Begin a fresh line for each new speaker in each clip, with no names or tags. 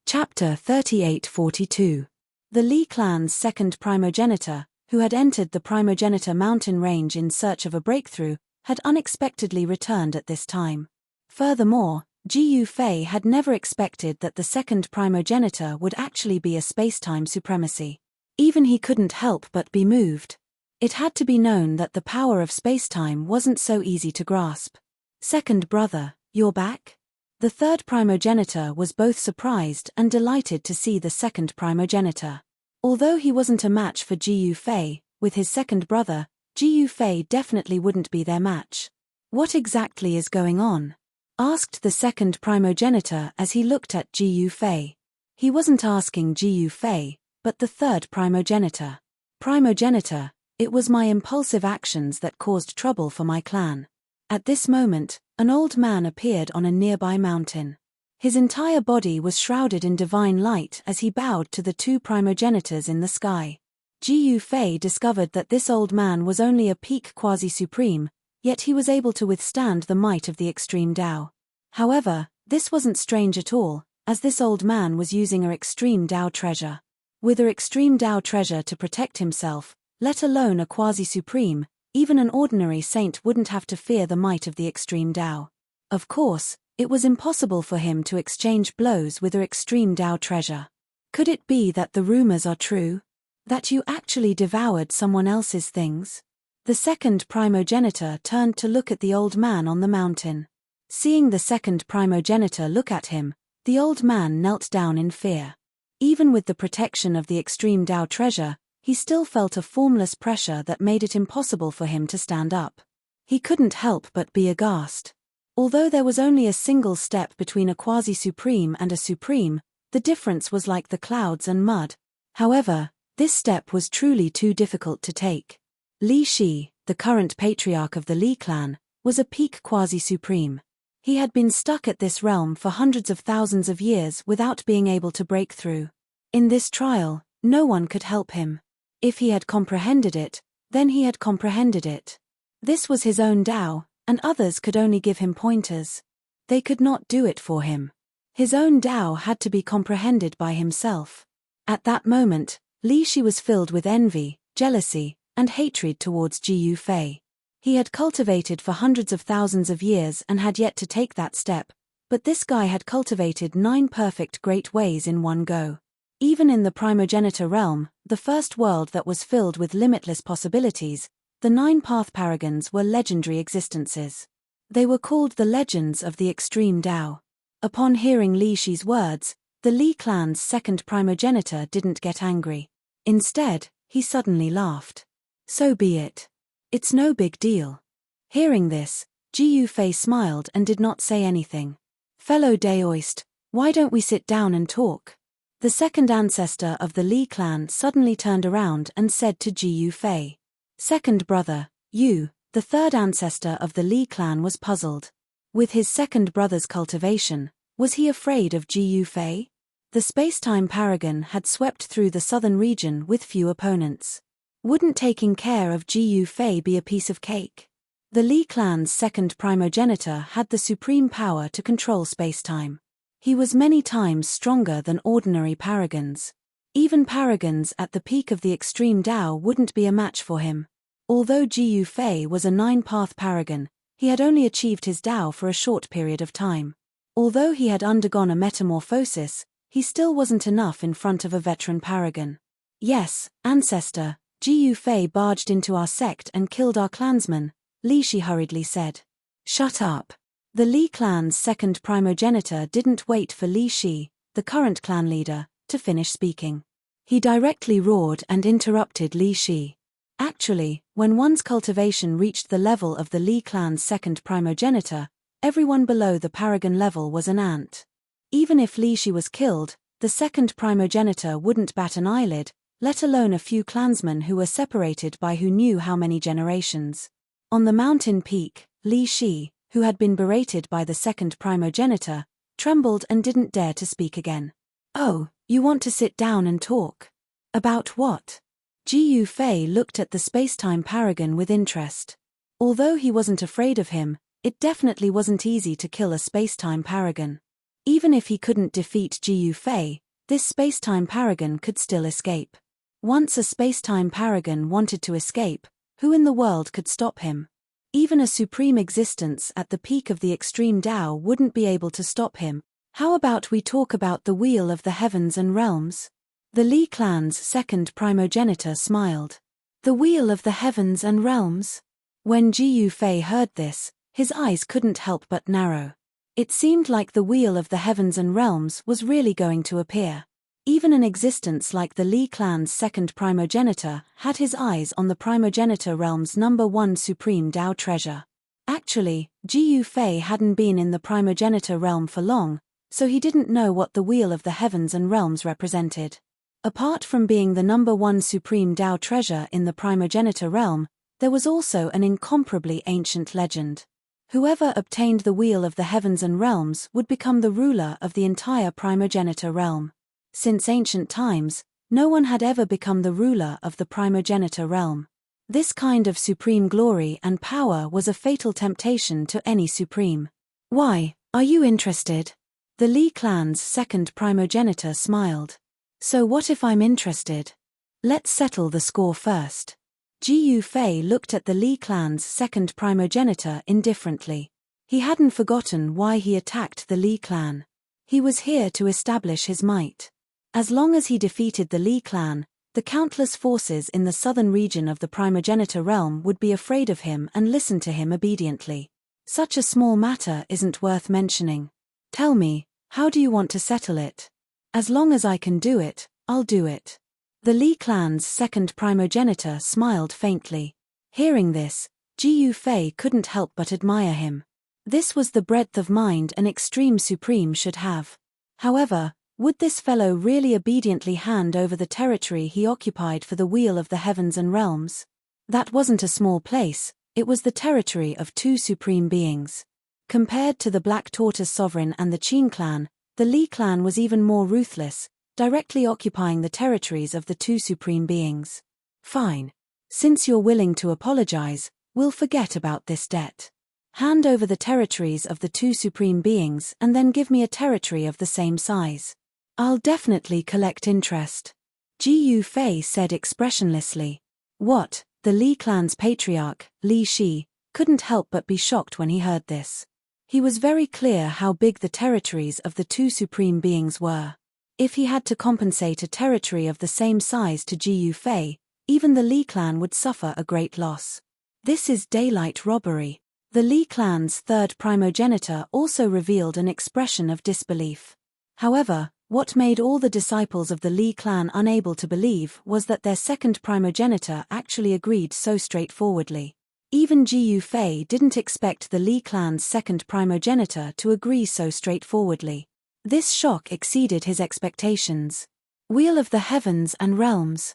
Chapter 3842. The Li clan's second primogenitor, who had entered the primogenitor mountain range in search of a breakthrough, had unexpectedly returned at this time. Furthermore, Ji Yufei had never expected that the second primogenitor would actually be a spacetime supremacy. Even he couldn't help but be moved. It had to be known that the power of spacetime wasn't so easy to grasp. Second brother, you're back? The third primogenitor was both surprised and delighted to see the second primogenitor. Although he wasn't a match for Ji Yufei, with his second brother, Ji Yufei definitely wouldn't be their match. What exactly is going on? Asked the second primogenitor as he looked at Ji Yufei. He wasn't asking Ji Yufei, but the third primogenitor. Primogenitor, it was my impulsive actions that caused trouble for my clan. At this moment, an old man appeared on a nearby mountain. His entire body was shrouded in divine light as he bowed to the two primogenitors in the sky. Ji Yufei discovered that this old man was only a peak quasi-supreme, yet he was able to withstand the might of the extreme Tao. However, this wasn't strange at all, as this old man was using a extreme Tao treasure. With a extreme Tao treasure to protect himself, let alone a quasi-supreme, even an ordinary saint wouldn't have to fear the might of the extreme Tao. Of course, it was impossible for him to exchange blows with her extreme Tao treasure. Could it be that the rumors are true? That you actually devoured someone else's things? The second primogenitor turned to look at the old man on the mountain. Seeing the second primogenitor look at him, the old man knelt down in fear. Even with the protection of the extreme Tao treasure, he still felt a formless pressure that made it impossible for him to stand up. He couldn't help but be aghast. Although there was only a single step between a quasi-supreme and a supreme, the difference was like the clouds and mud. However, this step was truly too difficult to take. Li Shi, the current patriarch of the Li clan, was a peak quasi-supreme. He had been stuck at this realm for hundreds of thousands of years without being able to break through. In this trial, no one could help him. If he had comprehended it, then he had comprehended it. This was his own Tao, and others could only give him pointers. They could not do it for him. His own Tao had to be comprehended by himself. At that moment, Li Shi was filled with envy, jealousy, and hatred towards Ji Yufei. He had cultivated for hundreds of thousands of years and had yet to take that step, but this guy had cultivated 9 perfect great ways in one go. Even in the primogenitor realm, the first world that was filled with limitless possibilities, the 9 path paragons were legendary existences. They were called the legends of the extreme Tao. Upon hearing Li Shi's words, the Li clan's second primogenitor didn't get angry. Instead, he suddenly laughed. So be it. It's no big deal. Hearing this, Ji Yufei smiled and did not say anything. Fellow Daoist, why don't we sit down and talk? The second ancestor of the Li clan suddenly turned around and said to Ji Yufei. Second brother, you, the third ancestor of the Li clan, was puzzled. With his second brother's cultivation, was he afraid of Ji Yufei? The spacetime paragon had swept through the southern region with few opponents. Wouldn't taking care of Ji Yufei be a piece of cake? The Li clan's second primogenitor had the supreme power to control spacetime. He was many times stronger than ordinary paragons. Even paragons at the peak of the extreme Tao wouldn't be a match for him. Although Ji Yufei was a 9-path paragon, he had only achieved his Tao for a short period of time. Although he had undergone a metamorphosis, he still wasn't enough in front of a veteran paragon. Yes, ancestor, Ji Yufei barged into our sect and killed our clansman, Li Shi hurriedly said. Shut up. The Li clan's second primogenitor didn't wait for Li Shi, the current clan leader, to finish speaking. He directly roared and interrupted Li Shi. Actually, when one's cultivation reached the level of the Li clan's second primogenitor, everyone below the paragon level was an ant. Even if Li Shi was killed, the second primogenitor wouldn't bat an eyelid, let alone a few clansmen who were separated by who knew how many generations. On the mountain peak, Li Shi, who had been berated by the second primogenitor, trembled and didn't dare to speak again. Oh, you want to sit down and talk? About what? Ji Yufei looked at the spacetime paragon with interest. Although he wasn't afraid of him, it definitely wasn't easy to kill a spacetime paragon. Even if he couldn't defeat Jiu Fei, this space-time paragon could still escape. Once a space-time paragon wanted to escape, who in the world could stop him? Even a supreme existence at the peak of the extreme Tao wouldn't be able to stop him. How about we talk about the Wheel of the Heavens and Realms? The Li clan's second primogenitor smiled. The Wheel of the Heavens and Realms? When Jiu Fei heard this, his eyes couldn't help but narrow. It seemed like the Wheel of the Heavens and Realms was really going to appear. Even an existence like the Li clan's second primogenitor had his eyes on the primogenitor realm's number one supreme Tao treasure. Actually, Jiu Fei hadn't been in the primogenitor realm for long, so he didn't know what the Wheel of the Heavens and Realms represented. Apart from being the number one supreme Tao treasure in the primogenitor realm, there was also an incomparably ancient legend. Whoever obtained the Wheel of the Heavens and Realms would become the ruler of the entire primogenitor realm. Since ancient times, no one had ever become the ruler of the primogenitor realm. This kind of supreme glory and power was a fatal temptation to any supreme. Why, are you interested? The Li clan's second primogenitor smiled. So what if I'm interested? Let's settle the score first. Jiu Fei looked at the Li clan's second primogenitor indifferently. He hadn't forgotten why he attacked the Li clan. He was here to establish his might. As long as he defeated the Li clan, the countless forces in the southern region of the primogenitor realm would be afraid of him and listen to him obediently. Such a small matter isn't worth mentioning. Tell me, how do you want to settle it? As long as I can do it, I'll do it. The Li clan's second primogenitor smiled faintly. Hearing this, Jiu Fei couldn't help but admire him. This was the breadth of mind an extreme supreme should have. However, would this fellow really obediently hand over the territory he occupied for the Wheel of the Heavens and Realms? That wasn't a small place, it was the territory of two supreme beings. Compared to the Black Tortoise Sovereign and the Qin clan, the Li clan was even more ruthless, directly occupying the territories of the two supreme beings. Fine. Since you're willing to apologize, we'll forget about this debt. Hand over the territories of the two supreme beings and then give me a territory of the same size. I'll definitely collect interest. Jiu Fei said expressionlessly. What? The Li clan's patriarch, Li Shi, couldn't help but be shocked when he heard this. He was very clear how big the territories of the two supreme beings were. If he had to compensate a territory of the same size to Jiu Fei, even the Li clan would suffer a great loss. This is daylight robbery. The Li clan's third primogenitor also revealed an expression of disbelief. However, what made all the disciples of the Li clan unable to believe was that their second primogenitor actually agreed so straightforwardly. Even Jiu Fei didn't expect the Li clan's second primogenitor to agree so straightforwardly. This shock exceeded his expectations. Wheel of the Heavens and Realms.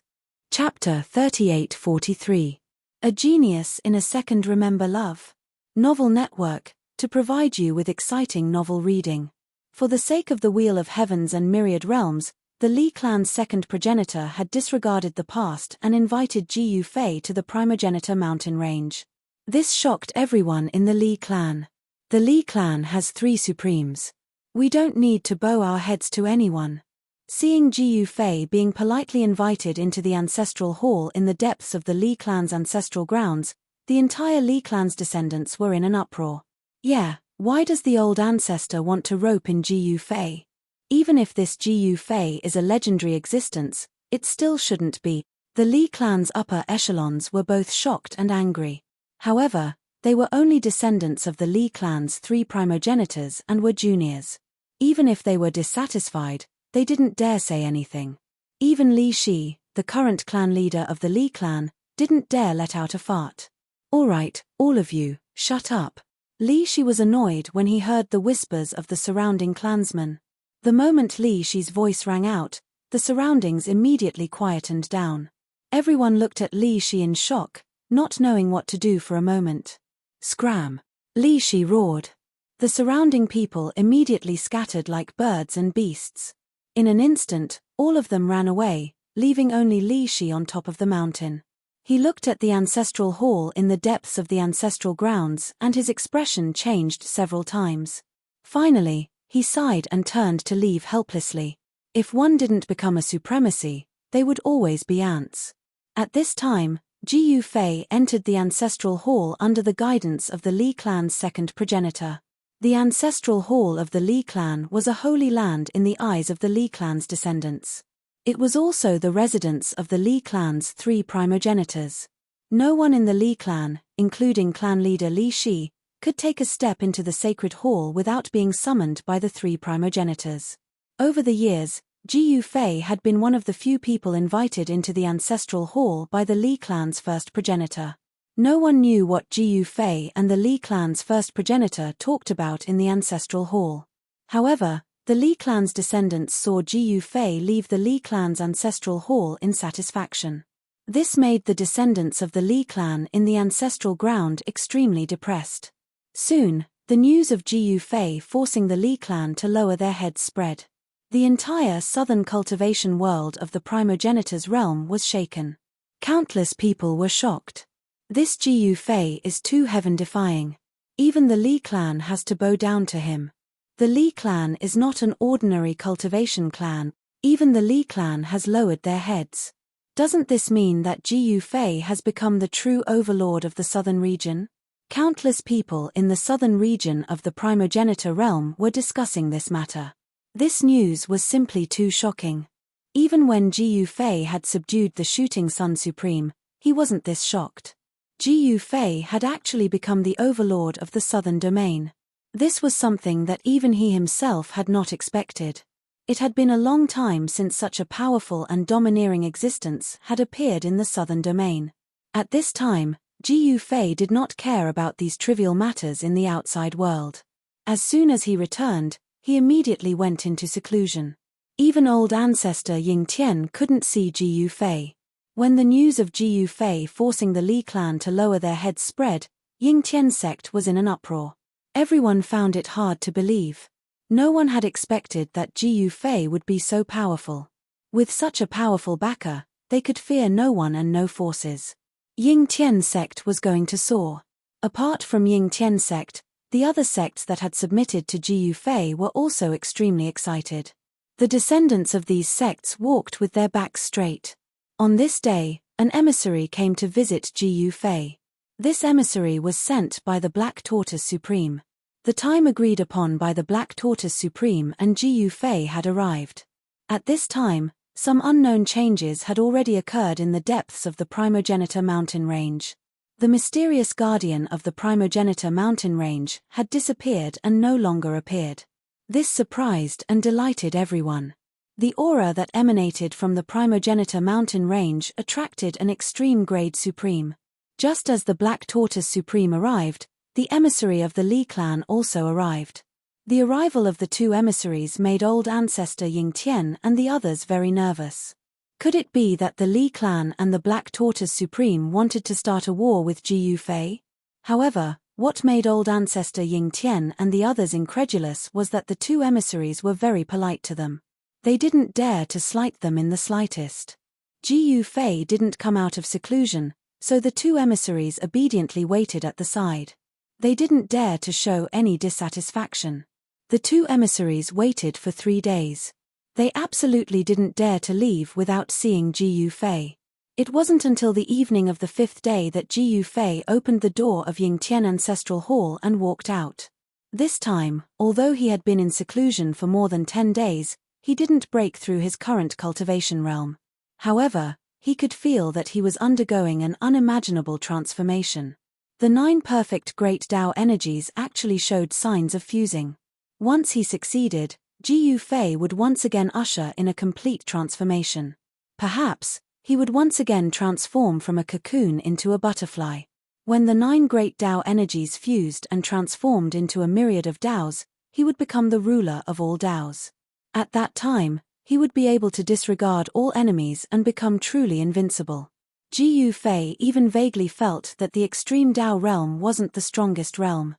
Chapter 3843. A Genius in a Second. Remember Love. Novel Network, to provide you with exciting novel reading. For the sake of the Wheel of Heavens and myriad realms, the Li clan's second progenitor had disregarded the past and invited Jiu Fei to the primogenitor mountain range. This shocked everyone in the Li clan. The Li clan has three supremes. We don't need to bow our heads to anyone. Seeing Jiu Fei being politely invited into the ancestral hall in the depths of the Li clan's ancestral grounds, the entire Li clan's descendants were in an uproar. Yeah, why does the old ancestor want to rope in Jiu Fei? Even if this Jiu Fei is a legendary existence, it still shouldn't be. The Li clan's upper echelons were both shocked and angry. However, they were only descendants of the Li clan's three primogenitors and were juniors. Even if they were dissatisfied, they didn't dare say anything. Even Li Shi, the current clan leader of the Li clan, didn't dare let out a fart. All right, all of you, shut up. Li Shi was annoyed when he heard the whispers of the surrounding clansmen. The moment Li Shi's voice rang out, the surroundings immediately quietened down. Everyone looked at Li Shi in shock, not knowing what to do for a moment. Scram! Li Shi roared. The surrounding people immediately scattered like birds and beasts. In an instant, all of them ran away, leaving only Li Shi on top of the mountain. He looked at the ancestral hall in the depths of the ancestral grounds and his expression changed several times. Finally, He sighed and turned to leave helplessly. If one didn't become a supremacy, they would always be ants. At this time, Jiyu Fei entered the ancestral hall under the guidance of the Li clan's second progenitor. The ancestral hall of the Li clan was a holy land in the eyes of the Li clan's descendants. It was also the residence of the Li clan's 3 primogenitors. No one in the Li clan, including clan leader Li Shi, could take a step into the sacred hall without being summoned by the 3 primogenitors. Over the years, Jiyu Fei had been one of the few people invited into the ancestral hall by the Li clan's first progenitor. No one knew what Jiyu Fei and the Li clan's first progenitor talked about in the ancestral hall. However, the Li clan's descendants saw Jiyu Fei leave the Li clan's ancestral hall in satisfaction. This made the descendants of the Li clan in the ancestral ground extremely depressed. Soon, the news of Jiyu Fei forcing the Li clan to lower their heads spread. The entire southern cultivation world of the primogenitor's realm was shaken. Countless people were shocked. This Jiyu Fei is too heaven-defying. Even the Li clan has to bow down to him. The Li clan is not an ordinary cultivation clan, even the Li clan has lowered their heads. Doesn't this mean that Jiyu Fei has become the true overlord of the southern region? Countless people in the southern region of the primogenitor realm were discussing this matter. This news was simply too shocking. Even when Jiyu Fei had subdued the Shooting Sun Supreme, he wasn't this shocked. Jiyu Fei had actually become the overlord of the southern domain. This was something that even he himself had not expected. It had been a long time since such a powerful and domineering existence had appeared in the southern domain. At this time, Jiyu Fei did not care about these trivial matters in the outside world. As soon as he returned, he immediately went into seclusion. Even old ancestor Ying Tian couldn't see Jiyu Fei. When the news of Jiyu Fei forcing the Li clan to lower their heads spread, Ying Tian's sect was in an uproar. Everyone found it hard to believe. No one had expected that Jiyu Fei would be so powerful. With such a powerful backer, they could fear no one and no forces. Ying Tian's sect was going to soar. Apart from Ying Tian's sect, the other sects that had submitted to Jiyu Fei were also extremely excited. The descendants of these sects walked with their backs straight. On this day, an emissary came to visit Jiyu Fei. This emissary was sent by the Black Tortoise Supreme. The time agreed upon by the Black Tortoise Supreme and Jiyu Fei had arrived. At this time, some unknown changes had already occurred in the depths of the Primogenitor mountain range. The mysterious guardian of the Primogenitor mountain range had disappeared and no longer appeared. This surprised and delighted everyone. The aura that emanated from the Primogenitor mountain range attracted an extreme grade supreme. Just as the Black Tortoise Supreme arrived, the emissary of the Li clan also arrived. The arrival of the 2 emissaries made old ancestor Ying Tian and the others very nervous. Could it be that the Li clan and the Black Tortoise Supreme wanted to start a war with Jiyu Fei? However, what made old ancestor Ying Tian and the others incredulous was that the 2 emissaries were very polite to them. They didn't dare to slight them in the slightest. Jiyu Fei didn't come out of seclusion, so the 2 emissaries obediently waited at the side. They didn't dare to show any dissatisfaction. The 2 emissaries waited for 3 days. They absolutely didn't dare to leave without seeing Jiyu Fei. It wasn't until the evening of the 5th day that Jiyu Fei opened the door of Ying Tian Ancestral Hall and walked out. This time, although he had been in seclusion for more than 10 days, he didn't break through his current cultivation realm. However, he could feel that he was undergoing an unimaginable transformation. The 9 perfect Great Tao energies actually showed signs of fusing. Once he succeeded, Jiyu Fei would once again usher in a complete transformation. Perhaps, he would once again transform from a cocoon into a butterfly. When the 9 Great Tao energies fused and transformed into a myriad of Taos, he would become the ruler of all Taos. At that time, he would be able to disregard all enemies and become truly invincible. Jiyu Fei even vaguely felt that the extreme Tao realm wasn't the strongest realm.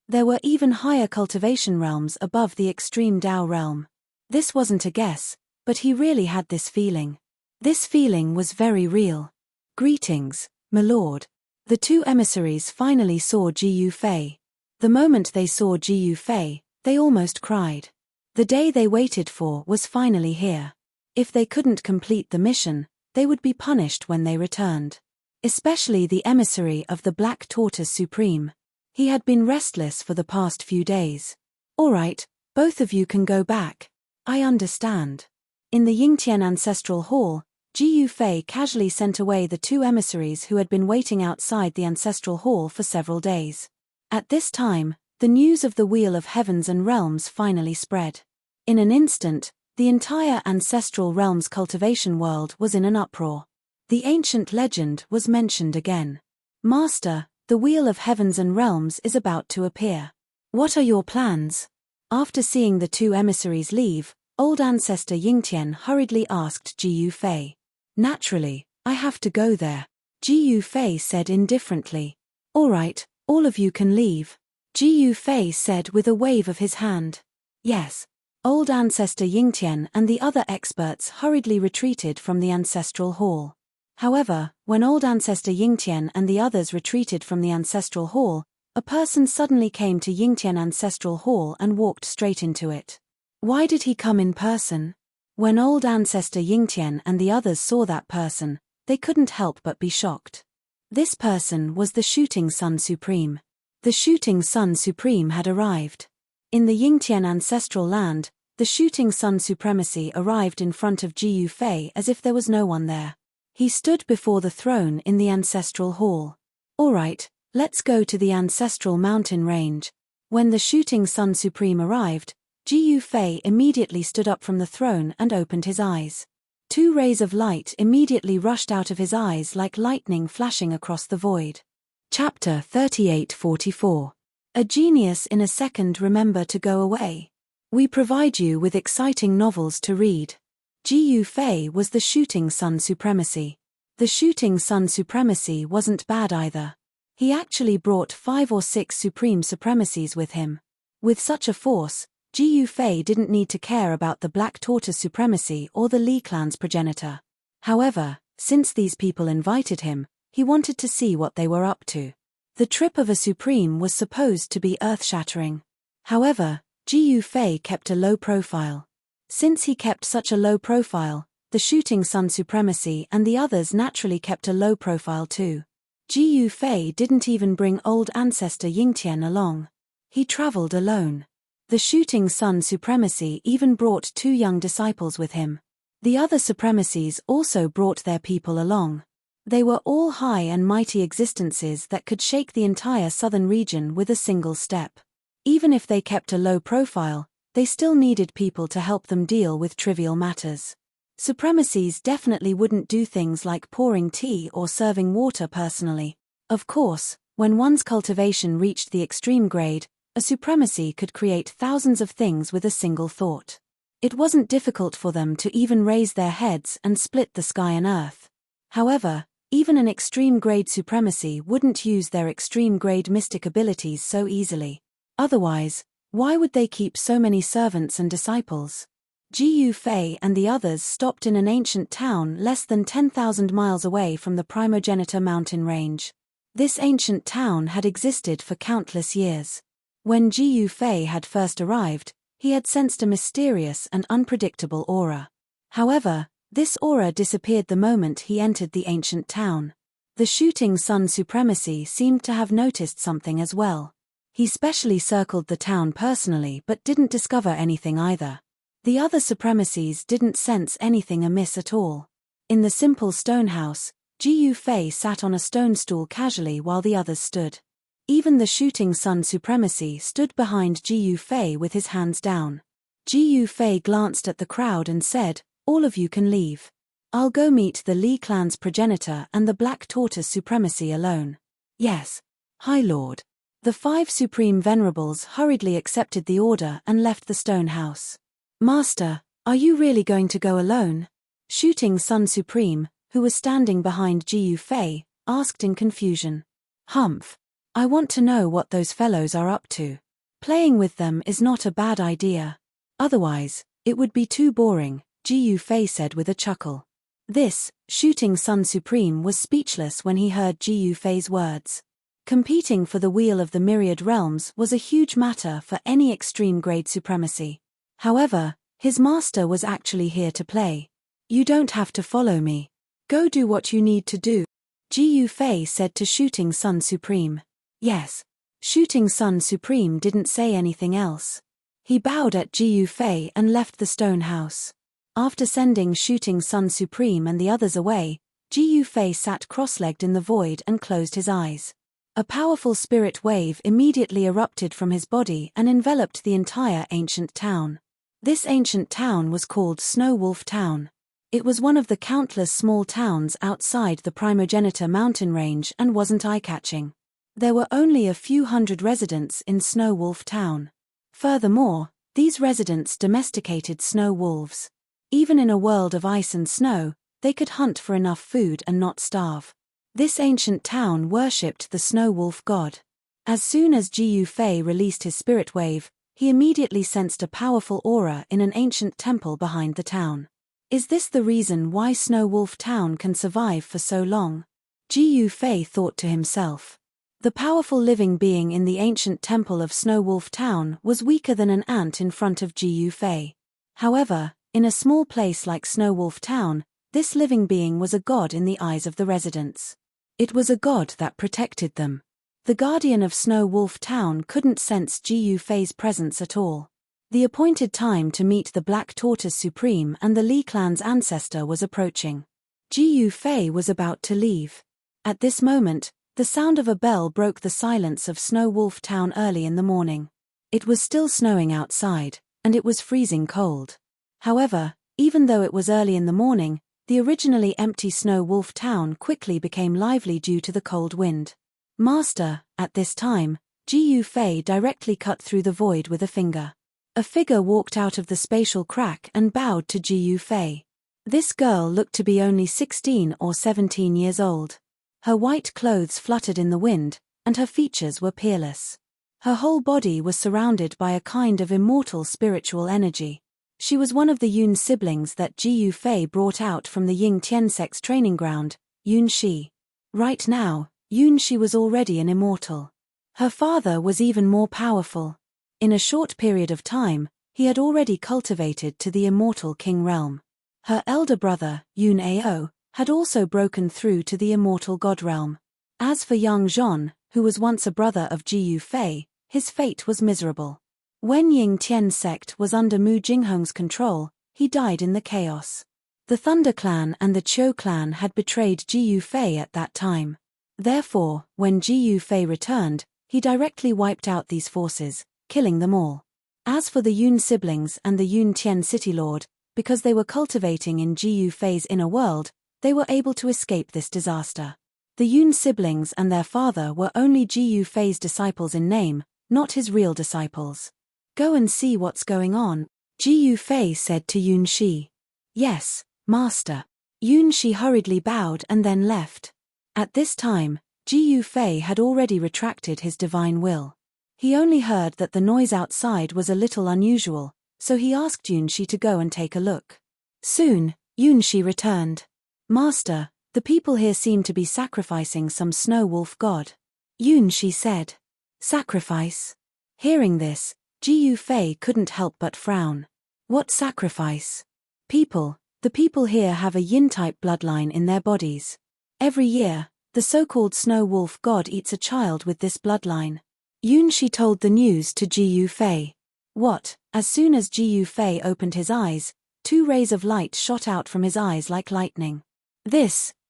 There were even higher cultivation realms above the extreme Tao realm. This wasn't a guess, but he really had this feeling. This feeling was very real. Greetings, my lord. The 2 emissaries finally saw Jiyu Fei. The moment they saw Jiyu Fei, they almost cried. The day they waited for was finally here. If they couldn't complete the mission, they would be punished when they returned. Especially the emissary of the Black Tortoise Supreme. He had been restless for the past few days. "All right, both of you can go back. I understand." In the Yingtian Ancestral Hall, Ji Yufei casually sent away the two emissaries who had been waiting outside the Ancestral Hall for several days. At this time, the news of the Wheel of Heavens and Realms finally spread. In an instant, the entire Ancestral Realms cultivation world was in an uproar. The ancient legend was mentioned again. "Master, the Wheel of Heavens and Realms is about to appear. What are your plans?" After seeing the two emissaries leave, old ancestor Yingtian hurriedly asked Ji Yufei. "Naturally, I have to go there," Ji Yufei said indifferently. "All right, all of you can leave," Ji Yufei said with a wave of his hand. "Yes." Old ancestor Yingtian and the other experts hurriedly retreated from the ancestral hall. However, when old ancestor Yingtian and the others retreated from the ancestral hall, a person suddenly came to Yingtian Ancestral Hall and walked straight into it. Why did he come in person? When old ancestor Yingtian and the others saw that person, they couldn't help but be shocked. This person was the Shooting Sun Supreme. The Shooting Sun Supreme had arrived. In the Yingtian ancestral land, the Shooting Sun Supremacy arrived in front of Ji Yufei as if there was no one there. He stood before the throne in the ancestral hall. "All right, let's go to the ancestral mountain range." When the Shooting Sun Supreme arrived, Ji Yufei immediately stood up from the throne and opened his eyes. Two rays of light immediately rushed out of his eyes like lightning flashing across the void. Chapter 3844. A genius in a second remember to go away. We provide you with exciting novels to read. Ji Yufei was the Shooting Sun Supremacy. The Shooting Sun Supremacy wasn't bad either. He actually brought 5 or 6 supreme supremacies with him. With such a force, Ji Yufei didn't need to care about the Black Tortoise Supremacy or the Li clan's progenitor. However, since these people invited him, he wanted to see what they were up to. The trip of a supreme was supposed to be earth-shattering. However, Ji Yufei kept a low profile. Since he kept such a low profile, the Shooting Sun Supremacy and the others naturally kept a low profile too. Ji Yufei didn't even bring old ancestor Yingtian along. He traveled alone. The Shooting Sun Supremacy even brought 2 young disciples with him. The other supremacies also brought their people along. They were all high and mighty existences that could shake the entire southern region with a single step. Even if they kept a low profile, they still needed people to help them deal with trivial matters. Supremacies definitely wouldn't do things like pouring tea or serving water personally. Of course, when one's cultivation reached the extreme grade, a supremacy could create thousands of things with a single thought. It wasn't difficult for them to even raise their heads and split the sky and earth. However, even an extreme-grade supremacy wouldn't use their extreme-grade mystic abilities so easily. Otherwise, why would they keep so many servants and disciples? Ji Yufei and the others stopped in an ancient town less than 10,000 miles away from the Primogenitor mountain range. This ancient town had existed for countless years. When Ji Yufei had first arrived, he had sensed a mysterious and unpredictable aura. However, this aura disappeared the moment he entered the ancient town. The Shooting Sun Supremacy seemed to have noticed something as well. He specially circled the town personally but didn't discover anything either. The other supremacies didn't sense anything amiss at all. In the simple stone house, Ji Yufei sat on a stone stool casually while the others stood. Even the Shooting Sun Supremacy stood behind Ji Yufei with his hands down. Ji Yufei glanced at the crowd and said, "All of you can leave. I'll go meet the Li clan's progenitor and the Black Tortoise Supremacy alone." "Yes, High Lord." The 5 supreme venerables hurriedly accepted the order and left the stone house. "Master, are you really going to go alone?" Shooting Sun Supreme, who was standing behind Ji Yufei, asked in confusion. "Humph. I want to know what those fellows are up to. Playing with them is not a bad idea. Otherwise, it would be too boring," Ji Yufei said with a chuckle. This, Shooting Sun Supreme was speechless when he heard Ji Yufei's words. Competing for the Wheel of the Myriad Realms was a huge matter for any extreme-grade supremacy. However, his master was actually here to play. "You don't have to follow me. Go do what you need to do," Ji Yufei said to Shooting Sun Supreme. "Yes." Shooting Sun Supreme didn't say anything else. He bowed at Ji Yufei and left the stone house. After sending Shooting Sun Supreme and the others away, Ji Yufei sat cross-legged in the void and closed his eyes. A powerful spirit wave immediately erupted from his body and enveloped the entire ancient town. This ancient town was called Snow Wolf Town. It was one of the countless small towns outside the Primogenitor mountain range and wasn't eye-catching. There were only a few hundred residents in Snow Wolf Town. Furthermore, these residents domesticated snow wolves. Even in a world of ice and snow, they could hunt for enough food and not starve. This ancient town worshipped the snow wolf god. As soon as Ji Yufei released his spirit wave, he immediately sensed a powerful aura in an ancient temple behind the town. Is this the reason why Snow Wolf Town can survive for so long? Ji Yufei thought to himself. The powerful living being in the ancient temple of Snow Wolf Town was weaker than an ant in front of Ji Yufei. However, in a small place like Snow Wolf Town, this living being was a god in the eyes of the residents. It was a god that protected them. The guardian of Snow Wolf Town couldn't sense Ji Yufei's presence at all. The appointed time to meet the Black Tortoise Supreme and the Li clan's ancestor was approaching. Ji Yufei was about to leave. At this moment, the sound of a bell broke the silence of Snow Wolf Town early in the morning. It was still snowing outside, and it was freezing cold. However, even though it was early in the morning, the originally empty Snow Wolf Town quickly became lively due to the cold wind. "Master," at this time, Ji Yufei directly cut through the void with a finger. A figure walked out of the spatial crack and bowed to Ji Yufei. This girl looked to be only 16 or 17 years old. Her white clothes fluttered in the wind, and her features were peerless. Her whole body was surrounded by a kind of immortal spiritual energy. She was one of the Yun siblings that Ji Yufei brought out from the Ying Tiansek's training ground, Yun Shi. Right now, Yun Shi was already an immortal. Her father was even more powerful. In a short period of time, he had already cultivated to the immortal king realm. Her elder brother, Yun Ao, had also broken through to the immortal god realm. As for Yang Zhon, who was once a brother of Ji Yufei, his fate was miserable. When Ying Tian sect was under Mu Jinghong's control, he died in the chaos. The Thunder Clan and the Qiu Clan had betrayed Ji Yufei at that time. Therefore, when Ji Yufei returned, he directly wiped out these forces, killing them all. As for the Yun siblings and the Yun Tian city lord, because they were cultivating in Ji Yufei's inner world, they were able to escape this disaster. The Yun siblings and their father were only Ji Yufei's disciples in name, not his real disciples. "Go and see what's going on," Ji Yufei said to Yun Shi. "Yes, master." Yun Shi hurriedly bowed and then left. At this time, Ji Yufei had already retracted his divine will. He only heard that the noise outside was a little unusual, so he asked Yun Shi to go and take a look. Soon, Yun Shi returned. "Master, the people here seem to be sacrificing some snow wolf god." Yun Shi said. "Sacrifice?" Hearing this, Ji Yufei couldn't help but frown. "What sacrifice?" "People. The people here have a yin-type bloodline in their bodies. Every year, the so-called snow wolf god eats a child with this bloodline." Yun Shi told the news to Ji Yufei. What? As soon as Ji Yufei opened his eyes, 2 rays of light shot out from his eyes like lightning.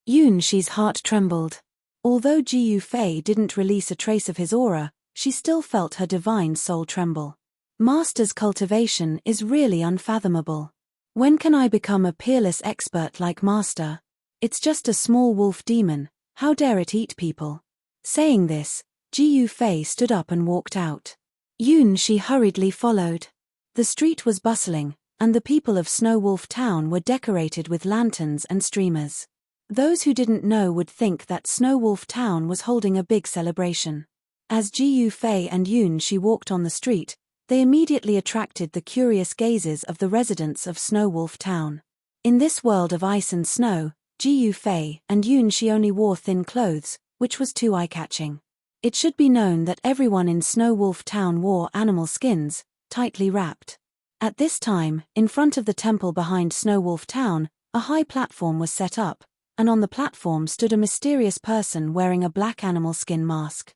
Yun Shi's heart trembled. Although Ji Yufei didn't release a trace of his aura, she still felt her divine soul tremble. Master's cultivation is really unfathomable. When can I become a peerless expert like Master? It's just a small wolf demon, how dare it eat people? Saying this, Ji Yufei stood up and walked out. Yun Shi hurriedly followed. The street was bustling, and the people of Snow Wolf Town were decorated with lanterns and streamers. Those who didn't know would think that Snow Wolf Town was holding a big celebration. As Ji Yufei and Yun Shi walked on the street, they immediately attracted the curious gazes of the residents of Snow Wolf Town. In this world of ice and snow, Ji Yufei and Yun Shi only wore thin clothes, which was too eye-catching. It should be known that everyone in Snow Wolf Town wore animal skins, tightly wrapped. At this time, in front of the temple behind Snowwolf Town, a high platform was set up, and on the platform stood a mysterious person wearing a black animal skin mask.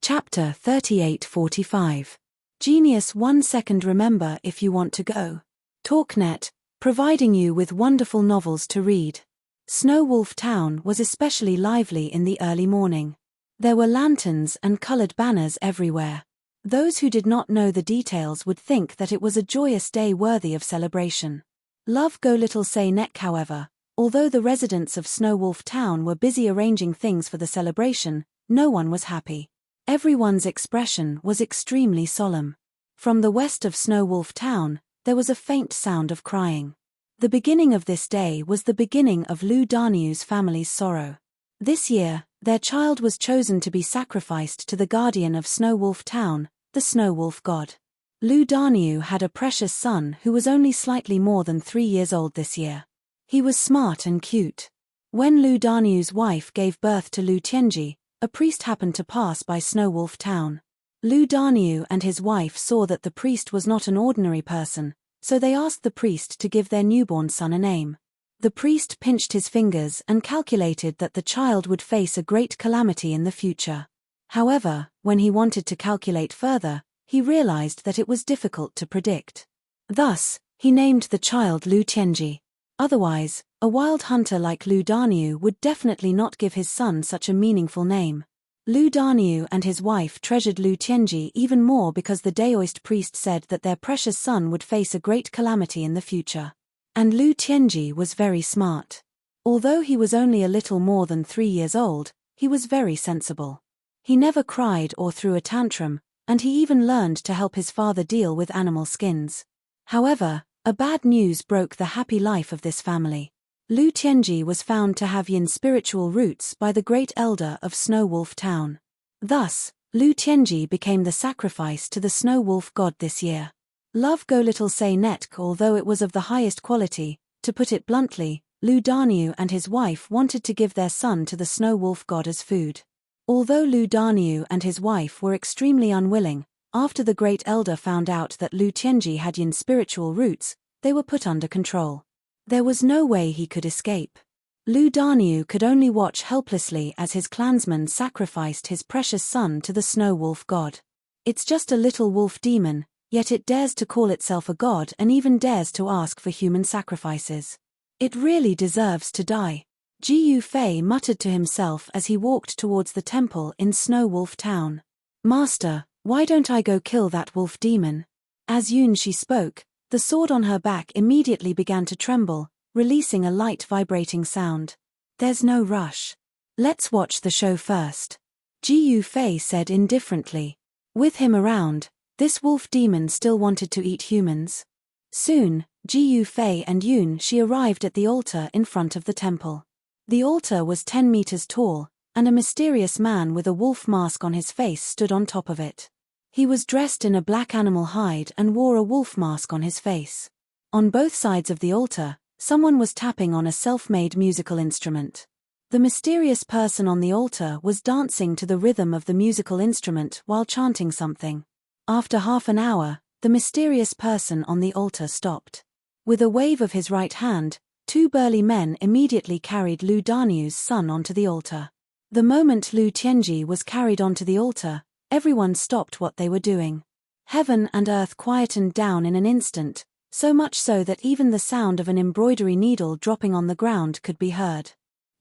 Chapter 3845. Genius 1 second. Remember if you want to go. TalkNet, providing you with wonderful novels to read. Snowwolf Town was especially lively in the early morning. There were lanterns and colored banners everywhere. Those who did not know the details would think that it was a joyous day worthy of celebration. Love go little say neck. However, although the residents of Snowwolf Town were busy arranging things for the celebration, no one was happy. Everyone's expression was extremely solemn. From the west of Snowwolf Town, there was a faint sound of crying. The beginning of this day was the beginning of Lou Darnieu's family's sorrow. This year, their child was chosen to be sacrificed to the guardian of Snowwolf Town, the Snowwolf God. Lou Darnieu had a precious son who was only slightly more than 3 years old this year. He was smart and cute. When Lou Darnieu's wife gave birth to Lou Tianji, a priest happened to pass by Snowwolf Town. Lou Darnieu and his wife saw that the priest was not an ordinary person, so they asked the priest to give their newborn son a name. The priest pinched his fingers and calculated that the child would face a great calamity in the future. However, when he wanted to calculate further, he realized that it was difficult to predict. Thus, he named the child Lou Tianji. Otherwise, a wild hunter like Lou Darnieu would definitely not give his son such a meaningful name. Lou Darnieu and his wife treasured Lou Tianji even more because the Daoist priest said that their precious son would face a great calamity in the future. And Lou Tianji was very smart. Although he was only a little more than 3 years old, he was very sensible. He never cried or threw a tantrum, and he even learned to help his father deal with animal skins. However, a bad news broke the happy life of this family. Lou Tianji was found to have yin spiritual roots by the great elder of Snowwolf Town. Thus, Lou Tianji became the sacrifice to the Snowwolf God this year. Love go little say net. Although it was of the highest quality, to put it bluntly, Lou Darnieu and his wife wanted to give their son to the Snowwolf God as food. Although Lou Darnieu and his wife were extremely unwilling, after the great elder found out that Lou Tianji had yin spiritual roots, they were put under control. There was no way he could escape. Lou Darnieu could only watch helplessly as his clansmen sacrificed his precious son to the Snowwolf God. It's just a little wolf demon, yet it dares to call itself a god and even dares to ask for human sacrifices. It really deserves to die. Ji Yufei muttered to himself as he walked towards the temple in Snowwolf Town. Master, why don't I go kill that wolf demon? As Yunshi spoke, the sword on her back immediately began to tremble, releasing a light vibrating sound. There's no rush. Let's watch the show first. Ji Yufei said indifferently. With him around, this wolf demon still wanted to eat humans. Soon, Ji Yufei and Yunshi arrived at the altar in front of the temple. The altar was 10 meters tall, and a mysterious man with a wolf mask on his face stood on top of it. He was dressed in a black animal hide and wore a wolf mask on his face. On both sides of the altar, someone was tapping on a self-made musical instrument. The mysterious person on the altar was dancing to the rhythm of the musical instrument while chanting something. After half an hour, the mysterious person on the altar stopped. With a wave of his right hand, 2 burly men immediately carried Lou Darnieu's son onto the altar. The moment Lou Tianji was carried onto the altar, everyone stopped what they were doing. Heaven and earth quietened down in an instant, so much so that even the sound of an embroidery needle dropping on the ground could be heard.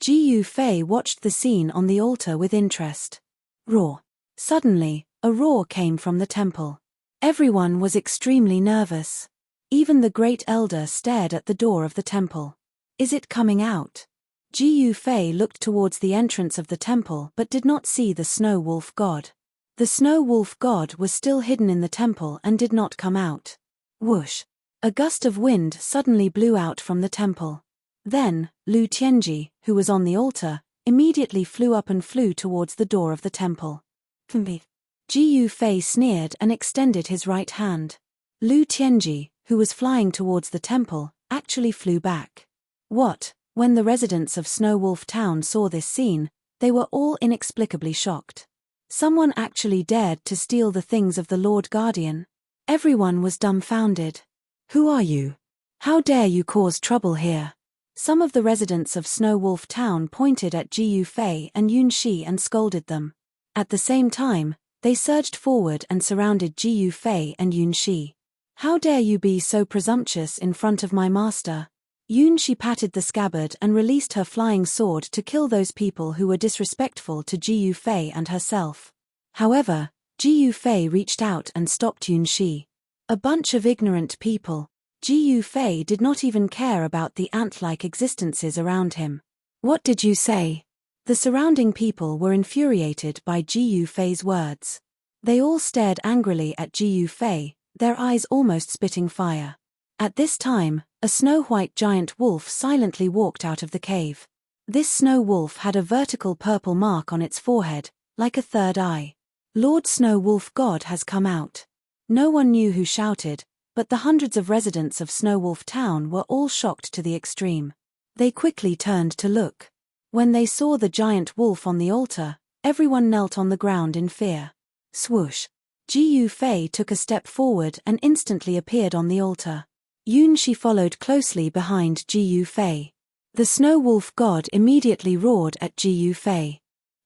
Ji Yufei watched the scene on the altar with interest. Roar. Suddenly, a roar came from the temple. Everyone was extremely nervous. Even the great elder stared at the door of the temple. Is it coming out? Ji Yufei looked towards the entrance of the temple but did not see the Snow Wolf God. The Snow Wolf God was still hidden in the temple and did not come out. Whoosh! A gust of wind suddenly blew out from the temple. Then, Lou Tianji, who was on the altar, immediately flew up and flew towards the door of the temple. Ji Yufei sneered and extended his right hand. Lou Tianji, who was flying towards the temple, actually flew back. What? When the residents of Snowwolf Town saw this scene, they were all inexplicably shocked. Someone actually dared to steal the things of the Lord Guardian. Everyone was dumbfounded. Who are you? How dare you cause trouble here? Some of the residents of Snow Wolf Town pointed at Jiu Fei and Yun Shi and scolded them. At the same time, they surged forward and surrounded Jiu Fei and Yun Shi. How dare you be so presumptuous in front of my master? Yun Shi patted the scabbard and released her flying sword to kill those people who were disrespectful to Jiu Fei and herself. However, Jiu Fei reached out and stopped Yun Shi. A bunch of ignorant people. Jiu Fei did not even care about the ant-like existences around him. What did you say? The surrounding people were infuriated by Jiu Fei's words. They all stared angrily at Jiu Fei, their eyes almost spitting fire. At this time, a snow-white giant wolf silently walked out of the cave. This snow wolf had a vertical purple mark on its forehead, like a third eye. Lord Snow Wolf God has come out. No one knew who shouted, but the hundreds of residents of Snow Wolf Town were all shocked to the extreme. They quickly turned to look. When they saw the giant wolf on the altar, everyone knelt on the ground in fear. Swoosh! Jiu Fei took a step forward and instantly appeared on the altar. Yun Shi followed closely behind Jiu Fei. The Snow Wolf God immediately roared at Jiu Fei.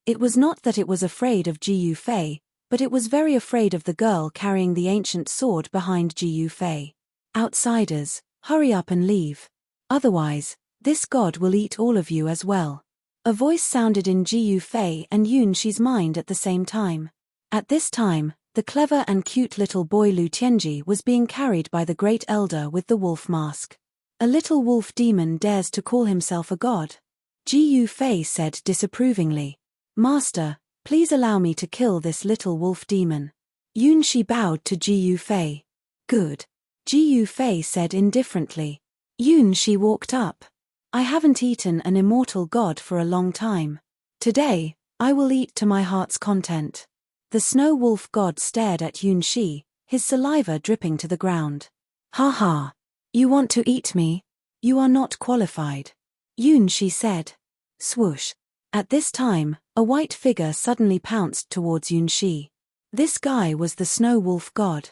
It was not that it was afraid of Jiu Fei, but it was very afraid of the girl carrying the ancient sword behind Jiu Fei. Outsiders, hurry up and leave. Otherwise, this god will eat all of you as well. A voice sounded in Jiu Fei and Yun Shi's mind at the same time. At this time, the clever and cute little boy Lu Tianji was being carried by the great elder with the wolf mask. A little wolf demon dares to call himself a god. Jiu Fei said disapprovingly. Master, please allow me to kill this little wolf demon. Yun Shi bowed to Jiu Fei. Good. Jiu Fei said indifferently. Yun Shi walked up. I haven't eaten an immortal god for a long time. Today, I will eat to my heart's content. The Snow Wolf God stared at Yun Shi, his saliva dripping to the ground. Ha ha! You want to eat me? You are not qualified. Yun Shi said. Swoosh! At this time, a white figure suddenly pounced towards Yun Shi. This guy was the Snow Wolf God.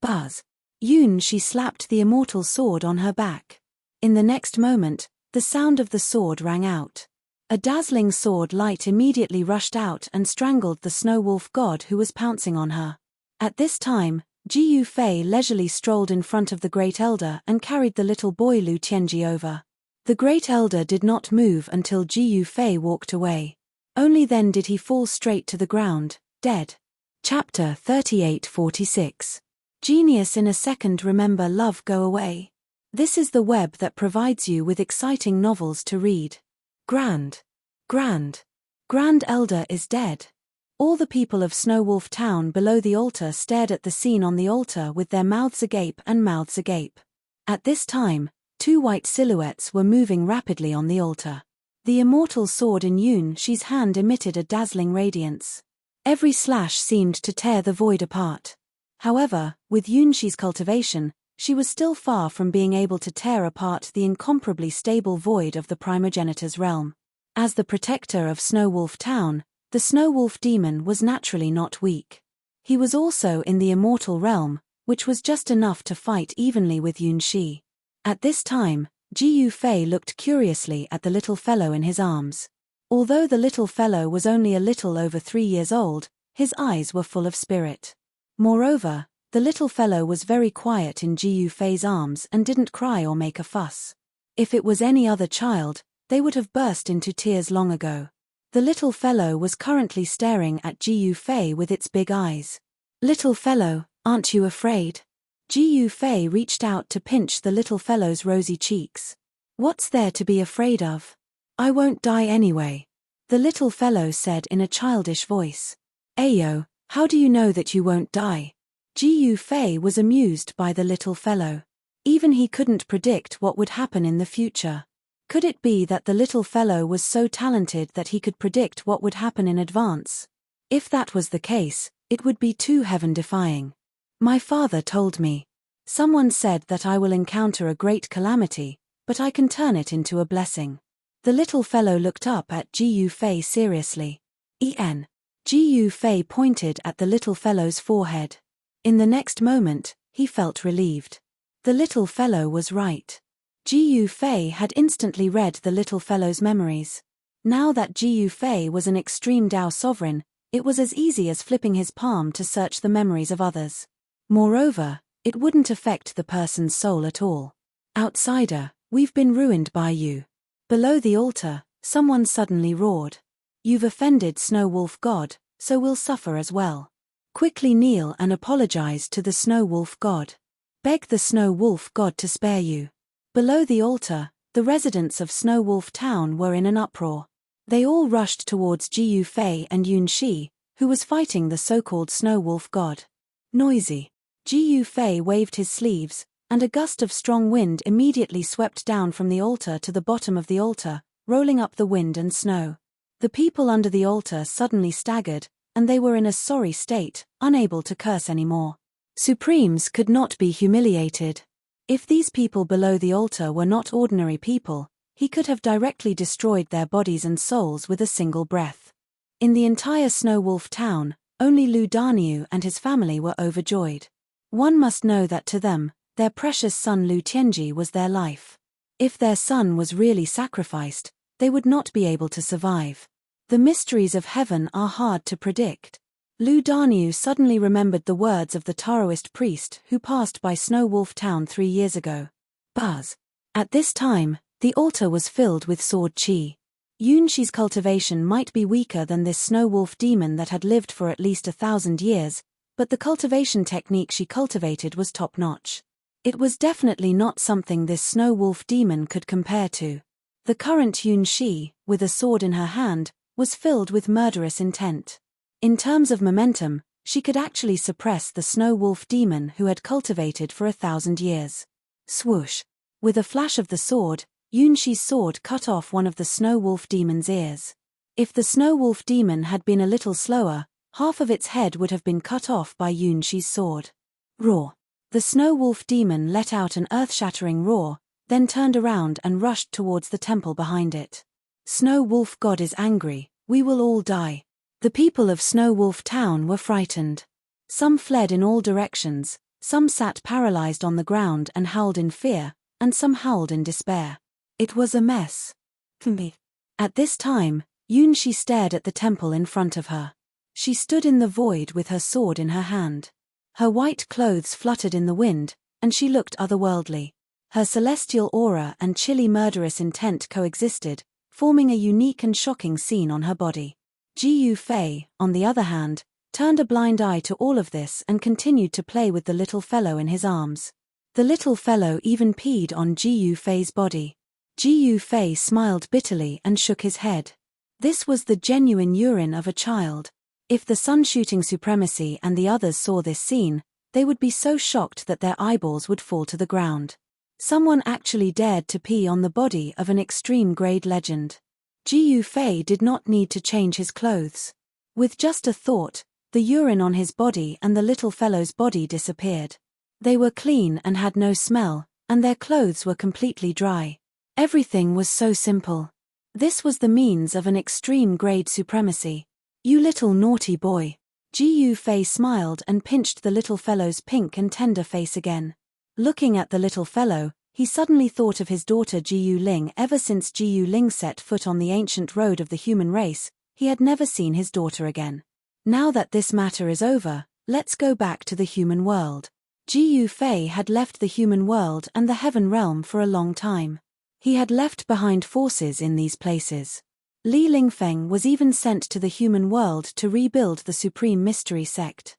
Buzz! Yun Shi slapped the immortal sword on her back. In the next moment, the sound of the sword rang out. A dazzling sword light immediately rushed out and strangled the Snow Wolf God who was pouncing on her. At this time, Jiu Fei leisurely strolled in front of the Great Elder and carried the little boy Lu Tianji over. The Great Elder did not move until Jiu Fei walked away. Only then did he fall straight to the ground, dead. Chapter 3846. Genius in a second. Remember, love, go away. This is the web that provides you with exciting novels to read. Grand Elder is dead. All the people of Snow Wolf Town below the altar stared at the scene on the altar with their mouths agape. At this time, two white silhouettes were moving rapidly on the altar. The immortal sword in Yun Shi's hand emitted a dazzling radiance. Every slash seemed to tear the void apart. However, with Yun Shi's cultivation, she was still far from being able to tear apart the incomparably stable void of the primogenitor's realm. As the protector of Snow Wolf Town, the Snow Wolf demon was naturally not weak. He was also in the immortal realm, which was just enough to fight evenly with Yun Shi. At this time, Jiu Fei looked curiously at the little fellow in his arms. Although the little fellow was only a little over 3 years old, his eyes were full of spirit. Moreover, the little fellow was very quiet in Jiu Fei's arms and didn't cry or make a fuss. If it was any other child, they would have burst into tears long ago. The little fellow was currently staring at Jiu Fei with its big eyes. Little fellow, aren't you afraid? Jiu Fei reached out to pinch the little fellow's rosy cheeks. What's there to be afraid of? I won't die anyway. The little fellow said in a childish voice. Ayo, how do you know that you won't die? Jiu Fei was amused by the little fellow. Even he couldn't predict what would happen in the future. Could it be that the little fellow was so talented that he could predict what would happen in advance? If that was the case, it would be too heaven-defying. My father told me. Someone said that I will encounter a great calamity, but I can turn it into a blessing. The little fellow looked up at Jiu Fei seriously. Jiu Fei pointed at the little fellow's forehead. In the next moment, he felt relieved. The little fellow was right. Ji Yufei had instantly read the little fellow's memories. Now that Ji Yufei was an extreme Dao sovereign, it was as easy as flipping his palm to search the memories of others. Moreover, it wouldn't affect the person's soul at all. Outsider, we've been ruined by you. Below the altar, someone suddenly roared. You've offended Snow Wolf God, so we'll suffer as well. Quickly kneel and apologize to the Snow Wolf God. Beg the Snow Wolf God to spare you. Below the altar, the residents of Snow Wolf Town were in an uproar. They all rushed towards Ji Yufei and Yun Shi, who was fighting the so-called Snow Wolf God. Noisy. Ji Yufei waved his sleeves, and a gust of strong wind immediately swept down from the altar to the bottom of the altar, rolling up the wind and snow. The people under the altar suddenly staggered, and they were in a sorry state, unable to curse anymore. Supremes could not be humiliated. If these people below the altar were not ordinary people, he could have directly destroyed their bodies and souls with a single breath. In the entire Snow Wolf Town, only Lu Daniu and his family were overjoyed. One must know that to them, their precious son Lu Tianji was their life. If their son was really sacrificed, they would not be able to survive. The mysteries of heaven are hard to predict. Lu Daniu suddenly remembered the words of the Taoist priest who passed by Snow Wolf Town 3 years ago. Buzz. At this time, the altar was filled with sword qi. Yun Shi's cultivation might be weaker than this Snow Wolf demon that had lived for at least 1,000 years, but the cultivation technique she cultivated was top-notch. It was definitely not something this Snow Wolf demon could compare to. The current Yun Shi, with a sword in her hand, was filled with murderous intent. In terms of momentum, she could actually suppress the Snow Wolf demon who had cultivated for 1,000 years. Swoosh! With a flash of the sword, Yun Shi's sword cut off one of the Snow Wolf demon's ears. If the Snow Wolf demon had been a little slower, half of its head would have been cut off by Yun Shi's sword. Roar! The Snow Wolf demon let out an earth-shattering roar, then turned around and rushed towards the temple behind it. Snow Wolf God is angry, we will all die. The people of Snow Wolf Town were frightened. Some fled in all directions, some sat paralyzed on the ground and howled in fear, and some howled in despair. It was a mess. At this time, Yun Shi stared at the temple in front of her. She stood in the void with her sword in her hand. Her white clothes fluttered in the wind, and she looked otherworldly. Her celestial aura and chilly murderous intent coexisted, forming a unique and shocking scene on her body. Ji Yufei, on the other hand, turned a blind eye to all of this and continued to play with the little fellow in his arms. The little fellow even peed on Ji Yufei's body. Ji Yufei smiled bitterly and shook his head. This was the genuine urine of a child. If the sun-shooting supremacy and the others saw this scene, they would be so shocked that their eyeballs would fall to the ground. Someone actually dared to pee on the body of an extreme-grade legend. Ji Yufei did not need to change his clothes. With just a thought, the urine on his body and the little fellow's body disappeared. They were clean and had no smell, and their clothes were completely dry. Everything was so simple. This was the means of an extreme-grade supremacy. You little naughty boy. Ji Yufei smiled and pinched the little fellow's pink and tender face again. Looking at the little fellow, he suddenly thought of his daughter Ji Yuling. Ever since Ji Yuling set foot on the ancient road of the human race, he had never seen his daughter again. Now that this matter is over, let's go back to the human world. Ji Yufei had left the human world and the heaven realm for a long time. He had left behind forces in these places. Li Lingfeng was even sent to the human world to rebuild the Supreme Mystery Sect.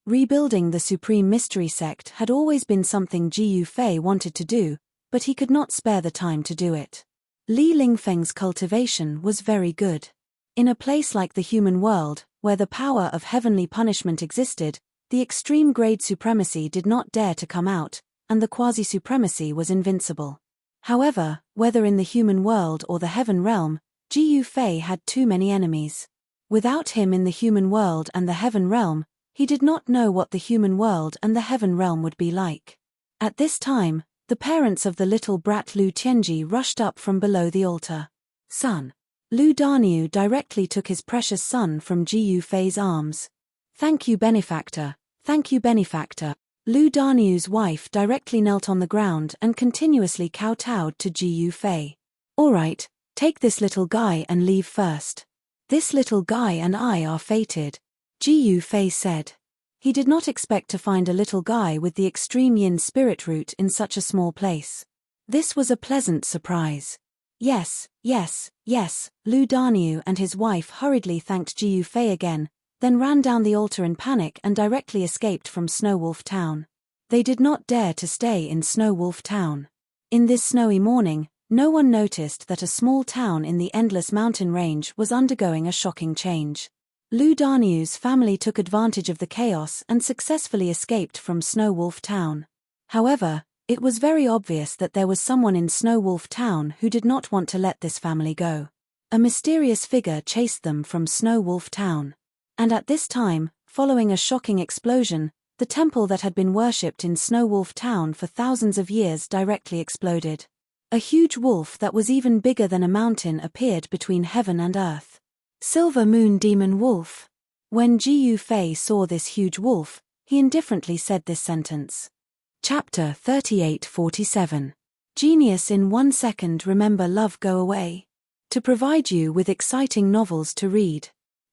Rebuilding the Supreme Mystery Sect had always been something Ji Yufei wanted to do, but he could not spare the time to do it. Li Lingfeng's cultivation was very good. In a place like the human world, where the power of heavenly punishment existed, the extreme-grade supremacy did not dare to come out, and the quasi-supremacy was invincible. However, whether in the human world or the heaven realm, Ji Yufei had too many enemies. Without him in the human world and the heaven realm, he did not know what the human world and the heaven realm would be like. At this time, the parents of the little brat Lu Tianji rushed up from below the altar. Son. Lu Daniu directly took his precious son from Ji Yufei's arms. Thank you, benefactor. Thank you, benefactor. Lu Danyu's wife directly knelt on the ground and continuously kowtowed to Ji Yufei. "Alright, take this little guy and leave first. This little guy and I are fated," Ji Yufei said. He did not expect to find a little guy with the extreme yin spirit root in such a small place. This was a pleasant surprise. Yes, Lu Danyu and his wife hurriedly thanked Ji Yufei again, then ran down the altar in panic and directly escaped from Snow Wolf Town. They did not dare to stay in Snow Wolf Town. In this snowy morning, no one noticed that a small town in the endless mountain range was undergoing a shocking change. Lu Danyu's family took advantage of the chaos and successfully escaped from Snow Wolf Town. However, it was very obvious that there was someone in Snow Wolf Town who did not want to let this family go. A mysterious figure chased them from Snow Wolf Town. And at this time, following a shocking explosion, the temple that had been worshipped in Snow Wolf Town for thousands of years directly exploded. A huge wolf that was even bigger than a mountain appeared between heaven and earth. Silver Moon Demon Wolf. When Ji Yufei saw this huge wolf, he indifferently said this sentence. Chapter 3847. Genius in 1 second. Remember, love, go away. To provide you with exciting novels to read.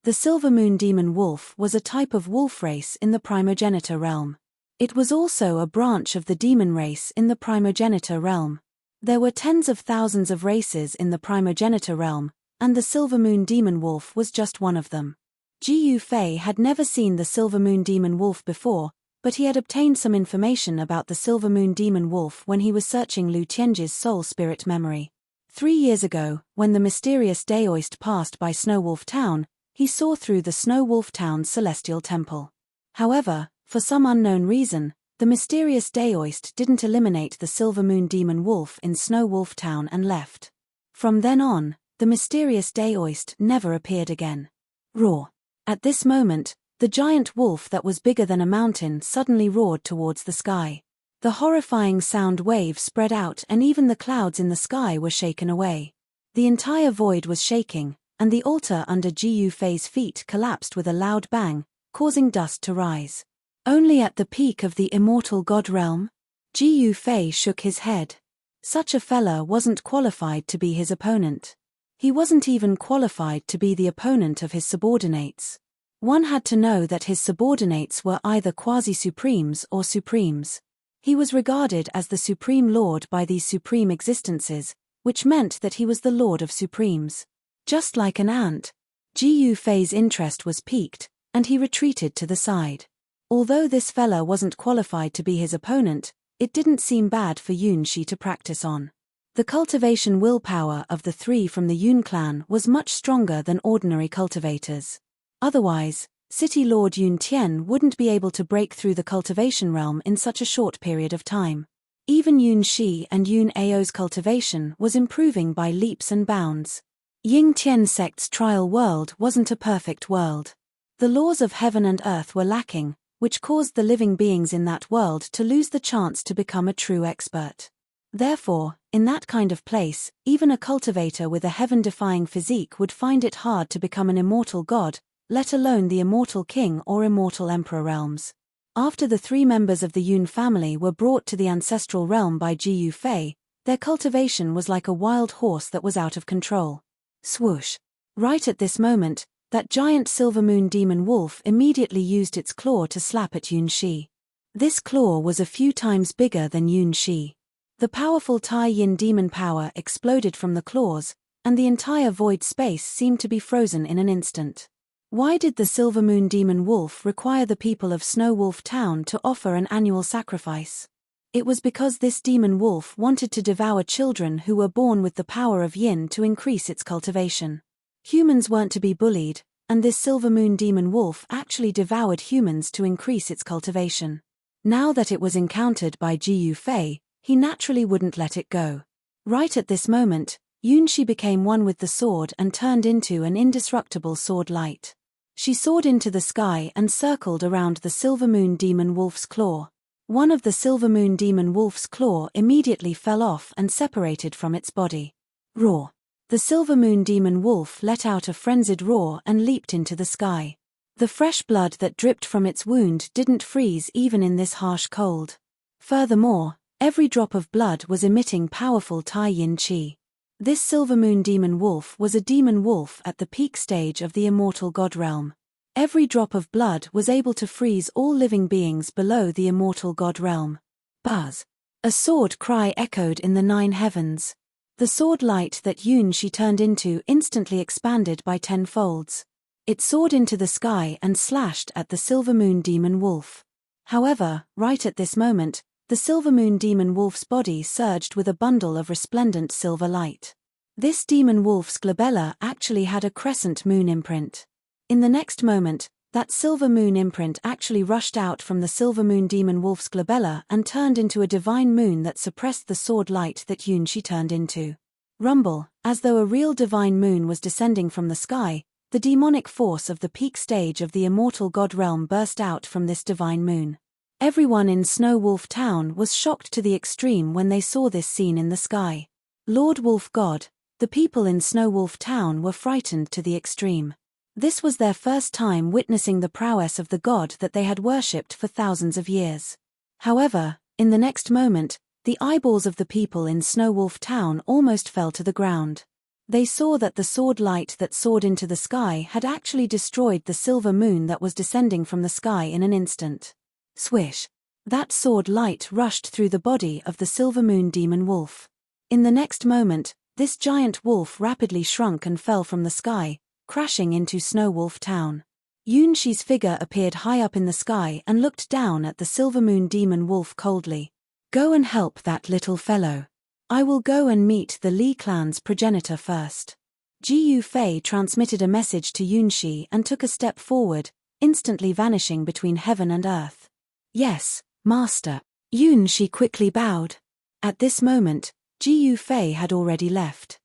The Silver Moon Demon Wolf was a type of wolf race in the Primogenitor realm. It was also a branch of the demon race in the Primogenitor realm. There were tens of thousands of races in the Primogenitor realm, and the Silver Moon Demon Wolf was just one of them. Ji Yufei had never seen the Silver Moon Demon Wolf before, but he had obtained some information about the Silver Moon Demon Wolf when he was searching Lu Tianji's soul spirit memory. 3 years ago, when the mysterious Daoist passed by Snow Wolf Town, he saw through the Snow Wolf Town's celestial temple. However, for some unknown reason, the mysterious Daoist didn't eliminate the Silver Moon Demon Wolf in Snow Wolf Town and left. From then on, the mysterious Daoist never appeared again. Roar. At this moment, the giant wolf that was bigger than a mountain suddenly roared towards the sky. The horrifying sound wave spread out and even the clouds in the sky were shaken away. The entire void was shaking, and the altar under Ji Yufei's feet collapsed with a loud bang, causing dust to rise. Only at the peak of the immortal god realm? Ji Yufei shook his head. Such a fella wasn't qualified to be his opponent. He wasn't even qualified to be the opponent of his subordinates. One had to know that his subordinates were either quasi-supremes or supremes. He was regarded as the supreme lord by these supreme existences, which meant that he was the lord of supremes. Just like an ant, Ji Yufei's interest was piqued, and he retreated to the side. Although this fella wasn't qualified to be his opponent, it didn't seem bad for Yun Shi to practice on. The cultivation willpower of the 3 from the Yun clan was much stronger than ordinary cultivators. Otherwise, City Lord Yun Tian wouldn't be able to break through the cultivation realm in such a short period of time. Even Yun Shi and Yun Ao's cultivation was improving by leaps and bounds. Ying Tian sect's trial world wasn't a perfect world. The laws of heaven and earth were lacking, which caused the living beings in that world to lose the chance to become a true expert. Therefore, in that kind of place, even a cultivator with a heaven-defying physique would find it hard to become an immortal god, let alone the immortal king or immortal emperor realms. After the 3 members of the Yun family were brought to the ancestral realm by Ji Yufei, their cultivation was like a wild horse that was out of control. Swoosh! Right at this moment, that giant Silver Moon Demon Wolf immediately used its claw to slap at Yun Shi. This claw was a few times bigger than Yun Shi. The powerful Tai Yin demon power exploded from the claws, and the entire void space seemed to be frozen in an instant. Why did the Silver Moon Demon Wolf require the people of Snow Wolf Town to offer an annual sacrifice? It was because this demon wolf wanted to devour children who were born with the power of yin to increase its cultivation. Humans weren't to be bullied, and this Silver Moon Demon Wolf actually devoured humans to increase its cultivation. Now that it was encountered by Ji Yufei, he naturally wouldn't let it go. Right at this moment, Yun Shi became one with the sword and turned into an indestructible sword light. She soared into the sky and circled around the Silver Moon Demon Wolf's claw. One of the Silver Moon Demon Wolf's claw immediately fell off and separated from its body. Roar! The Silver Moon Demon Wolf let out a frenzied roar and leaped into the sky. The fresh blood that dripped from its wound didn't freeze even in this harsh cold. Furthermore, every drop of blood was emitting powerful Tai Yin Qi. This Silver Moon Demon Wolf was a demon wolf at the peak stage of the immortal god realm. Every drop of blood was able to freeze all living beings below the immortal god realm. Buzz! A sword cry echoed in the 9 heavens. The sword light that Yun Shi turned into instantly expanded by 10 folds. It soared into the sky and slashed at the Silver Moon Demon Wolf. However, right at this moment, the Silver Moon Demon Wolf's body surged with a bundle of resplendent silver light. This demon wolf's glabella actually had a crescent moon imprint. In the next moment, that silver moon imprint actually rushed out from the Silver Moon Demon Wolf's glabella and turned into a divine moon that suppressed the sword light that Yun Shi turned into. Rumble, as though a real divine moon was descending from the sky, the demonic force of the peak stage of the immortal god realm burst out from this divine moon. Everyone in Snow Wolf Town was shocked to the extreme when they saw this scene in the sky. Lord Wolf God, the people in Snow Wolf Town were frightened to the extreme. This was their first time witnessing the prowess of the god that they had worshipped for thousands of years. However, in the next moment, the eyeballs of the people in Snow Wolf Town almost fell to the ground. They saw that the sword light that soared into the sky had actually destroyed the silver moon that was descending from the sky in an instant. Swish! That sword light rushed through the body of the Silver Moon Demon Wolf. In the next moment, this giant wolf rapidly shrunk and fell from the sky, crashing into Snow Wolf Town. Yun Shi's figure appeared high up in the sky and looked down at the Silver Moon Demon Wolf coldly. Go and help that little fellow. I will go and meet the Li clan's progenitor first. Ji Yufei transmitted a message to Yun Shi and took a step forward, instantly vanishing between heaven and earth. Yes, master. Yun Shi quickly bowed. At this moment, Ji Yufei had already left.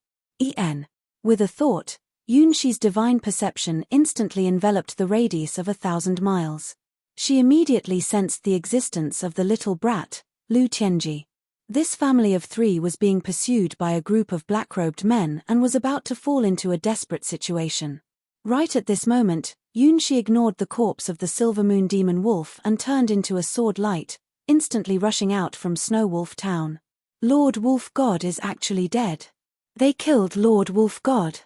With a thought, Yun Shi's divine perception instantly enveloped the radius of 1,000 miles. She immediately sensed the existence of the little brat, Lu Tianji. This family of 3 was being pursued by a group of black-robed men and was about to fall into a desperate situation. Right at this moment, Yun Shi ignored the corpse of the Silver Moon Demon Wolf and turned into a sword light, instantly rushing out from Snow Wolf Town. Lord Wolf God is actually dead. They killed Lord Wolf God.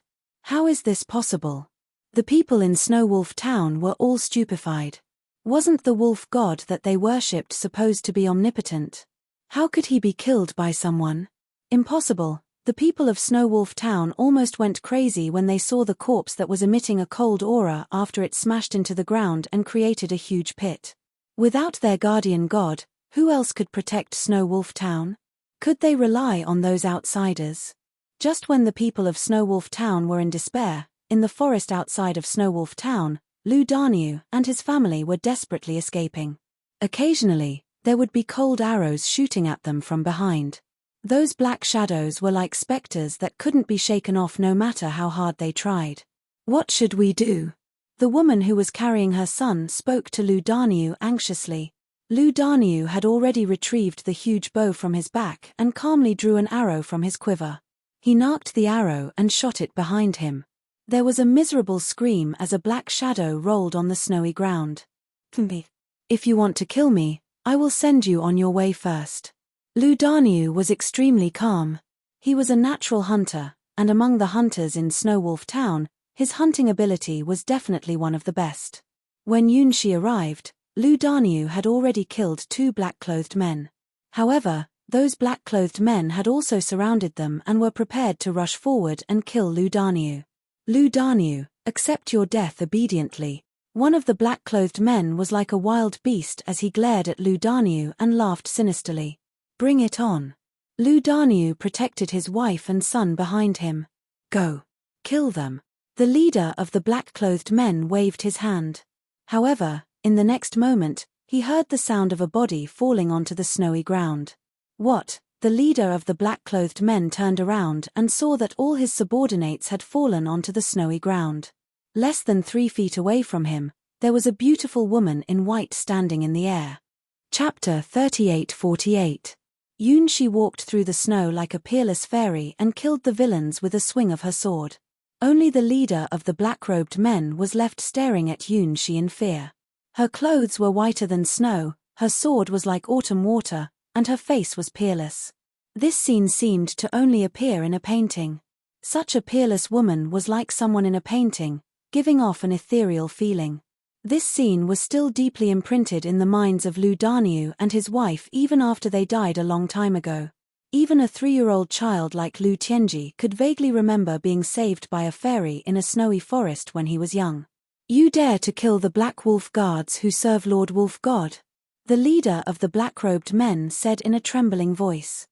How is this possible? The people in Snow Wolf Town were all stupefied. Wasn't the wolf god that they worshipped supposed to be omnipotent? How could he be killed by someone? Impossible. The people of Snow Wolf Town almost went crazy when they saw the corpse that was emitting a cold aura after it smashed into the ground and created a huge pit. Without their guardian god, who else could protect Snow Wolf Town? Could they rely on those outsiders? Just when the people of Snow Wolf Town were in despair, in the forest outside of Snow Wolf Town, Lu Daniu and his family were desperately escaping. Occasionally, there would be cold arrows shooting at them from behind. Those black shadows were like specters that couldn't be shaken off no matter how hard they tried. What should we do? The woman who was carrying her son spoke to Lu Daniu anxiously. Lu Daniu had already retrieved the huge bow from his back and calmly drew an arrow from his quiver. He narked the arrow and shot it behind him. There was a miserable scream as a black shadow rolled on the snowy ground. If you want to kill me, I will send you on your way first. Lu Daniu was extremely calm. He was a natural hunter, and among the hunters in Snow Wolf Town, his hunting ability was definitely one of the best. When Yun Shi arrived, Lu Daniu had already killed 2 black-clothed men. However, those black-clothed men had also surrounded them and were prepared to rush forward and kill Lu Daniu. Lu Daniu, accept your death obediently. One of the black-clothed men was like a wild beast as he glared at Lu Daniu and laughed sinisterly. Bring it on. Lu Daniu protected his wife and son behind him. Go. Kill them. The leader of the black-clothed men waved his hand. However, in the next moment, he heard the sound of a body falling onto the snowy ground. What? The leader of the black-clothed men turned around and saw that all his subordinates had fallen onto the snowy ground. Less than 3 feet away from him, there was a beautiful woman in white standing in the air. Chapter 38:48. Yun Shi walked through the snow like a peerless fairy and killed the villains with a swing of her sword. Only the leader of the black-robed men was left staring at Yunshi in fear. Her clothes were whiter than snow, her sword was like autumn water, and her face was peerless. This scene seemed to only appear in a painting. Such a peerless woman was like someone in a painting, giving off an ethereal feeling. This scene was still deeply imprinted in the minds of Lu Daniu and his wife even after they died a long time ago. Even a 3-year-old child like Lu Tianji could vaguely remember being saved by a fairy in a snowy forest when he was young. You dare to kill the Black Wolf Guards who serve Lord Wolf God? The leader of the black-robed men said in a trembling voice.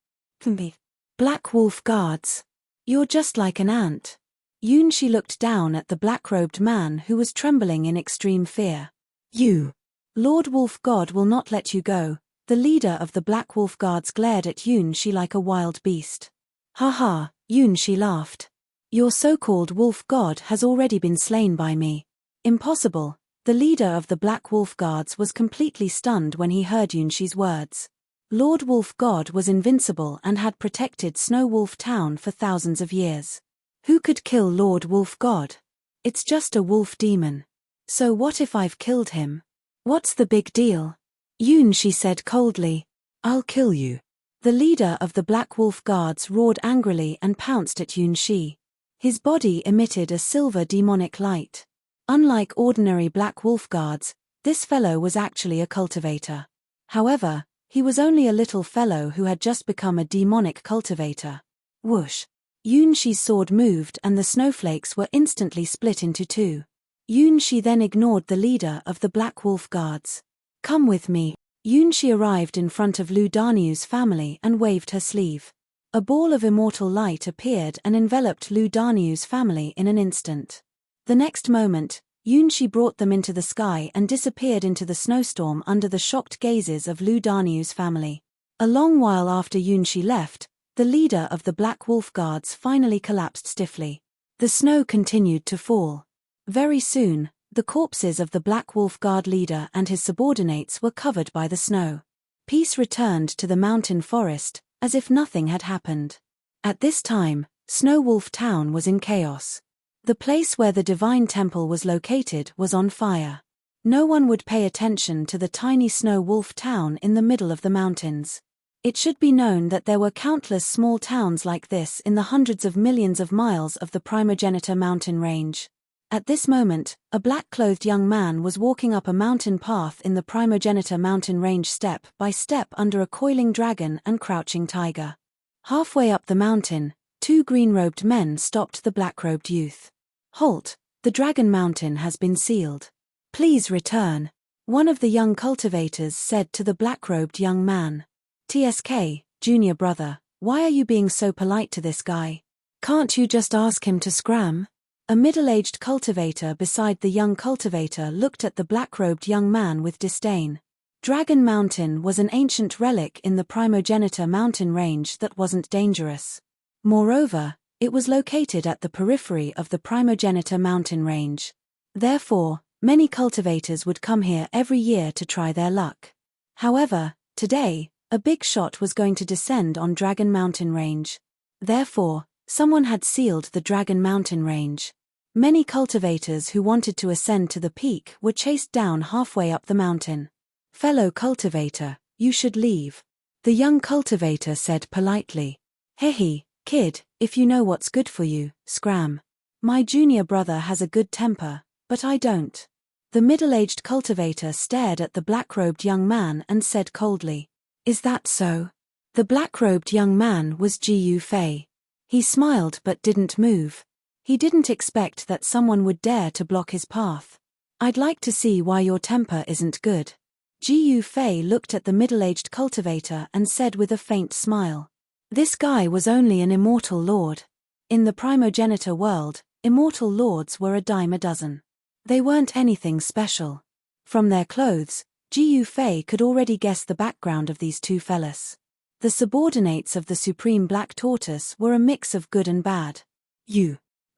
Black Wolf Guards? You're just like an ant. Yunshi looked down at the black-robed man who was trembling in extreme fear. You! Lord Wolf God will not let you go. The leader of the Black Wolf Guards glared at Yunshi like a wild beast. Ha ha, Yunshi laughed. Your so-called Wolf God has already been slain by me. Impossible. The leader of the Black Wolf Guards was completely stunned when he heard Yunshi's words. Lord Wolf God was invincible and had protected Snow Wolf Town for thousands of years. Who could kill Lord Wolf God? It's just a wolf demon. So what if I've killed him? What's the big deal? Yunshi said coldly. I'll kill you. The leader of the Black Wolf Guards roared angrily and pounced at Yunshi. His body emitted a silver demonic light. Unlike ordinary Black Wolf Guards, this fellow was actually a cultivator. However, he was only a little fellow who had just become a demonic cultivator. Whoosh! Yunshi's sword moved and the snowflakes were instantly split into two. Yunshi then ignored the leader of the Black Wolf Guards. Come with me. Yunshi arrived in front of Lu Daniu's family and waved her sleeve. A ball of immortal light appeared and enveloped Lu Daniu's family in an instant. The next moment, Yunshi brought them into the sky and disappeared into the snowstorm under the shocked gazes of Lu Daniu's family. A long while after Yunshi left, the leader of the Black Wolf Guards finally collapsed stiffly. The snow continued to fall. Very soon, the corpses of the Black Wolf Guard leader and his subordinates were covered by the snow. Peace returned to the mountain forest, as if nothing had happened. At this time, Snow Wolf Town was in chaos. The place where the divine temple was located was on fire. No one would pay attention to the tiny Snow Wolf Town in the middle of the mountains. It should be known that there were countless small towns like this in the hundreds of millions of miles of the Primogenitor mountain range. At this moment, a black-clothed young man was walking up a mountain path in the Primogenitor mountain range step by step under a coiling dragon and crouching tiger. Halfway up the mountain, two green-robed men stopped the black-robed youth. Halt! The dragon mountain has been sealed. Please return. One of the young cultivators said to the black-robed young man. TSK, junior brother, why are you being so polite to this guy? Can't you just ask him to scram? A middle-aged cultivator beside the young cultivator looked at the black-robed young man with disdain. Dragon Mountain was an ancient relic in the Primogenitor mountain range that wasn't dangerous. Moreover, it was located at the periphery of the Primogenitor mountain range. Therefore, many cultivators would come here every year to try their luck. However, today, a big shot was going to descend on Dragon Mountain range. Therefore, someone had sealed the Dragon Mountain range. Many cultivators who wanted to ascend to the peak were chased down halfway up the mountain. Fellow cultivator, you should leave. The young cultivator said politely. Hehe, kid, if you know what's good for you, scram. My junior brother has a good temper, but I don't. The middle-aged cultivator stared at the black-robed young man and said coldly. Is that so? The black-robed young man was Ji Yufei. He smiled but didn't move. He didn't expect that someone would dare to block his path. I'd like to see why your temper isn't good. Ji Yufei looked at the middle-aged cultivator and said with a faint smile. This guy was only an immortal lord. In the Primogenitor world, immortal lords were a dime a dozen. They weren't anything special. From their clothes, Ji Yufei could already guess the background of these two fellas. The subordinates of the Supreme Black Tortoise were a mix of good and bad.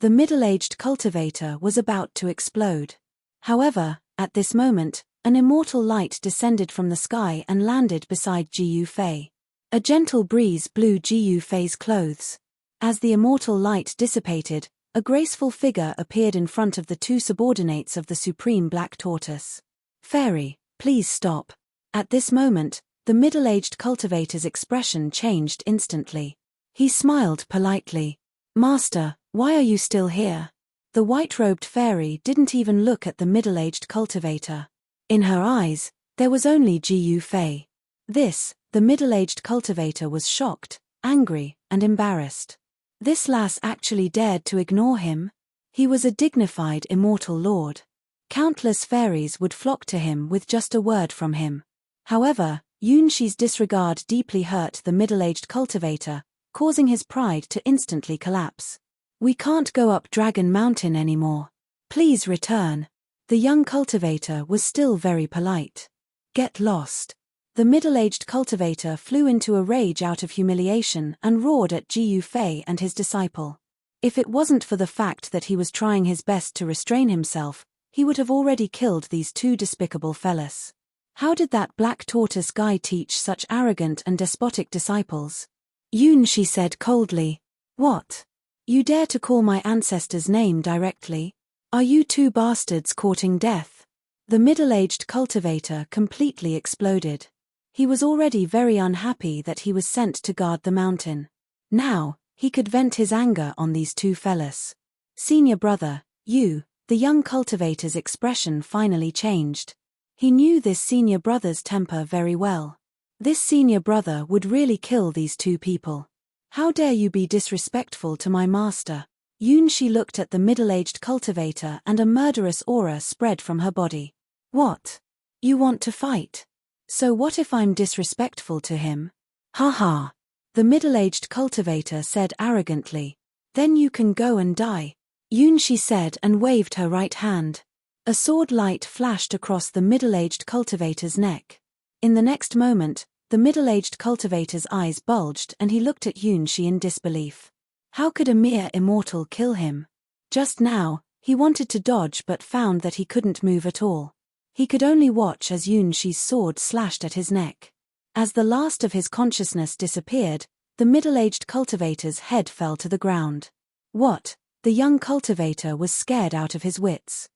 The middle-aged cultivator was about to explode. However, at this moment, an immortal light descended from the sky and landed beside Ji Yufei. A gentle breeze blew Ji Yufei's clothes. As the immortal light dissipated, A graceful figure appeared in front of the two subordinates of the supreme black tortoise. "Fairy, please stop." At this moment, the middle-aged cultivator's expression changed instantly. He smiled politely. "Master, why are you still here?" The white-robed fairy didn't even look at the middle-aged cultivator. In her eyes, there was only Jiu Fei. The middle-aged cultivator was shocked, angry, and embarrassed. This lass actually dared to ignore him? He was a dignified immortal lord. Countless fairies would flock to him with just a word from him. However, Yunshi's disregard deeply hurt the middle-aged cultivator, causing his pride to instantly collapse. "We can't go up Dragon Mountain anymore. Please return." The young cultivator was still very polite. "Get lost." The middle-aged cultivator flew into a rage out of humiliation and roared at Jiu Fei and his disciple. If it wasn't for the fact that he was trying his best to restrain himself, he would have already killed these two despicable fellas. How did that black tortoise guy teach such arrogant and despotic disciples? Yunshi said coldly. "What? You dare to call my ancestor's name directly? Are you two bastards courting death?" The middle-aged cultivator completely exploded. He was already very unhappy that he was sent to guard the mountain. Now, he could vent his anger on these two fellas. "Senior brother, you," the young cultivator's expression finally changed. He knew this senior brother's temper very well. This senior brother would really kill these two people. "How dare you be disrespectful to my master?" Yunshi looked at the middle-aged cultivator and a murderous aura spread from her body. "What? You want to fight? So what if I'm disrespectful to him?" "Ha ha," the middle-aged cultivator said arrogantly. "Then you can go and die," Yunshi said and waved her right hand. A sword light flashed across the middle-aged cultivator's neck. In the next moment, the middle-aged cultivator's eyes bulged and he looked at Yunshi in disbelief. How could a mere immortal kill him? Just now, he wanted to dodge but found that he couldn't move at all. He could only watch as Yunshi's sword slashed at his neck. As the last of his consciousness disappeared, the middle-aged cultivator's head fell to the ground. What? The young cultivator was scared out of his wits.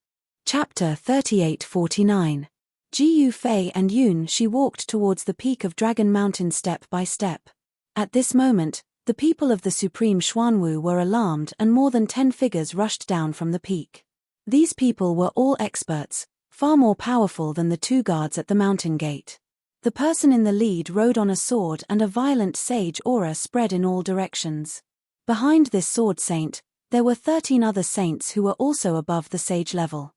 Chapter 38-49. Jiu Fei and Yunshi walked towards the peak of Dragon Mountain step by step. At this moment, the people of the Supreme Xuanwu were alarmed and more than 10 figures rushed down from the peak. These people were all experts, far more powerful than the two guards at the mountain gate. The person in the lead rode on a sword and a violent sage aura spread in all directions. Behind this sword saint, there were 13 other saints who were also above the sage level.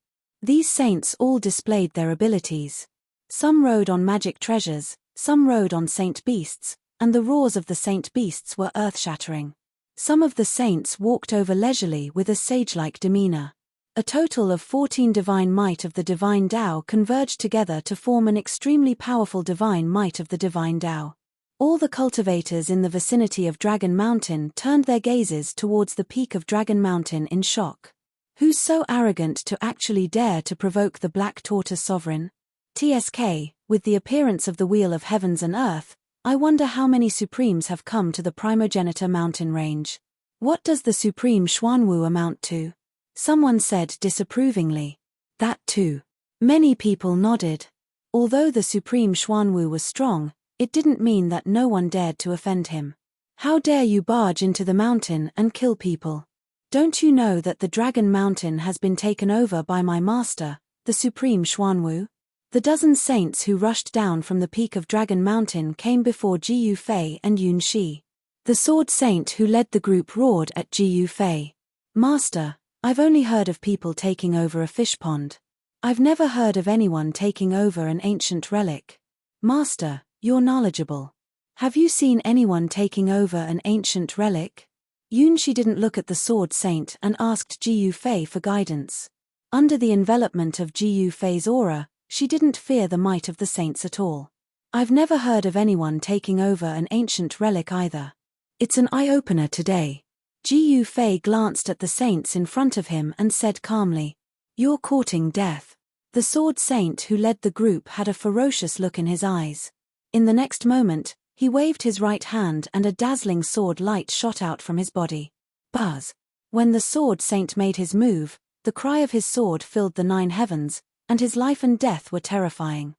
These saints all displayed their abilities. Some rode on magic treasures, some rode on saint beasts, and the roars of the saint beasts were earth-shattering. Some of the saints walked over leisurely with a sage-like demeanor. A total of 14 divine might of the divine Tao converged together to form an extremely powerful divine might of the divine Tao. All the cultivators in the vicinity of Dragon Mountain turned their gazes towards the peak of Dragon Mountain in shock. Who's so arrogant to actually dare to provoke the Black Tortoise Sovereign? TSK, with the appearance of the Wheel of Heavens and Earth, I wonder how many Supremes have come to the Primogenitor mountain range. What does the Supreme Xuanwu amount to? Someone said disapprovingly. That too. Many people nodded. Although the Supreme Xuanwu was strong, it didn't mean that no one dared to offend him. How dare you barge into the mountain and kill people? Don't you know that the Dragon Mountain has been taken over by my master, the Supreme Xuanwu? The dozen saints who rushed down from the peak of Dragon Mountain came before Jiu Fei and Yunshi. The sword saint who led the group roared at Jiu Fei. "Master, I've only heard of people taking over a fish pond. I've never heard of anyone taking over an ancient relic. Master, you're knowledgeable. Have you seen anyone taking over an ancient relic?" Yunshi didn't look at the sword saint and asked Jiu Fei for guidance. Under the envelopment of Jiu Fei's aura, she didn't fear the might of the saints at all. "I've never heard of anyone taking over an ancient relic either. It's an eye-opener today." Jiu Fei glanced at the saints in front of him and said calmly, "You're courting death." The sword saint who led the group had a ferocious look in his eyes. In the next moment, he waved his right hand and a dazzling sword light shot out from his body. Buzz! When the sword saint made his move, the cry of his sword filled the 9 heavens, and his life and death were terrifying.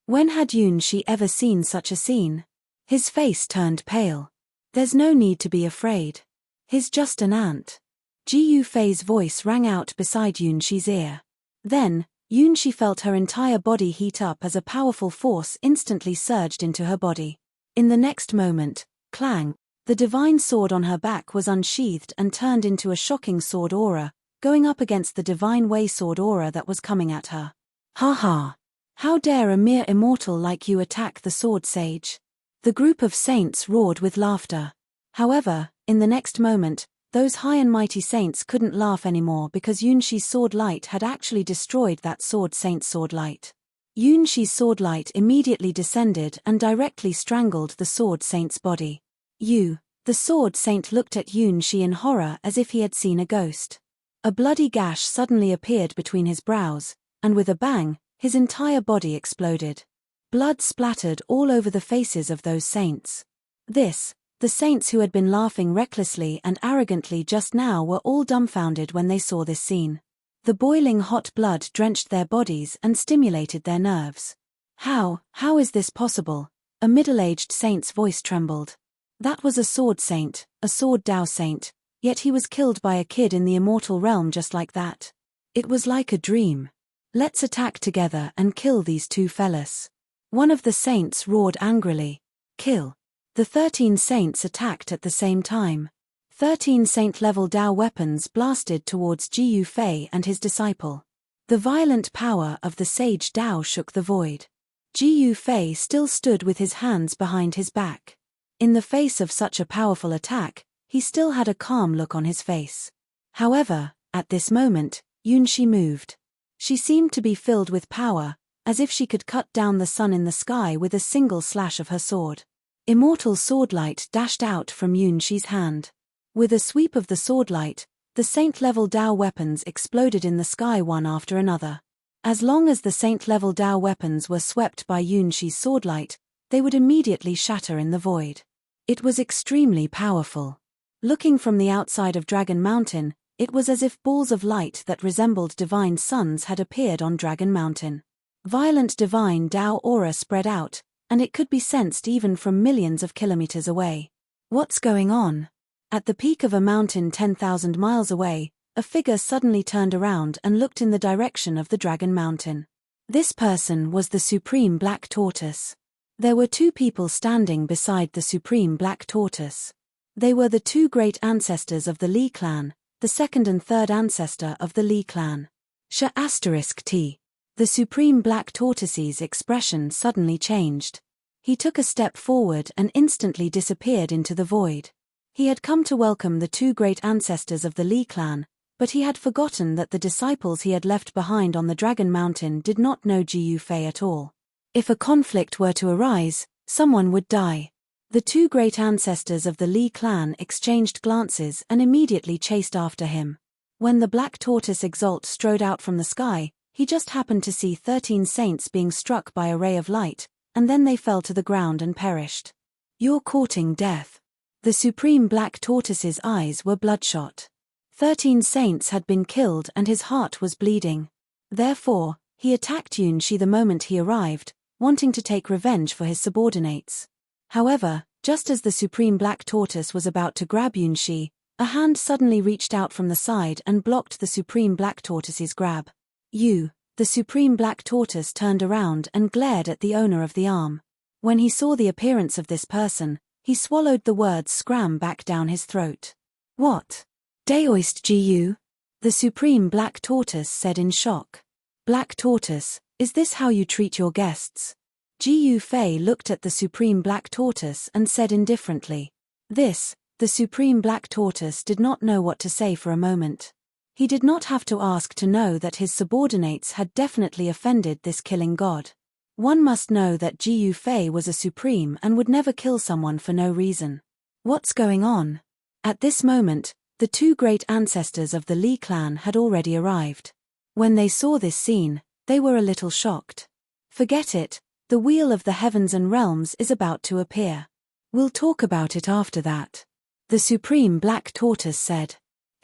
When had Yunshi ever seen such a scene? His face turned pale. There's no need to be afraid. He's just an ant. Ji Yufei's voice rang out beside Yunshi's ear. Then, Yunshi felt her entire body heat up as a powerful force instantly surged into her body. In the next moment, clang, the divine sword on her back was unsheathed and turned into a shocking sword aura, going up against the divine way sword aura that was coming at her. Ha ha! How dare a mere immortal like you attack the sword sage? The group of saints roared with laughter. However, in the next moment, those high and mighty saints couldn't laugh anymore because Yunshi's sword light had actually destroyed that sword saint's sword light. Yunshi's sword light immediately descended and directly strangled the sword saint's body. The sword saint looked at Yunshi in horror as if he had seen a ghost. A bloody gash suddenly appeared between his brows, and with a bang, his entire body exploded. Blood splattered all over the faces of those saints. The saints who had been laughing recklessly and arrogantly just now were all dumbfounded when they saw this scene. The boiling hot blood drenched their bodies and stimulated their nerves. How is this possible? A middle-aged saint's voice trembled. That was a sword saint, a sword Dao saint, yet he was killed by a kid in the immortal realm just like that. It was like a dream. Let's attack together and kill these two fellas. One of the saints roared angrily. Kill. The 13 saints attacked at the same time. 13 saint-level Dao weapons blasted towards Ji Yufei and his disciple. The violent power of the sage Dao shook the void. Ji Yufei still stood with his hands behind his back. In the face of such a powerful attack, he still had a calm look on his face. However, at this moment, Yunshi moved. She seemed to be filled with power, as if she could cut down the sun in the sky with a single slash of her sword. Immortal swordlight dashed out from Yunshi's hand. With a sweep of the swordlight, the saint-level Dao weapons exploded in the sky one after another. As long as the saint-level Dao weapons were swept by Yunshi's swordlight, they would immediately shatter in the void. It was extremely powerful. Looking from the outside of Dragon Mountain, it was as if balls of light that resembled divine suns had appeared on Dragon Mountain. Violent divine Dao aura spread out, and it could be sensed even from millions of kilometers away. What's going on? At the peak of a mountain 10,000 miles away, a figure suddenly turned around and looked in the direction of the Dragon Mountain. This person was the Supreme Black Tortoise. There were 2 people standing beside the Supreme Black Tortoise. They were the 2 great ancestors of the Li clan, the second and third ancestor of the Li clan. *T. The Supreme Black Tortoise's expression suddenly changed. He took a step forward and instantly disappeared into the void. He had come to welcome the 2 great ancestors of the Li clan, but he had forgotten that the disciples he had left behind on the Dragon Mountain did not know Ji Yufei at all. If a conflict were to arise, someone would die. The 2 great ancestors of the Li clan exchanged glances and immediately chased after him. When the Black Tortoise Exalt strode out from the sky, he just happened to see 13 saints being struck by a ray of light, and then they fell to the ground and perished. You're courting death. The Supreme Black Tortoise's eyes were bloodshot. 13 saints had been killed and his heart was bleeding. Therefore, he attacked Yunshi the moment he arrived, wanting to take revenge for his subordinates. However, just as the Supreme Black Tortoise was about to grab Yunshi, a hand suddenly reached out from the side and blocked the Supreme Black Tortoise's grab. The Supreme Black Tortoise turned around and glared at the owner of the arm. When he saw the appearance of this person, he swallowed the words scram back down his throat. What? Daoist Gu? The Supreme Black Tortoise said in shock. Black Tortoise, is this how you treat your guests? Ji Yufei looked at the Supreme Black Tortoise and said indifferently. The Supreme Black Tortoise did not know what to say for a moment. He did not have to ask to know that his subordinates had definitely offended this killing god. One must know that Ji Yufei was a supreme and would never kill someone for no reason. What's going on? At this moment, the 2 great ancestors of the Li clan had already arrived. When they saw this scene, they were a little shocked. Forget it, the wheel of the heavens and realms is about to appear. We'll talk about it after that. The Supreme Black Tortoise said.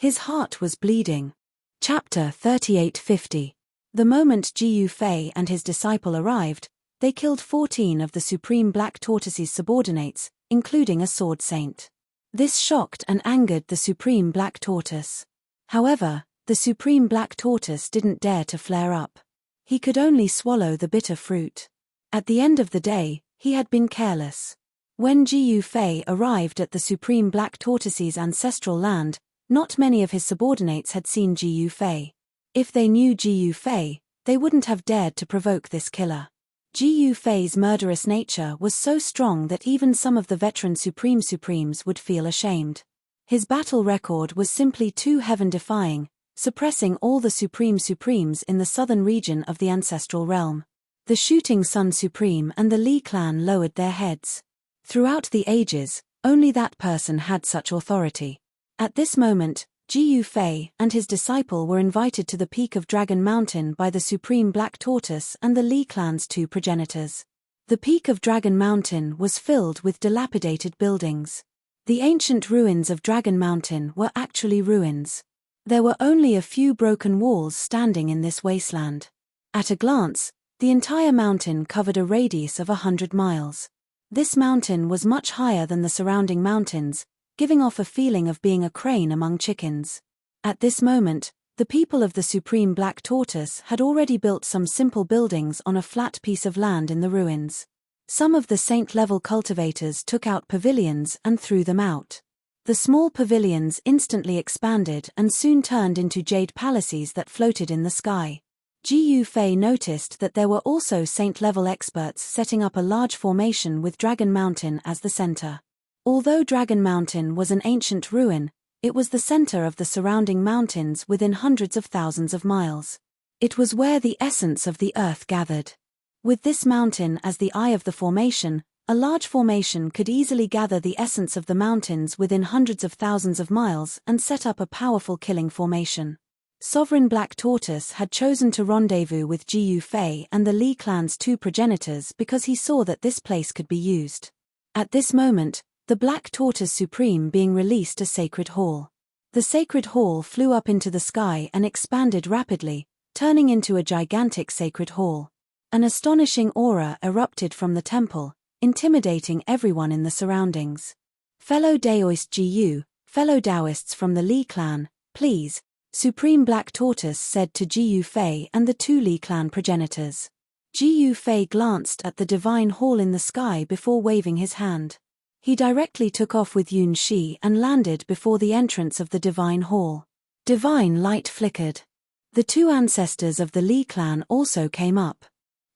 His heart was bleeding. Chapter 3850. The moment Jiyu Fei and his disciple arrived, they killed 14 of the Supreme Black Tortoise's subordinates, including a sword saint. This shocked and angered the Supreme Black Tortoise. However, the Supreme Black Tortoise didn't dare to flare up. He could only swallow the bitter fruit. At the end of the day, he had been careless. When Jiyu Fei arrived at the Supreme Black Tortoise's ancestral land, not many of his subordinates had seen Jiyu Fei. If they knew Jiyu Fei, they wouldn't have dared to provoke this killer. Jiyu Fei's murderous nature was so strong that even some of the veteran Supremes would feel ashamed. His battle record was simply too heaven-defying, suppressing all the Supremes in the southern region of the ancestral realm. The Shooting Sun Supreme and the Li clan lowered their heads. Throughout the ages, only that person had such authority. At this moment, Jiyu Fei and his disciple were invited to the peak of Dragon Mountain by the Supreme Black Tortoise and the Li clan's 2 progenitors. The peak of Dragon Mountain was filled with dilapidated buildings. The ancient ruins of Dragon Mountain were actually ruins. There were only a few broken walls standing in this wasteland. At a glance, the entire mountain covered a radius of 100 miles. This mountain was much higher than the surrounding mountains, giving off a feeling of being a crane among chickens. At this moment, the people of the Supreme Black Tortoise had already built some simple buildings on a flat piece of land in the ruins. Some of the saint-level cultivators took out pavilions and threw them out. The small pavilions instantly expanded and soon turned into jade palaces that floated in the sky. Jiyu Fei noticed that there were also saint-level experts setting up a large formation with Dragon Mountain as the center. Although Dragon Mountain was an ancient ruin, it was the center of the surrounding mountains within hundreds of thousands of miles. It was where the essence of the earth gathered. With this mountain as the eye of the formation, a large formation could easily gather the essence of the mountains within hundreds of thousands of miles and set up a powerful killing formation. Sovereign Black Tortoise had chosen to rendezvous with Jiyu Fei and the Li clan's 2 progenitors because he saw that this place could be used. At this moment, the Black Tortoise Supreme being released a sacred hall. The sacred hall flew up into the sky and expanded rapidly, turning into a gigantic sacred hall. An astonishing aura erupted from the temple, intimidating everyone in the surroundings. Fellow Daoist Jiyu, fellow Taoists from the Li clan, please, Supreme Black Tortoise said to Jiyu Fei and the 2 Li clan progenitors. Jiyu Fei glanced at the divine hall in the sky before waving his hand. He directly took off with Yun Shi and landed before the entrance of the divine hall. Divine light flickered. The 2 ancestors of the Li clan also came up.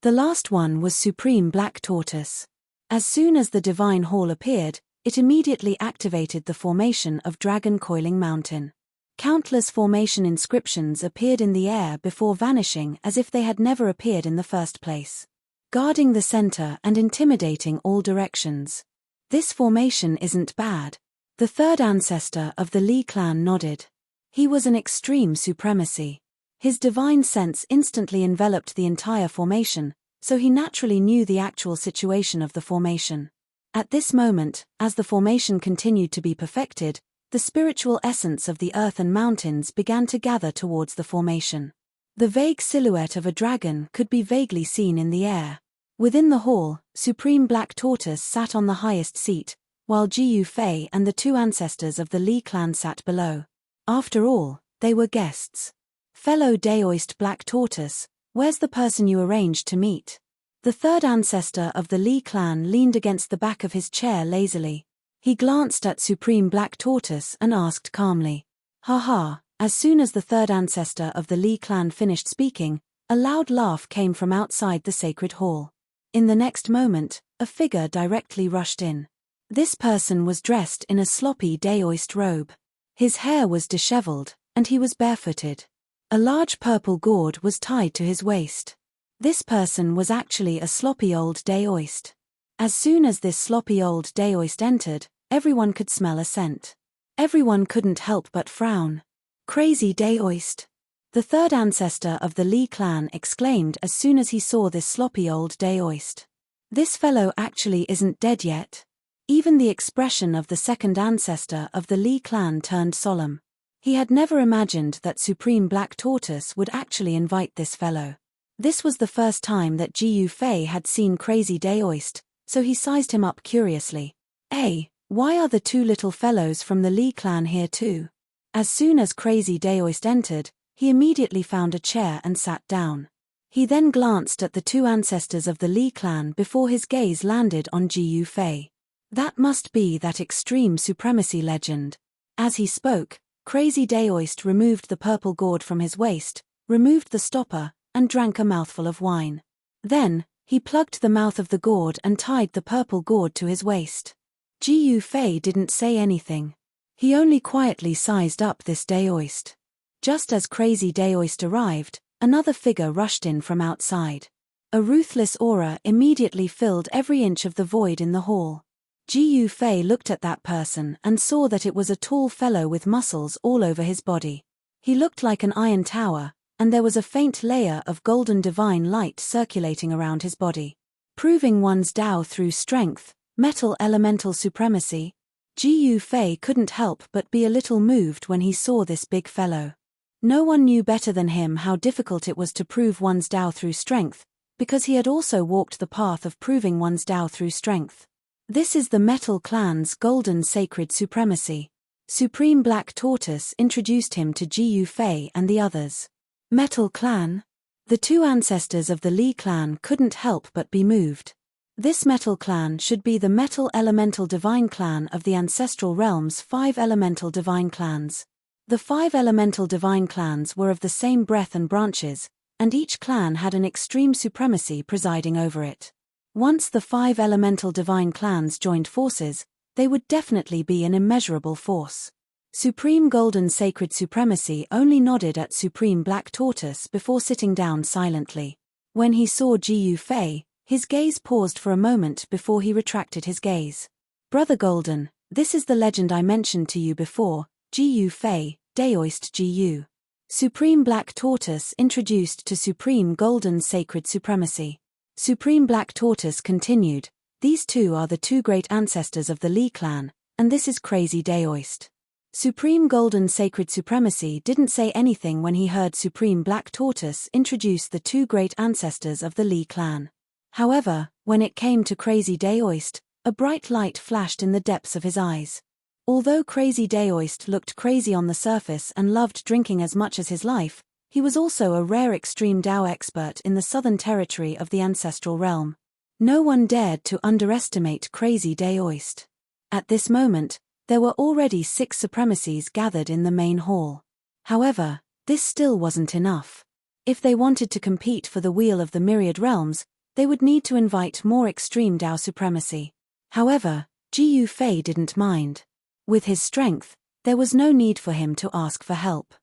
The last one was Supreme Black Tortoise. As soon as the divine hall appeared, it immediately activated the formation of Dragon Coiling Mountain. Countless formation inscriptions appeared in the air before vanishing as if they had never appeared in the first place. Guarding the center and intimidating all directions. This formation isn't bad. The 3rd ancestor of the Li clan nodded. He was an extreme supremacy. His divine sense instantly enveloped the entire formation, so he naturally knew the actual situation of the formation. At this moment, as the formation continued to be perfected, the spiritual essence of the earth and mountains began to gather towards the formation. The vague silhouette of a dragon could be vaguely seen in the air. Within the hall, Supreme Black Tortoise sat on the highest seat, while Jiyu Fei and the 2 ancestors of the Li clan sat below. After all, they were guests. Fellow Daoist Black Tortoise, where's the person you arranged to meet? The 3rd ancestor of the Li clan leaned against the back of his chair lazily. He glanced at Supreme Black Tortoise and asked calmly. Ha. As soon as the 3rd ancestor of the Li clan finished speaking, a loud laugh came from outside the sacred hall. In the next moment, a figure directly rushed in. This person was dressed in a sloppy Daoist robe. His hair was disheveled, and he was barefooted. A large purple gourd was tied to his waist. This person was actually a sloppy old Daoist. As soon as this sloppy old Daoist entered, everyone could smell a scent. Everyone couldn't help but frown. Crazy Daoist. The 3rd ancestor of the Li clan exclaimed as soon as he saw this sloppy old Daoist. This fellow actually isn't dead yet. Even the expression of the 2nd ancestor of the Li clan turned solemn. He had never imagined that Supreme Black Tortoise would actually invite this fellow. This was the first time that Jiu Fei had seen Crazy Daoist, so he sized him up curiously. "Hey, why are the two little fellows from the Li clan here too?" As soon as Crazy Daoist entered, he immediately found a chair and sat down. He then glanced at the two ancestors of the Li clan before his gaze landed on Jiu Fei. That must be that extreme supremacy legend. As he spoke, Crazy Daoist removed the purple gourd from his waist, removed the stopper, and drank a mouthful of wine. Then, he plugged the mouth of the gourd and tied the purple gourd to his waist. Jiu Fei didn't say anything. He only quietly sized up this Daoist. Just as Crazy Daoist arrived, another figure rushed in from outside. A ruthless aura immediately filled every inch of the void in the hall. Jiu Fei looked at that person and saw that it was a tall fellow with muscles all over his body. He looked like an iron tower, and there was a faint layer of golden divine light circulating around his body. Proving one's Dao through strength, metal elemental supremacy. Jiu Fei couldn't help but be a little moved when he saw this big fellow. No one knew better than him how difficult it was to prove one's Dao through strength, because he had also walked the path of proving one's Dao through strength. This is the Metal Clan's golden sacred supremacy. Supreme Black Tortoise introduced him to Jiu Fei and the others. Metal Clan? The two ancestors of the Li clan couldn't help but be moved. This Metal Clan should be the Metal Elemental Divine Clan of the Ancestral Realm's 5 Elemental Divine Clans. The 5 Elemental Divine Clans were of the same breadth and branches, and each clan had an extreme supremacy presiding over it. Once the 5 Elemental Divine Clans joined forces, they would definitely be an immeasurable force. Supreme Golden Sacred Supremacy only nodded at Supreme Black Tortoise before sitting down silently. When he saw Jiu Fei, his gaze paused for a moment before he retracted his gaze. "Brother Golden, this is the legend I mentioned to you before, Jiu Fei, Daoist Jiu." Supreme Black Tortoise introduced to Supreme Golden Sacred Supremacy. Supreme Black Tortoise continued, "These two are the two great ancestors of the Li clan, and this is Crazy Daoist." Supreme Golden Sacred Supremacy didn't say anything when he heard Supreme Black Tortoise introduce the two great ancestors of the Li clan. However, when it came to Crazy Daoist, a bright light flashed in the depths of his eyes. Although Crazy Daoist looked crazy on the surface and loved drinking as much as his life, he was also a rare extreme Dao expert in the southern territory of the Ancestral Realm. No one dared to underestimate Crazy Daoist. At this moment, there were already 6 supremacies gathered in the main hall. However, this still wasn't enough. If they wanted to compete for the Wheel of the Myriad Realms, they would need to invite more extreme Dao supremacy. However, Jiu Fei didn't mind. With his strength, there was no need for him to ask for help.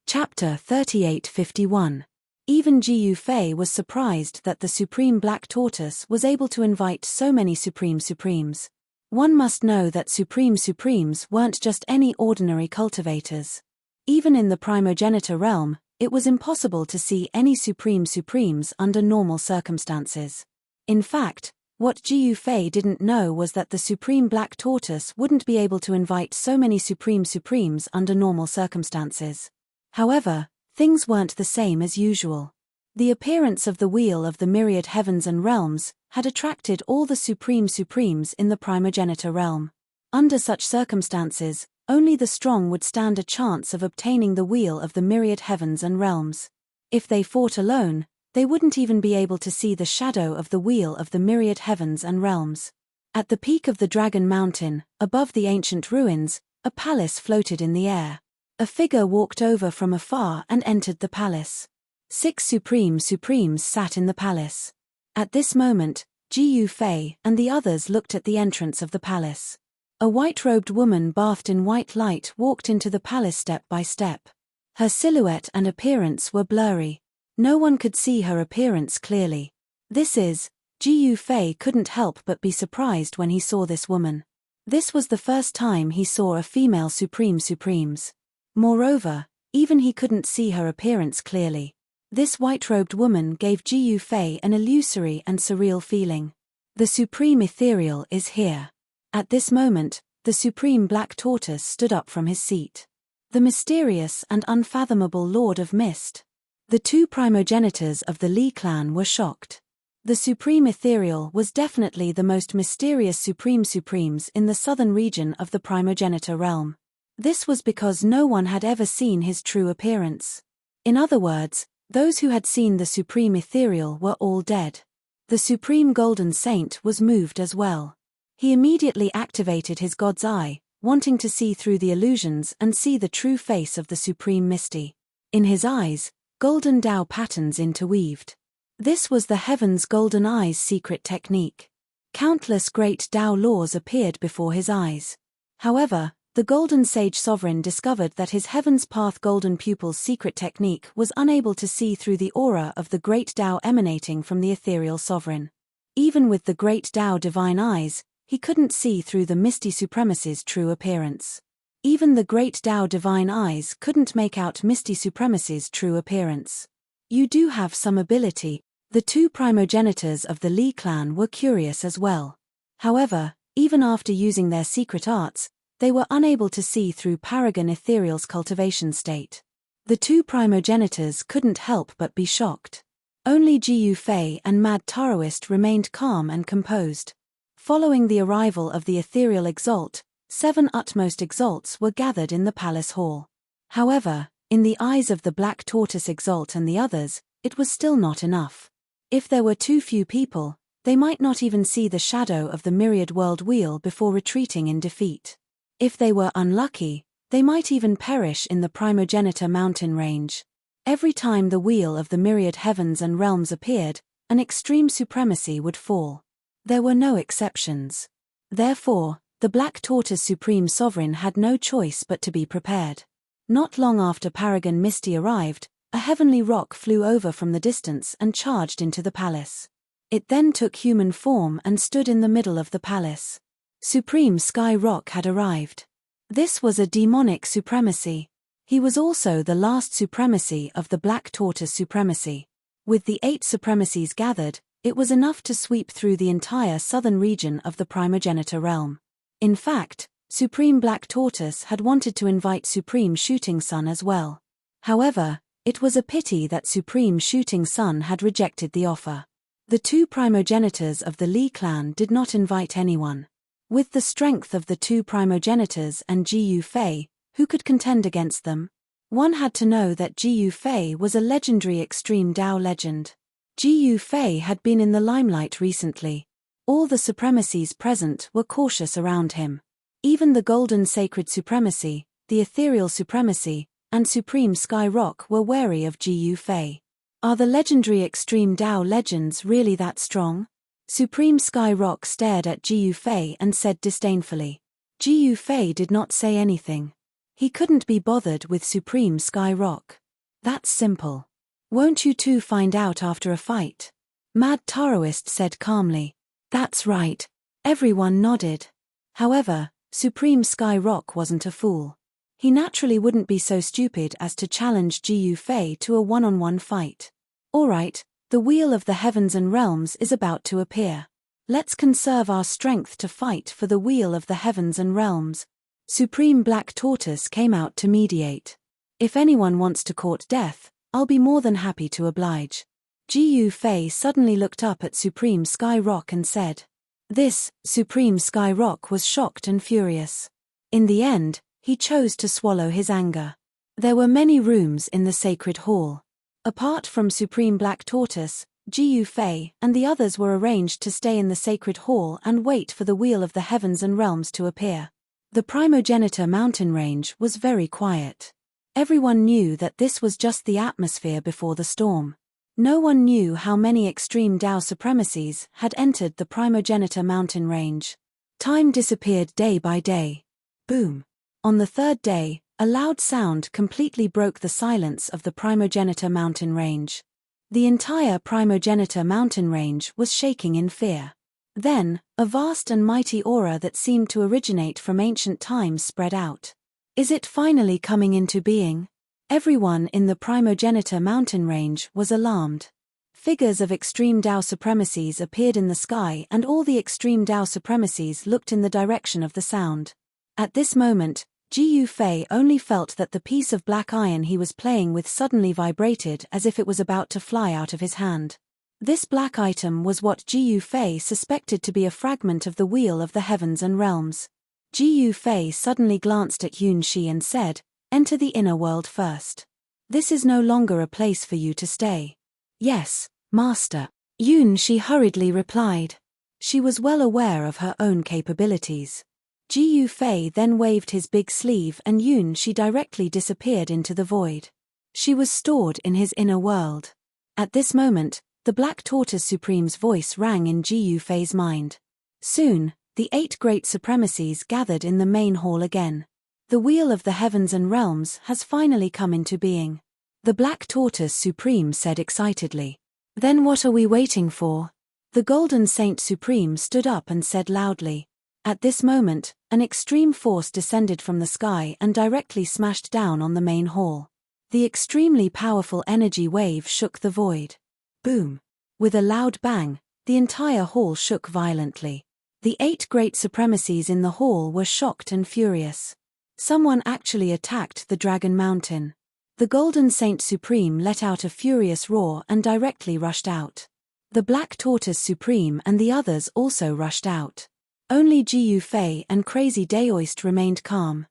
Chapter 3851. Even Jiu Fei was surprised that the Supreme Black Tortoise was able to invite so many Supreme Supremes. One must know that Supreme Supremes weren't just any ordinary cultivators. Even in the Primogenitor realm, it was impossible to see any Supreme Supremes under normal circumstances. In fact, what Jiu Fei didn't know was that the Supreme Black Tortoise wouldn't be able to invite so many Supreme Supremes under normal circumstances. However, things weren't the same as usual. The appearance of the Wheel of the Myriad Heavens and Realms had attracted all the Supreme Supremes in the Primogenitor realm. Under such circumstances, only the strong would stand a chance of obtaining the Wheel of the Myriad Heavens and Realms. If they fought alone, they wouldn't even be able to see the shadow of the Wheel of the Myriad Heavens and Realms. At the peak of the Dragon Mountain, above the ancient ruins, a palace floated in the air. A figure walked over from afar and entered the palace. 6 Supreme Supremes sat in the palace. At this moment, Jiu Fei and the others looked at the entrance of the palace. A white-robed woman bathed in white light walked into the palace step by step. Her silhouette and appearance were blurry. No one could see her appearance clearly. Jiu Fei couldn't help but be surprised when he saw this woman. This was the first time he saw a female Supreme Supremes. Moreover, even he couldn't see her appearance clearly. This white-robed woman gave Jiu Fei an illusory and surreal feeling. The Supreme Ethereal is here. At this moment, the Supreme Black Tortoise stood up from his seat. the mysterious and unfathomable Lord of Mist. The two primogenitors of the Li clan were shocked. The Supreme Ethereal was definitely the most mysterious supremes in the southern region of the primogenitor realm. This was because no one had ever seen his true appearance. In other words, those who had seen the Supreme Ethereal were all dead. The Supreme Golden Saint was moved as well. He immediately activated his God's Eye, wanting to see through the illusions and see the true face of the Supreme Misty. In his eyes, golden Tao patterns interweaved. This was the Heaven's Golden Eye's secret technique. Countless great Tao laws appeared before his eyes. However, the Golden Sage Sovereign discovered that his Heaven's Path Golden Pupil's secret technique was unable to see through the aura of the great Tao emanating from the Ethereal Sovereign. Even with the great Tao Divine Eyes, he couldn't see through the Misty Supremacy's true appearance. Even the great Tao Divine Eyes couldn't make out Misty Supremacy's true appearance. You do have some ability. The two primogenitors of the Li clan were curious as well. However, even after using their secret arts, they were unable to see through Paragon Ethereal's cultivation state. The two primogenitors couldn't help but be shocked. Only Jiyu Fei and Mad Taoist remained calm and composed. Following the arrival of the Ethereal Exalt, 7 utmost Exalts were gathered in the palace hall. However, in the eyes of the Black Tortoise Exalt and the others, it was still not enough. If there were too few people, they might not even see the shadow of the myriad world wheel before retreating in defeat. If they were unlucky, they might even perish in the primogenitor mountain range. Every time the wheel of the myriad heavens and realms appeared, an extreme supremacy would fall. There were no exceptions. Therefore, the Black Tortoise Supreme Sovereign had no choice but to be prepared. Not long after Paragon Misty arrived, a heavenly rock flew over from the distance and charged into the palace. It then took human form and stood in the middle of the palace. Supreme Sky Rock had arrived. This was a demonic supremacy. He was also the last supremacy of the Black Tortoise Supremacy. With the 8 supremacies gathered, it was enough to sweep through the entire southern region of the primogenitor realm. In fact, Supreme Black Tortoise had wanted to invite Supreme Shooting Sun as well. However, it was a pity that Supreme Shooting Sun had rejected the offer. The two primogenitors of the Li clan did not invite anyone. With the strength of the two primogenitors and Jiyu Fei, who could contend against them? One had to know that Jiyu Fei was a legendary extreme Tao legend. Jiyu Fei had been in the limelight recently. All the supremacies present were cautious around him. Even the Golden Sacred Supremacy, the Ethereal Supremacy, and Supreme Sky Rock were wary of Jiyu Fei. Are the legendary extreme Tao legends really that strong? Supreme Sky Rock stared at Jiyu Fei and said disdainfully. Jiyu Fei did not say anything. He couldn't be bothered with Supreme Sky Rock. That's simple. Won't you two find out after a fight? Mad Taoist said calmly. That's right. Everyone nodded. However, Supreme Sky Rock wasn't a fool. He naturally wouldn't be so stupid as to challenge Jiyu Fei to a one-on-one fight. Alright, the wheel of the heavens and realms is about to appear. Let's conserve our strength to fight for the wheel of the heavens and realms. Supreme Black Tortoise came out to mediate. If anyone wants to court death, I'll be more than happy to oblige. Jiyu Fei suddenly looked up at Supreme Sky Rock and said. This, Supreme Sky Rock was shocked and furious. In the end, he chose to swallow his anger. There were many rooms in the sacred hall. Apart from Supreme Black Tortoise, Jiyu Fei and the others were arranged to stay in the sacred hall and wait for the wheel of the heavens and realms to appear. The primogenitor mountain range was very quiet. Everyone knew that this was just the atmosphere before the storm. No one knew how many extreme Tao supremacies had entered the primogenitor mountain range. Time disappeared day by day. Boom. On the third day, a loud sound completely broke the silence of the primogenitor mountain range. The entire primogenitor mountain range was shaking in fear. Then, a vast and mighty aura that seemed to originate from ancient times spread out. Is it finally coming into being? Everyone in the primogenitor mountain range was alarmed. Figures of extreme Tao supremacies appeared in the sky and all the extreme Tao supremacies looked in the direction of the sound. At this moment, Ji Yufei only felt that the piece of black iron he was playing with suddenly vibrated as if it was about to fly out of his hand. This black item was what Ji Yufei suspected to be a fragment of the Wheel of the Heavens and Realms. Ji Yufei suddenly glanced at Yun Shi and said, "Enter the inner world first. This is no longer a place for you to stay." "Yes, Master," Yun Shi hurriedly replied. She was well aware of her own capabilities. Ji Yufei then waved his big sleeve and Yun Shi directly disappeared into the void. She was stored in his inner world. At this moment, the Black Tortoise Supreme's voice rang in Ji Yufei's mind. Soon, the 8 great supremacies gathered in the main hall again. The Wheel of the Heavens and Realms has finally come into being. The Black Tortoise Supreme said excitedly. "Then what are we waiting for?" The Golden Saint Supreme stood up and said loudly. At this moment, an extreme force descended from the sky and directly smashed down on the main hall. The extremely powerful energy wave shook the void. Boom! With a loud bang, the entire hall shook violently. The 8 great supremacies in the hall were shocked and furious. Someone actually attacked the Dragon Mountain. The Golden Saint Supreme let out a furious roar and directly rushed out. The Black Tortoise Supreme and the others also rushed out. Only Ji Yufei and Crazy Daoist remained calm.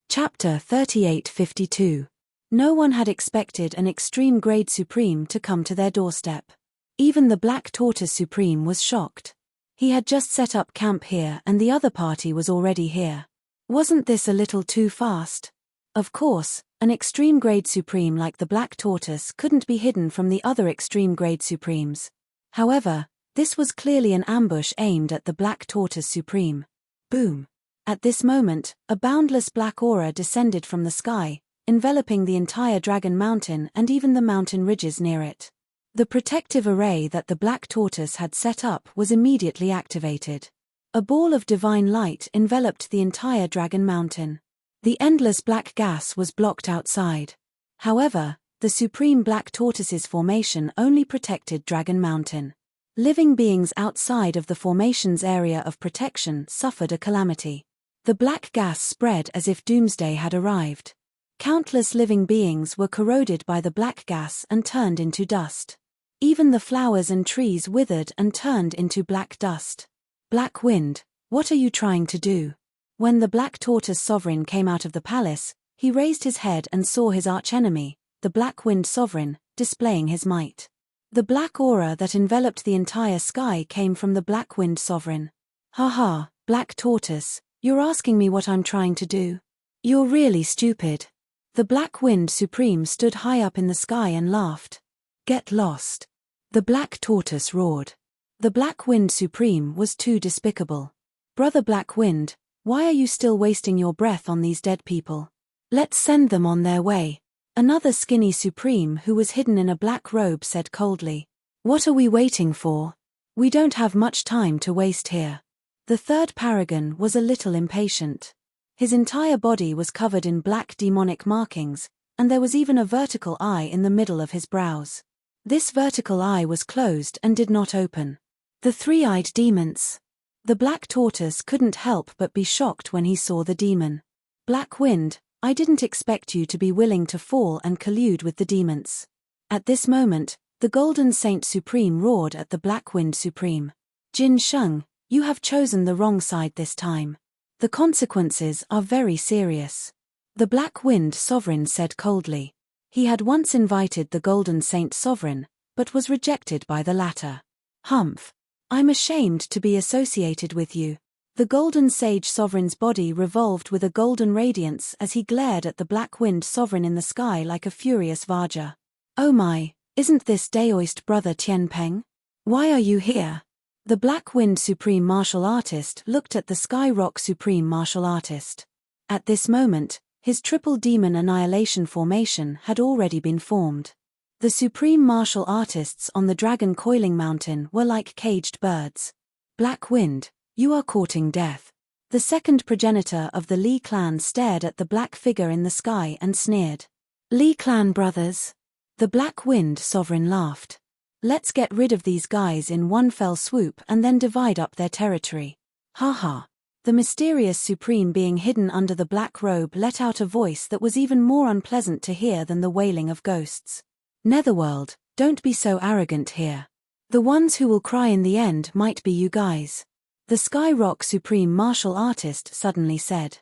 Chapter 3852. No one had expected an extreme grade Supreme to come to their doorstep. Even the Black Tortoise Supreme was shocked. He had just set up camp here and the other party was already here. Wasn't this a little too fast? Of course, an extreme grade Supreme like the Black Tortoise couldn't be hidden from the other extreme grade Supremes. However, this was clearly an ambush aimed at the Black Tortoise Supreme. Boom! At this moment, a boundless black aura descended from the sky, enveloping the entire Dragon Mountain and even the mountain ridges near it. The protective array that the Black Tortoise had set up was immediately activated. A ball of divine light enveloped the entire Dragon Mountain. The endless black gas was blocked outside. However, the Supreme Black Tortoise's formation only protected Dragon Mountain. Living beings outside of the formation's area of protection suffered a calamity. The black gas spread as if doomsday had arrived. Countless living beings were corroded by the black gas and turned into dust. Even the flowers and trees withered and turned into black dust. "Black Wind, what are you trying to do?" When the Black Tortoise Sovereign came out of the palace, he raised his head and saw his archenemy, the Black Wind Sovereign, displaying his might. The black aura that enveloped the entire sky came from the Black Wind Sovereign. "Haha, Black Tortoise, you're asking me what I'm trying to do? You're really stupid." The Black Wind Supreme stood high up in the sky and laughed. "Get lost." The Black Tortoise roared. The Black Wind Supreme was too despicable. "Brother Black Wind, why are you still wasting your breath on these dead people? Let's send them on their way." Another skinny Supreme who was hidden in a black robe said coldly. "What are we waiting for? We don't have much time to waste here." The third Paragon was a little impatient. His entire body was covered in black demonic markings, and there was even a vertical eye in the middle of his brows. This vertical eye was closed and did not open. The three-eyed demons. The Black Tortoise couldn't help but be shocked when he saw the demon. "Black Wind, I didn't expect you to be willing to fall and collude with the demons." At this moment, the Golden Saint Supreme roared at the Black Wind Supreme. "Jin Sheng, you have chosen the wrong side this time. The consequences are very serious." The Black Wind Sovereign said coldly. He had once invited the Golden Saint Sovereign, but was rejected by the latter. "Humph. I'm ashamed to be associated with you." The Golden Sage Sovereign's body revolved with a golden radiance as he glared at the Black Wind Sovereign in the sky like a furious Vajra. "Oh my, isn't this Daoist brother Tian Peng? Why are you here?" The Black Wind Supreme Martial Artist looked at the Sky Rock Supreme Martial Artist. At this moment, his triple demon annihilation formation had already been formed. The Supreme Martial Artists on the Dragon Coiling Mountain were like caged birds. "Black Wind, you are courting death." The second progenitor of the Li clan stared at the black figure in the sky and sneered. "Li clan brothers?" The Black Wind Sovereign laughed. "Let's get rid of these guys in one fell swoop and then divide up their territory." "Haha. The mysterious supreme being hidden under the black robe let out a voice that was even more unpleasant to hear than the wailing of ghosts. Netherworld, don't be so arrogant here. The ones who will cry in the end might be you guys. The Sky Rock Supreme Martial Artist suddenly said.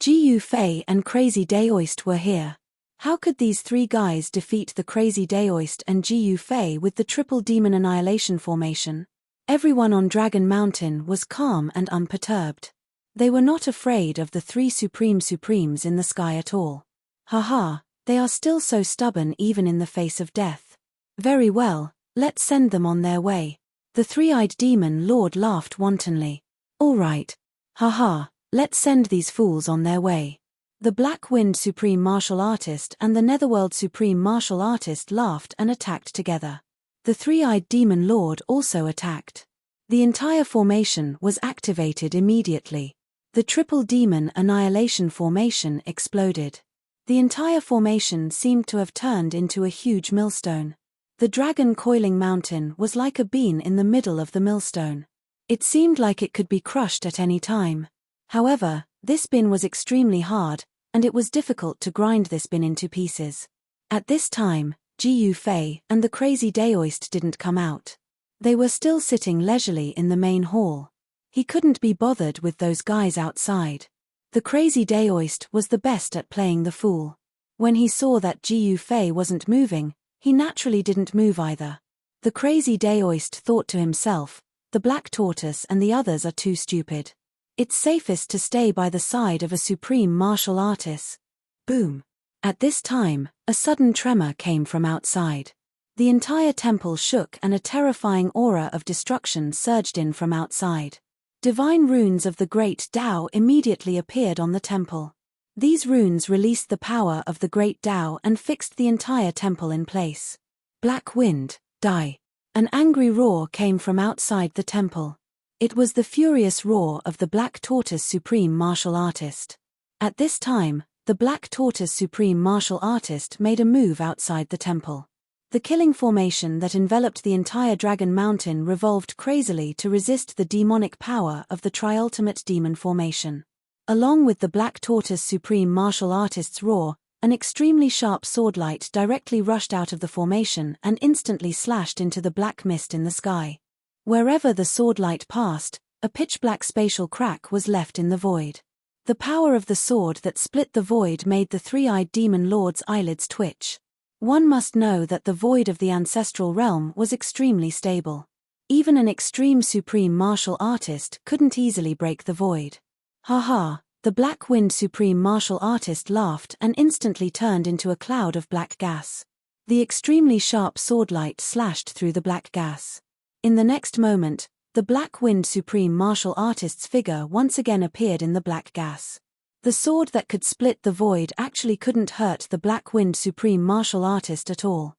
Gu Fei and Crazy Daoist were here. How could these three guys defeat the Crazy Daoist and Gu Fei with the triple demon annihilation formation? Everyone on Dragon Mountain was calm and unperturbed. They were not afraid of the three supremes in the sky at all. Haha, they are still so stubborn even in the face of death. Very well, let's send them on their way. The three-eyed demon lord laughed wantonly. All right. Haha, let's send these fools on their way. The Black Wind Supreme Martial Artist and the Netherworld Supreme Martial Artist laughed and attacked together. The three-eyed demon lord also attacked. The entire formation was activated immediately. The triple demon annihilation formation exploded. The entire formation seemed to have turned into a huge millstone. The dragon coiling mountain was like a bean in the middle of the millstone. It seemed like it could be crushed at any time. However, this bin was extremely hard, and it was difficult to grind this bin into pieces. At this time, Gu Fei and the Crazy Daoist didn't come out. They were still sitting leisurely in the main hall. He couldn't be bothered with those guys outside. The Crazy Daoist was the best at playing the fool. When he saw that Gu Fei wasn't moving, he naturally didn't move either. The Crazy Daoist thought to himself, the Black Tortoise and the others are too stupid. It's safest to stay by the side of a supreme martial artist. Boom. At this time, a sudden tremor came from outside. The entire temple shook and a terrifying aura of destruction surged in from outside. Divine runes of the Great Tao immediately appeared on the temple. These runes released the power of the Great Tao and fixed the entire temple in place. Black wind, die. An angry roar came from outside the temple. It was the furious roar of the Black Tortoise Supreme Martial Artist. At this time, the Black Tortoise Supreme Martial Artist made a move outside the temple. The killing formation that enveloped the entire Dragon Mountain revolved crazily to resist the demonic power of the Triultimate Demon formation. Along with the Black Tortoise Supreme Martial Artist's roar, an extremely sharp swordlight directly rushed out of the formation and instantly slashed into the black mist in the sky. Wherever the swordlight passed, a pitch-black spatial crack was left in the void. The power of the sword that split the void made the three-eyed demon lord's eyelids twitch. One must know that the void of the ancestral realm was extremely stable. Even an extreme supreme martial artist couldn't easily break the void. Haha, the Black Wind Supreme Martial Artist laughed and instantly turned into a cloud of black gas. The extremely sharp swordlight slashed through the black gas. In the next moment, the Black Wind Supreme Martial Artist's figure once again appeared in the black gas. The sword that could split the void actually couldn't hurt the Black Wind Supreme Martial Artist at all.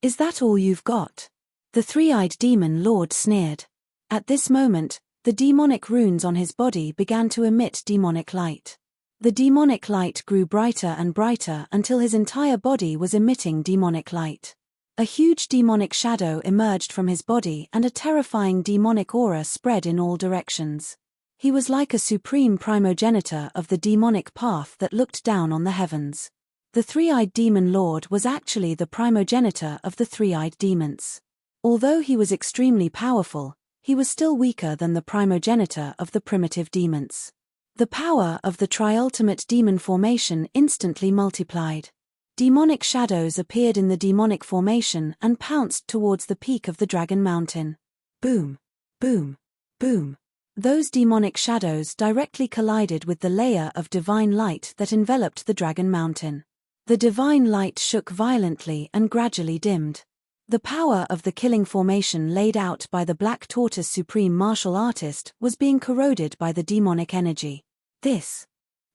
Is that all you've got? The three-eyed demon lord sneered. At this moment, the demonic runes on his body began to emit demonic light. The demonic light grew brighter and brighter until his entire body was emitting demonic light. A huge demonic shadow emerged from his body and a terrifying demonic aura spread in all directions. He was like a supreme primogenitor of the demonic path that looked down on the heavens. The three-eyed demon lord was actually the primogenitor of the three-eyed demons. Although he was extremely powerful, he was still weaker than the primogenitor of the primitive demons. The power of the Triultimate Demon formation instantly multiplied. Demonic shadows appeared in the demonic formation and pounced towards the peak of the Dragon Mountain. Boom, boom, boom. Those demonic shadows directly collided with the layer of divine light that enveloped the Dragon Mountain. The divine light shook violently and gradually dimmed. The power of the killing formation laid out by the Black Tortoise Supreme Martial Artist was being corroded by the demonic energy. This.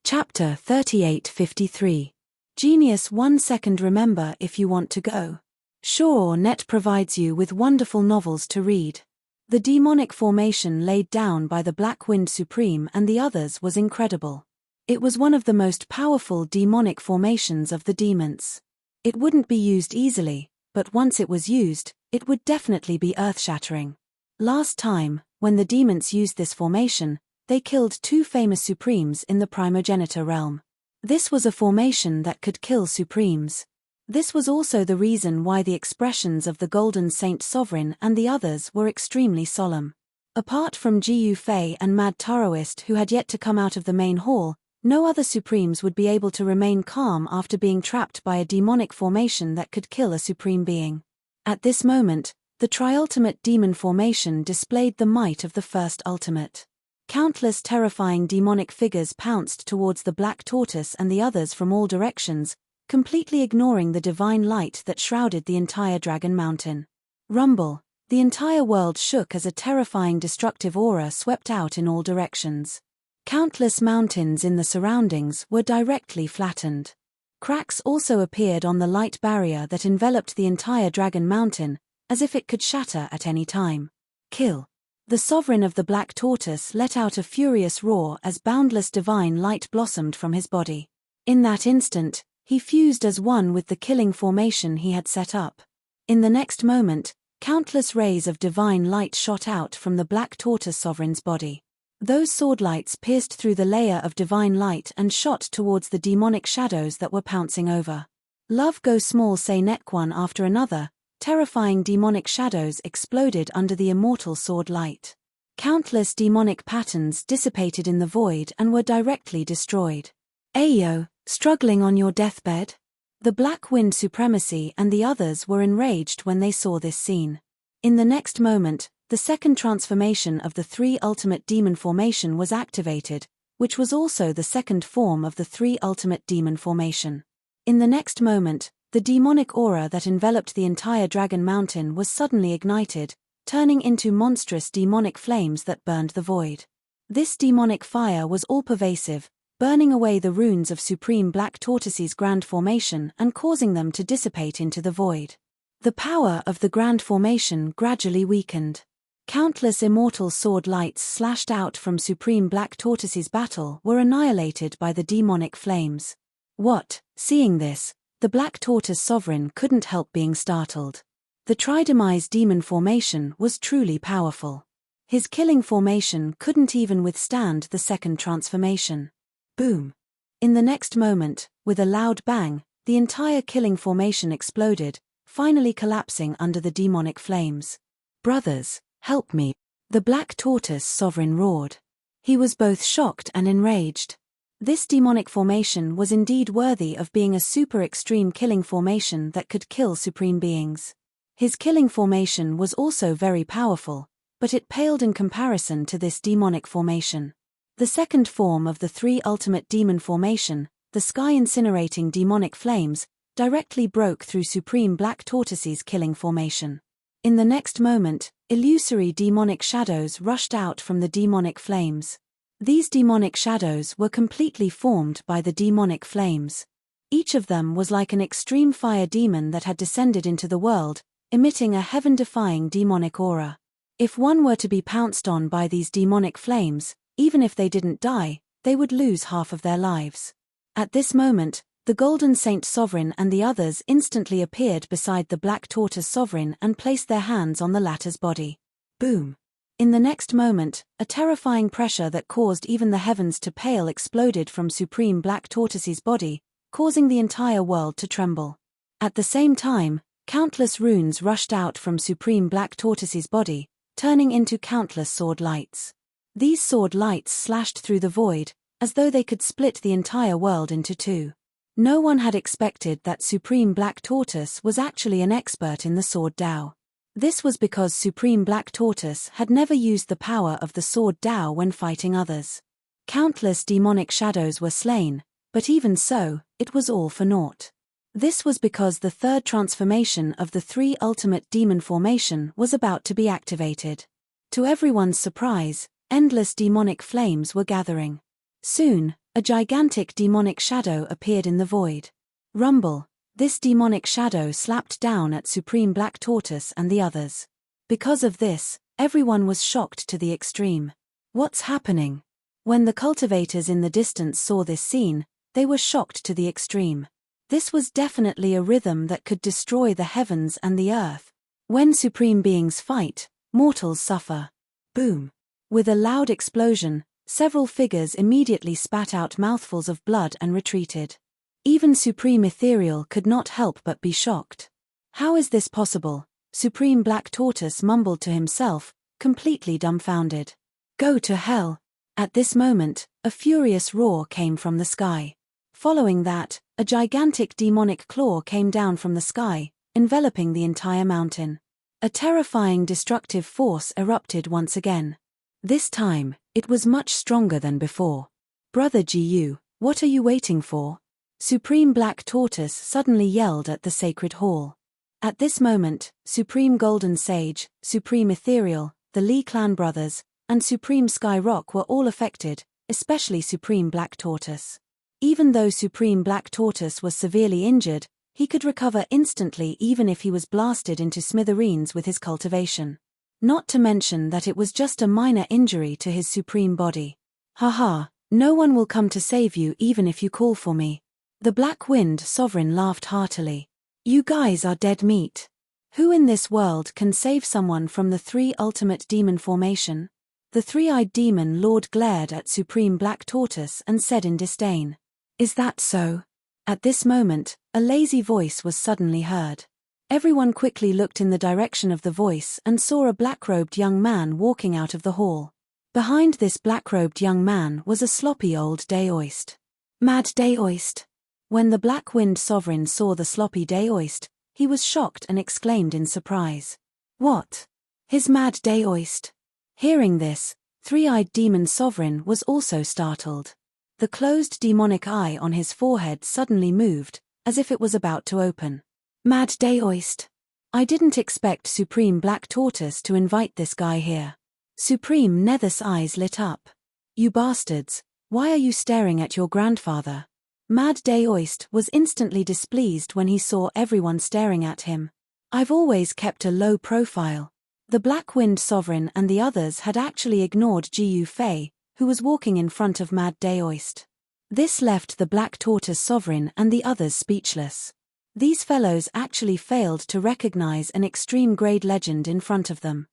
Chapter 3853. Genius 1 second. Remember if you want to go. Sure, Net provides you with wonderful novels to read. The demonic formation laid down by the Black Wind Supreme and the others was incredible. It was one of the most powerful demonic formations of the demons. It wouldn't be used easily, but once it was used, it would definitely be earth-shattering. Last time, when the demons used this formation, they killed two famous Supremes in the primogenitor realm. This was a formation that could kill Supremes. This was also the reason why the expressions of the Golden Saint Sovereign and the others were extremely solemn. Apart from Jiu Fei and Mad Taoist who had yet to come out of the main hall, no other Supremes would be able to remain calm after being trapped by a demonic formation that could kill a Supreme being. At this moment, the Triultimate Demon formation displayed the might of the first ultimate. Countless terrifying demonic figures pounced towards the Black Tortoise and the others from all directions, completely ignoring the divine light that shrouded the entire Dragon Mountain. Rumble. The entire world shook as a terrifying destructive aura swept out in all directions. Countless mountains in the surroundings were directly flattened. Cracks also appeared on the light barrier that enveloped the entire Dragon Mountain, as if it could shatter at any time. Kill. The sovereign of the Black Tortoise let out a furious roar as boundless divine light blossomed from his body. In that instant, he fused as one with the killing formation he had set up. In the next moment, countless rays of divine light shot out from the Black Tortoise sovereign's body. Those sword lights pierced through the layer of divine light and shot towards the demonic shadows that were pouncing over. Love go small say neck one after another, terrifying demonic shadows exploded under the immortal sword light. Countless demonic patterns dissipated in the void and were directly destroyed. Ayo, struggling on your deathbed? The Black Wind Supremacy and the others were enraged when they saw this scene. In the next moment, the second transformation of the three ultimate demon formation was activated, which was also the second form of the three ultimate demon formation. In the next moment, the demonic aura that enveloped the entire Dragon Mountain was suddenly ignited, turning into monstrous demonic flames that burned the void. This demonic fire was all-pervasive, burning away the runes of Supreme Black Tortoise's Grand Formation and causing them to dissipate into the void. The power of the Grand Formation gradually weakened. Countless immortal sword lights slashed out from Supreme Black Tortoise's battle were annihilated by the demonic flames. What? Seeing this, the Black Tortoise Sovereign couldn't help being startled. The Tridemise Demon formation was truly powerful. His killing formation couldn't even withstand the second transformation. Boom! In the next moment, with a loud bang, the entire killing formation exploded, finally collapsing under the demonic flames. Brothers, help me! The Black Tortoise Sovereign roared. He was both shocked and enraged. This demonic formation was indeed worthy of being a super extreme killing formation that could kill supreme beings. His killing formation was also very powerful, but it paled in comparison to this demonic formation. The second form of the three ultimate demon formation, the sky-incinerating demonic flames, directly broke through Supreme Black Tortoise's killing formation. In the next moment, illusory demonic shadows rushed out from the demonic flames. These demonic shadows were completely formed by the demonic flames. Each of them was like an extreme fire demon that had descended into the world, emitting a heaven-defying demonic aura. If one were to be pounced on by these demonic flames, even if they didn't die, they would lose half of their lives. At this moment, the Golden Saint Sovereign and the others instantly appeared beside the Black Tortoise Sovereign and placed their hands on the latter's body. Boom! In the next moment, a terrifying pressure that caused even the heavens to pale exploded from Supreme Black Tortoise's body, causing the entire world to tremble. At the same time, countless runes rushed out from Supreme Black Tortoise's body, turning into countless sword lights. These sword lights slashed through the void, as though they could split the entire world into two. No one had expected that Supreme Black Tortoise was actually an expert in the Sword Dao. This was because Supreme Black Tortoise had never used the power of the Sword Dao when fighting others. Countless demonic shadows were slain, but even so, it was all for naught. This was because the third transformation of the three ultimate demon formation was about to be activated. To everyone's surprise, endless demonic flames were gathering. Soon, a gigantic demonic shadow appeared in the void. Rumble! This demonic shadow slapped down at Supreme Black Tortoise and the others. Because of this, everyone was shocked to the extreme. What's happening? When the cultivators in the distance saw this scene, they were shocked to the extreme. This was definitely a rhythm that could destroy the heavens and the earth. When supreme beings fight, mortals suffer. Boom! With a loud explosion, Several figures immediately spat out mouthfuls of blood and retreated. Even Supreme Ethereal could not help but be shocked. How is this possible? Supreme Black Tortoise mumbled to himself, completely dumbfounded. Go to hell! At this moment, a furious roar came from the sky. Following that, a gigantic demonic claw came down from the sky, enveloping the entire mountain. A terrifying destructive force erupted once again. This time, it was much stronger than before. Brother Gu, what are you waiting for? Supreme Black Tortoise suddenly yelled at the sacred hall. At this moment, Supreme Golden Sage, Supreme Ethereal, the Lee clan brothers, and Supreme Sky Rock were all affected, especially Supreme Black Tortoise. Even though Supreme Black Tortoise was severely injured, he could recover instantly even if he was blasted into smithereens with his cultivation. Not to mention that it was just a minor injury to his supreme body. Haha, no one will come to save you even if you call for me. The Black Wind Sovereign laughed heartily. You guys are dead meat. Who in this world can save someone from the three ultimate demon formation? The three-eyed demon lord glared at Supreme Black Tortoise and said in disdain. Is that so? At this moment, a lazy voice was suddenly heard. Everyone quickly looked in the direction of the voice and saw a black-robed young man walking out of the hall. Behind this black-robed young man was a sloppy old Daoist. Mad Daoist! When the Black Wind Sovereign saw the sloppy Daoist, he was shocked and exclaimed in surprise. What? His Mad Daoist! Hearing this, Three-Eyed Demon Sovereign was also startled. The closed demonic eye on his forehead suddenly moved, as if it was about to open. Mad Daoist! I didn't expect Supreme Black Tortoise to invite this guy here. Supreme Nether's eyes lit up. You bastards, why are you staring at your grandfather? Mad Daoist was instantly displeased when he saw everyone staring at him. I've always kept a low profile. The Black Wind Sovereign and the others had actually ignored Jiu Fei, who was walking in front of Mad Daoist. This left the Black Tortoise Sovereign and the others speechless. These fellows actually failed to recognize an extreme grade legend in front of them.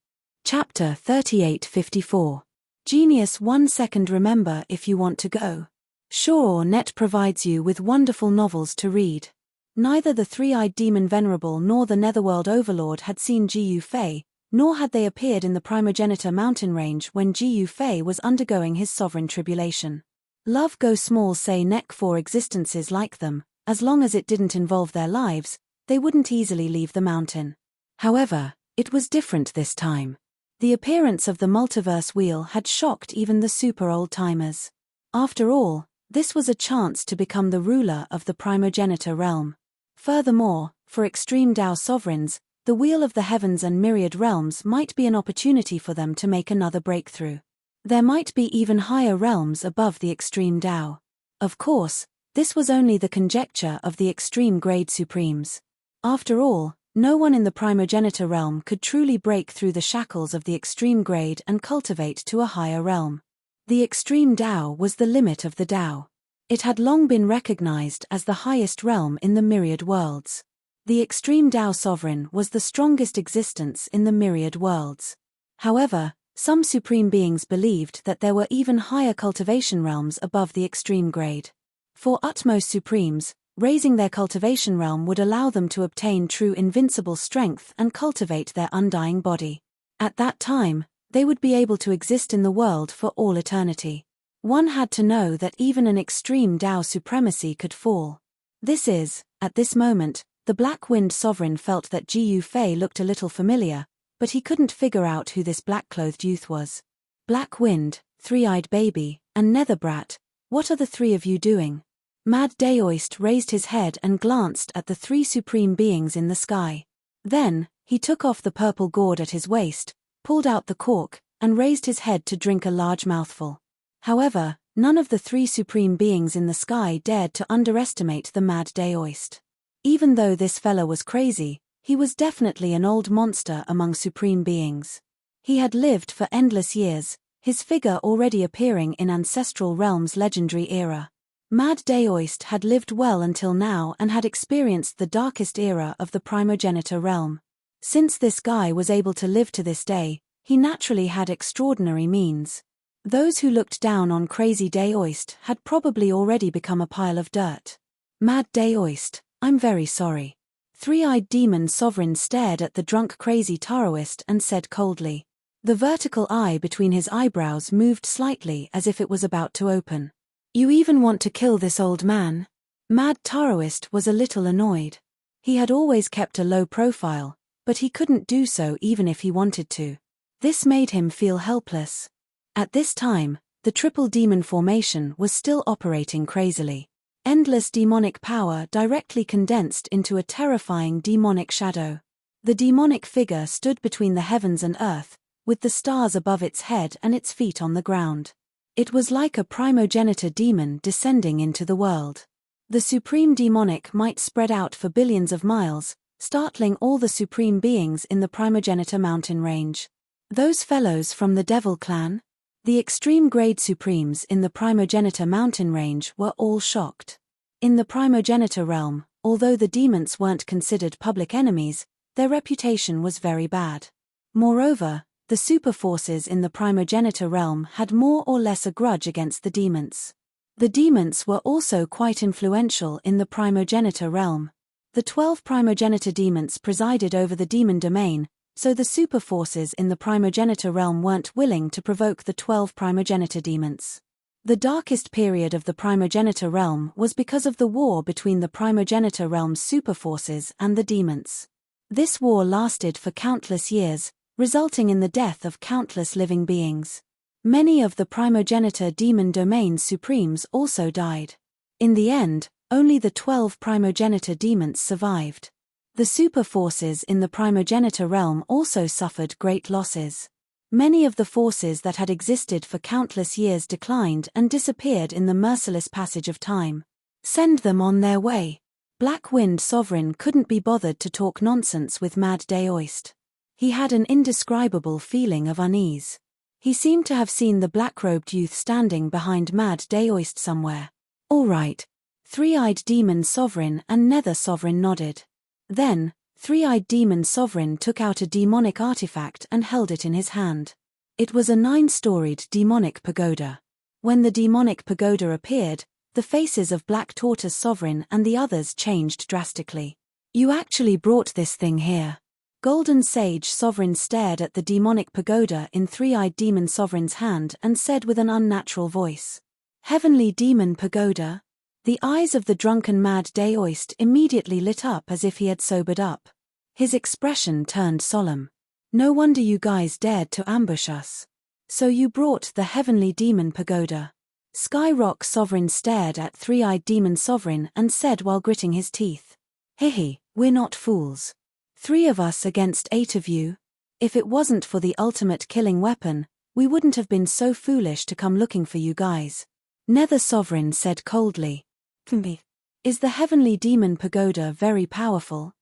Chapter 3854. Genius 1 second. Remember if you want to go. Sure, Net provides you with wonderful novels to read. Neither the Three-Eyed Demon Venerable nor the Netherworld Overlord had seen Jiu Fei, nor had they appeared in the Primogenitor mountain range when Jiu Fei was undergoing his sovereign tribulation. Love go small say neck for existences like them. As long as it didn't involve their lives, they wouldn't easily leave the mountain. However, it was different this time. The appearance of the multiverse wheel had shocked even the super old-timers. After all, this was a chance to become the ruler of the primogenitor realm. Furthermore, for extreme Dao sovereigns, the wheel of the heavens and myriad realms might be an opportunity for them to make another breakthrough. There might be even higher realms above the extreme Dao. Of course, this was only the conjecture of the extreme grade supremes. After all, no one in the primogenitor realm could truly break through the shackles of the extreme grade and cultivate to a higher realm. The extreme Dao was the limit of the Dao. It had long been recognized as the highest realm in the myriad worlds. The extreme Dao sovereign was the strongest existence in the myriad worlds. However, some supreme beings believed that there were even higher cultivation realms above the extreme grade. For utmost supremes, raising their cultivation realm would allow them to obtain true invincible strength and cultivate their undying body. At that time, they would be able to exist in the world for all eternity. One had to know that even an extreme Dao supremacy could fall. At this moment, the Black Wind Sovereign felt that Jiu Fei looked a little familiar, but he couldn't figure out who this black-clothed youth was. Black Wind, Three-Eyed Baby, and Nether Brat, what are the three of you doing? Mad Daoist raised his head and glanced at the three supreme beings in the sky. Then, he took off the purple gourd at his waist, pulled out the cork, and raised his head to drink a large mouthful. However, none of the three supreme beings in the sky dared to underestimate the Mad Daoist. Even though this fella was crazy, he was definitely an old monster among supreme beings. He had lived for endless years, his figure already appearing in Ancestral Realm's legendary era. Mad Daoist had lived well until now and had experienced the darkest era of the primogenitor realm. Since this guy was able to live to this day, he naturally had extraordinary means. Those who looked down on Crazy Daoist had probably already become a pile of dirt. Mad Daoist, I'm very sorry. Three-eyed demon sovereign stared at the drunk Crazy Taoist and said coldly. The vertical eye between his eyebrows moved slightly as if it was about to open. You even want to kill this old man? Mad Taoist was a little annoyed. He had always kept a low profile, but he couldn't do so even if he wanted to. This made him feel helpless. At this time, the triple demon formation was still operating crazily. Endless demonic power directly condensed into a terrifying demonic shadow. The demonic figure stood between the heavens and earth, with the stars above its head and its feet on the ground. It was like a primogenitor demon descending into the world. The supreme demonic might spread out for billions of miles, startling all the supreme beings in the primogenitor mountain range. Those fellows from the Devil clan? The extreme grade supremes in the primogenitor mountain range were all shocked. In the primogenitor realm, although the demons weren't considered public enemies, their reputation was very bad. Moreover, the super forces in the primogenitor realm had more or less a grudge against the demons. The demons were also quite influential in the primogenitor realm. The 12 primogenitor demons presided over the demon domain, so the super forces in the primogenitor realm weren't willing to provoke the 12 primogenitor demons. The darkest period of the primogenitor realm was because of the war between the primogenitor realm's super forces and the demons. This war lasted for countless years, resulting in the death of countless living beings. Many of the primogenitor demon domain's supremes also died. In the end, only the 12 primogenitor demons survived. The super forces in the primogenitor realm also suffered great losses. Many of the forces that had existed for countless years declined and disappeared in the merciless passage of time. Send them on their way. Black Wind Sovereign couldn't be bothered to talk nonsense with Mad Daoist. He had an indescribable feeling of unease. He seemed to have seen the black-robed youth standing behind Mad Daoist somewhere. All right. Three-eyed demon sovereign and nether sovereign nodded. Then, Three-eyed demon sovereign took out a demonic artifact and held it in his hand. It was a 9-storied demonic pagoda. When the demonic pagoda appeared, the faces of Black Tortoise Sovereign and the others changed drastically. You actually brought this thing here. Golden Sage Sovereign stared at the demonic pagoda in Three-eyed demon sovereign's hand and said with an unnatural voice. Heavenly demon pagoda? The eyes of the drunken Mad Daoist immediately lit up as if he had sobered up. His expression turned solemn. No wonder you guys dared to ambush us. So you brought the heavenly demon pagoda. Skyrock Sovereign stared at Three-eyed demon sovereign and said while gritting his teeth. Hehe, we're not fools. 3 of us against 8 of you? If it wasn't for the ultimate killing weapon, we wouldn't have been so foolish to come looking for you guys. Nether Sovereign said coldly. Is the heavenly demon pagoda very powerful?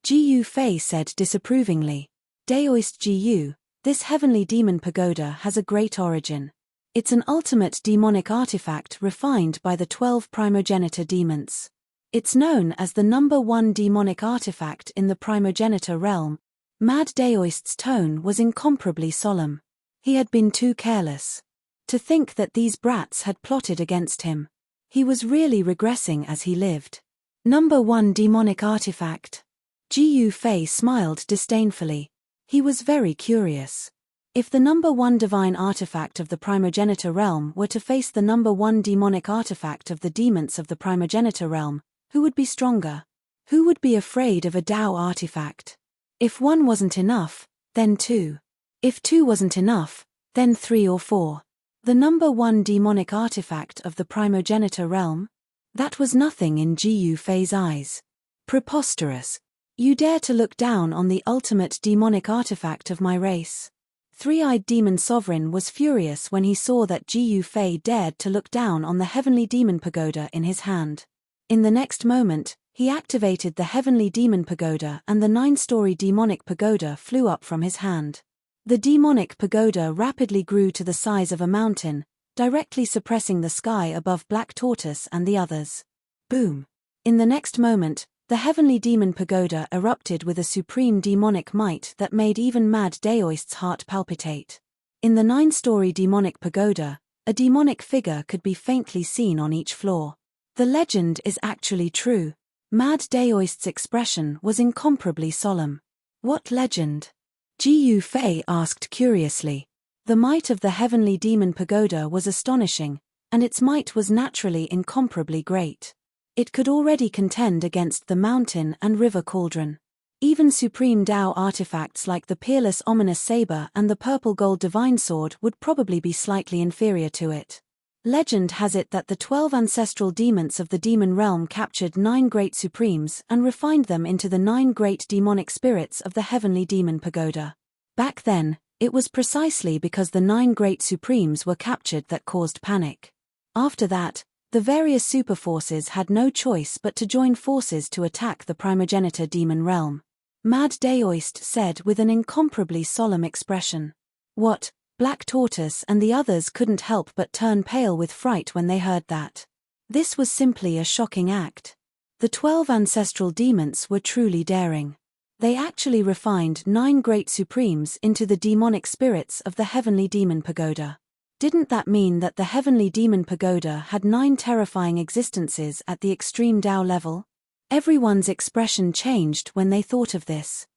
Gu Fei said disapprovingly. Daoist Gu, this heavenly demon pagoda has a great origin. It's an ultimate demonic artifact refined by the 12 primogenitor demons. It's known as the number 1 demonic artifact in the primogenitor realm. Mad Daoist's tone was incomparably solemn. He had been too careless. To think that these brats had plotted against him. He was really regressing as he lived. Number 1 demonic artifact. Gu Fei smiled disdainfully. He was very curious. If the number 1 divine artifact of the primogenitor realm were to face the number 1 demonic artifact of the demons of the primogenitor realm, who would be stronger? Who would be afraid of a Dao artifact? If 1 wasn't enough, then 2. If 2 wasn't enough, then 3 or 4. The number 1 demonic artifact of the primogenitor realm? That was nothing in Gu Fei's eyes. Preposterous. You dare to look down on the ultimate demonic artifact of my race. Three-eyed demon sovereign was furious when he saw that Gu Fei dared to look down on the heavenly demon pagoda in his hand. In the next moment, he activated the heavenly demon pagoda and the 9-story demonic pagoda flew up from his hand. The demonic pagoda rapidly grew to the size of a mountain, directly suppressing the sky above Black Tortoise and the others. Boom! In the next moment, the heavenly demon pagoda erupted with a supreme demonic might that made even Mad Daoist's heart palpitate. In the 9-story demonic pagoda, a demonic figure could be faintly seen on each floor. The legend is actually true. Mad Daoist's expression was incomparably solemn. What legend? Jiu Fei asked curiously. The might of the heavenly demon pagoda was astonishing, and its might was naturally incomparably great. It could already contend against the mountain and river cauldron. Even supreme Dao artifacts like the peerless ominous saber and the purple gold divine sword would probably be slightly inferior to it. Legend has it that the 12 ancestral demons of the demon realm captured 9 great supremes and refined them into the 9 great demonic spirits of the heavenly demon pagoda. Back then, it was precisely because the 9 great supremes were captured that caused panic. After that, the various superforces had no choice but to join forces to attack the primogenitor demon realm. Mad Daoist said with an incomparably solemn expression. What? Black Tortoise and the others couldn't help but turn pale with fright when they heard that. This was simply a shocking act. The 12 ancestral demons were truly daring. They actually refined 9 great supremes into the demonic spirits of the heavenly demon pagoda. Didn't that mean that the heavenly demon pagoda had 9 terrifying existences at the extreme Dao level? Everyone's expression changed when they thought of this.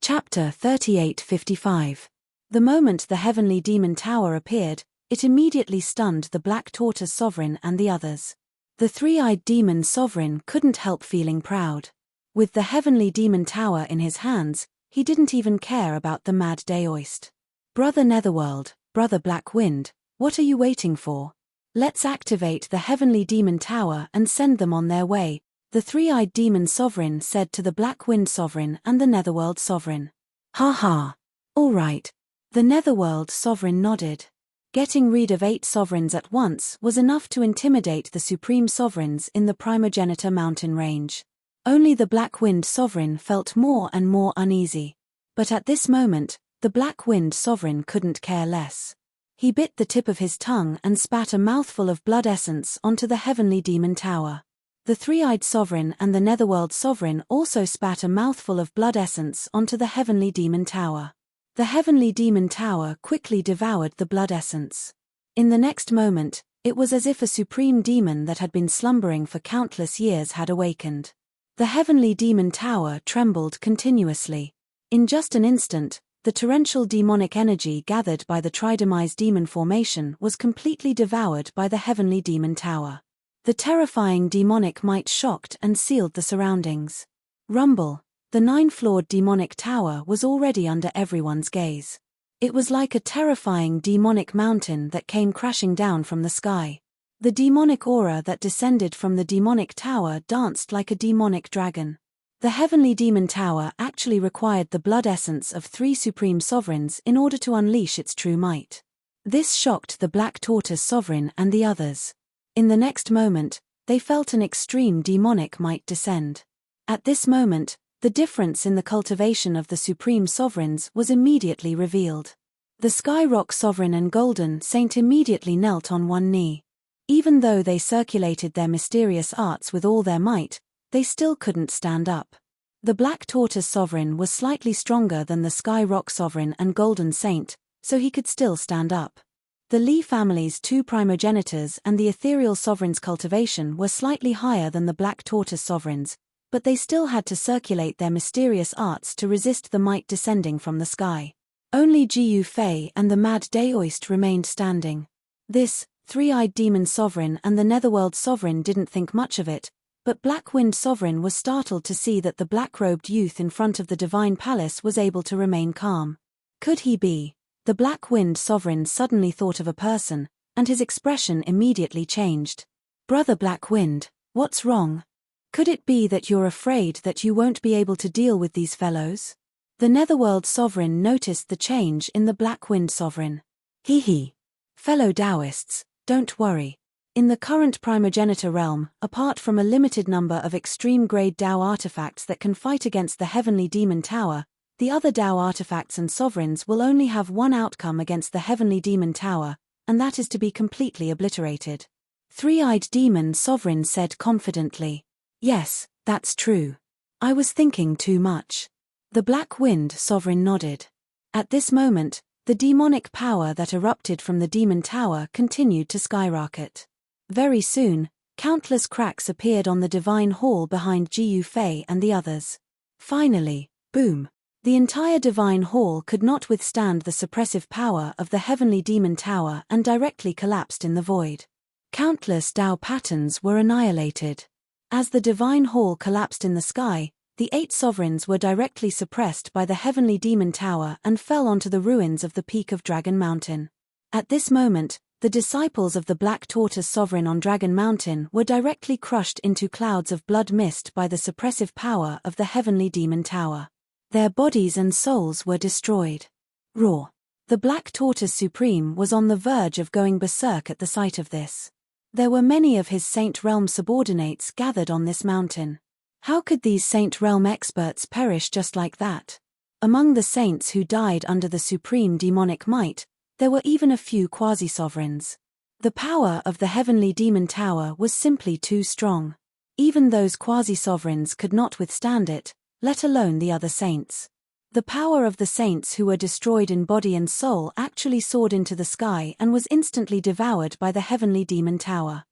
Chapter 38:55. The moment the heavenly demon tower appeared, it immediately stunned the Black Tortoise sovereign and the others. The three-eyed demon sovereign couldn't help feeling proud. With the heavenly demon tower in his hands, he didn't even care about the Mad Daoist. Brother Netherworld, Brother Black Wind, what are you waiting for? Let's activate the heavenly demon tower and send them on their way, the three-eyed demon sovereign said to the Black Wind sovereign and the Netherworld sovereign. Ha ha. All right. The Netherworld sovereign nodded. Getting rid of 8 sovereigns at once was enough to intimidate the supreme sovereigns in the primogenitor mountain range. Only the Black Wind sovereign felt more and more uneasy. But at this moment, the Black Wind sovereign couldn't care less. He bit the tip of his tongue and spat a mouthful of blood essence onto the heavenly demon tower. The three-eyed sovereign and the Netherworld sovereign also spat a mouthful of blood essence onto the heavenly demon tower. The heavenly demon tower quickly devoured the blood essence. In the next moment, it was as if a supreme demon that had been slumbering for countless years had awakened. The heavenly demon tower trembled continuously. In just an instant, the torrential demonic energy gathered by the tridemise demon formation was completely devoured by the heavenly demon tower. The terrifying demonic might shocked and sealed the surroundings. Rumble. The 9-floored demonic tower was already under everyone's gaze. It was like a terrifying demonic mountain that came crashing down from the sky. The demonic aura that descended from the demonic tower danced like a demonic dragon. The heavenly demon tower actually required the blood essence of 3 supreme sovereigns in order to unleash its true might. This shocked the Black Tortoise sovereign and the others. In the next moment, they felt an extreme demonic might descend. At this moment, the difference in the cultivation of the supreme sovereigns was immediately revealed. The Skyrock sovereign and Golden Saint immediately knelt on one knee. Even though they circulated their mysterious arts with all their might, they still couldn't stand up. The Black Tortoise sovereign was slightly stronger than the Skyrock sovereign and Golden Saint, so he could still stand up. The Li family's 2 primogenitors and the ethereal sovereign's cultivation were slightly higher than the Black Tortoise sovereign's, but they still had to circulate their mysterious arts to resist the might descending from the sky. Only Jiu Fei and the Mad Daoist remained standing. This, three-eyed demon sovereign and the Netherworld sovereign didn't think much of it, but Black Wind sovereign was startled to see that the black-robed youth in front of the divine palace was able to remain calm. Could he be? The Black Wind sovereign suddenly thought of a person, and his expression immediately changed. Brother Black Wind, what's wrong? Could it be that you're afraid that you won't be able to deal with these fellows? The Netherworld sovereign noticed the change in the Black Wind sovereign. Hee. Fellow Taoists, don't worry. In the current primogenitor realm, apart from a limited number of extreme-grade Dao artifacts that can fight against the heavenly demon tower, the other Dao artifacts and sovereigns will only have one outcome against the heavenly demon tower, and that is to be completely obliterated. Three-eyed demon sovereign said confidently. Yes, that's true. I was thinking too much. The Black Wind sovereign nodded. At this moment, The demonic power that erupted from the demon tower continued to skyrocket. Very soon, countless cracks appeared on the divine hall behind Jiu Fei and the others. Finally, boom! The entire divine hall could not withstand the suppressive power of the heavenly demon tower and directly collapsed in the void. Countless Tao patterns were annihilated. As the divine hall collapsed in the sky, the 8 sovereigns were directly suppressed by the heavenly demon tower and fell onto the ruins of the peak of Dragon Mountain. At this moment, the disciples of the Black Tortoise Sovereign on Dragon Mountain were directly crushed into clouds of blood mist by the suppressive power of the heavenly demon tower. Their bodies and souls were destroyed. Roar! The Black Tortoise Supreme was on the verge of going berserk at the sight of this. There were many of his Saint Realm subordinates gathered on this mountain. How could these Saint Realm experts perish just like that? Among the saints who died under the supreme demonic might, there were even a few quasi-sovereigns. The power of the heavenly demon tower was simply too strong. Even those quasi-sovereigns could not withstand it, let alone the other saints. The power of the saints who were destroyed in body and soul actually soared into the sky and was instantly devoured by the heavenly demon tower.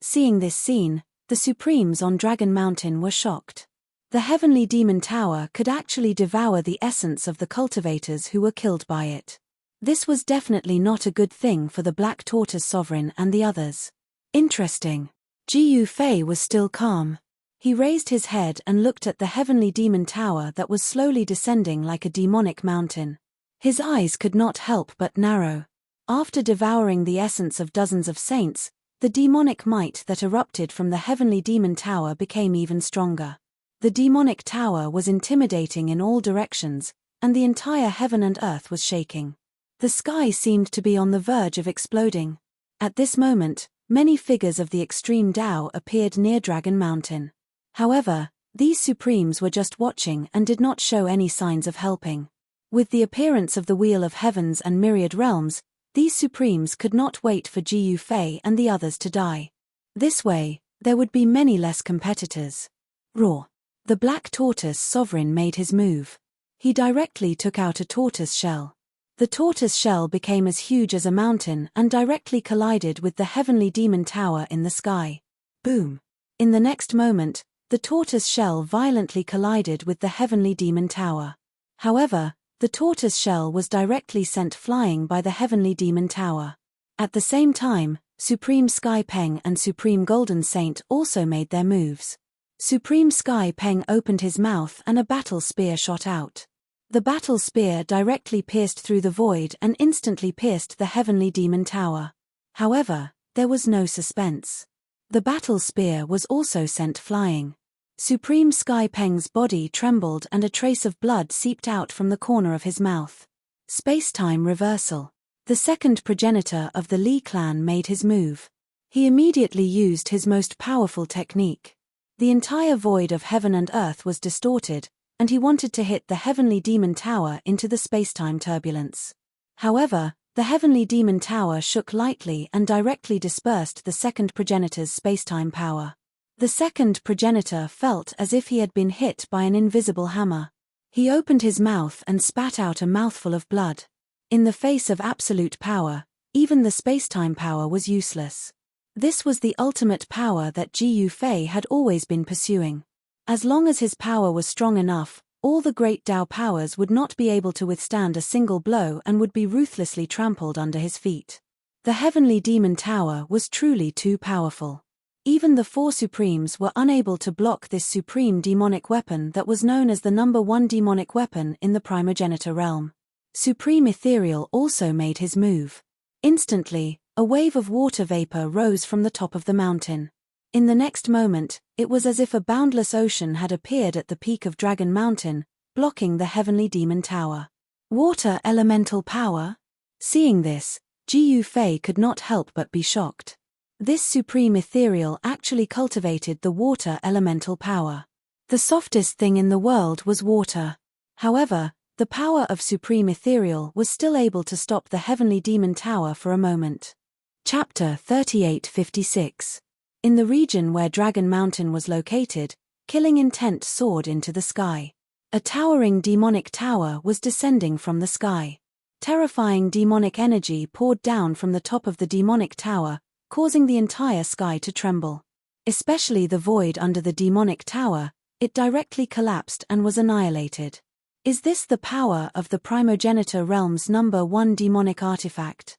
Seeing this scene, the Supremes on Dragon Mountain were shocked. The heavenly demon tower could actually devour the essence of the cultivators who were killed by it. This was definitely not a good thing for the Black Tortoise Sovereign and the others. Interesting. Jiu Fei was still calm. He raised his head and looked at the heavenly demon tower that was slowly descending like a demonic mountain. His eyes could not help but narrow. After devouring the essence of dozens of saints, the demonic might that erupted from the heavenly demon tower became even stronger. The demonic tower was intimidating in all directions, and the entire heaven and earth was shaking. The sky seemed to be on the verge of exploding. At this moment, many figures of the extreme Tao appeared near Dragon Mountain. However, these Supremes were just watching and did not show any signs of helping. With the appearance of the Wheel of Heavens and myriad realms, these Supremes could not wait for Jiu Fei and the others to die. This way, there would be many less competitors. Roar! The Black Tortoise Sovereign made his move. He directly took out a tortoise shell. The tortoise shell became as huge as a mountain and directly collided with the heavenly demon tower in the sky. Boom! In the next moment, the tortoise shell violently collided with the heavenly demon tower. However, the tortoise shell was directly sent flying by the heavenly demon tower. At the same time, Supreme Sky Peng and Supreme Golden Saint also made their moves. Supreme Sky Peng opened his mouth and a battle spear shot out. The battle spear directly pierced through the void and instantly pierced the heavenly demon tower. However, there was no suspense. The battle spear was also sent flying. Supreme Sky Peng's body trembled and a trace of blood seeped out from the corner of his mouth. Space-time reversal. The second progenitor of the Li clan made his move. He immediately used his most powerful technique. The entire void of heaven and earth was distorted, and he wanted to hit the heavenly demon tower into the space-time turbulence. However, the heavenly demon tower shook lightly and directly dispersed the second progenitor's space-time power. The second progenitor felt as if he had been hit by an invisible hammer. He opened his mouth and spat out a mouthful of blood. In the face of absolute power, even the space-time power was useless. This was the ultimate power that Jiu Fei had always been pursuing. As long as his power was strong enough, all the great Tao powers would not be able to withstand a single blow and would be ruthlessly trampled under his feet. The heavenly demon tower was truly too powerful. Even the 4 Supremes were unable to block this supreme demonic weapon that was known as the #1 demonic weapon in the primogenitor realm. Supreme Ethereal also made his move. Instantly, a wave of water vapor rose from the top of the mountain. In the next moment, it was as if a boundless ocean had appeared at the peak of Dragon Mountain, blocking the heavenly demon tower. Water elemental power? Seeing this, Jiu Fei could not help but be shocked. This supreme ethereal actually cultivated the water elemental power. The softest thing in the world was water. However, the power of supreme ethereal was still able to stop the heavenly demon tower for a moment. Chapter 3856. In the region where Dragon Mountain was located, killing intent soared into the sky. A towering demonic tower was descending from the sky. Terrifying demonic energy poured down from the top of the demonic tower, causing the entire sky to tremble. Especially the void under the demonic tower, it directly collapsed and was annihilated. Is this the power of the primogenitor realm's #1 demonic artifact?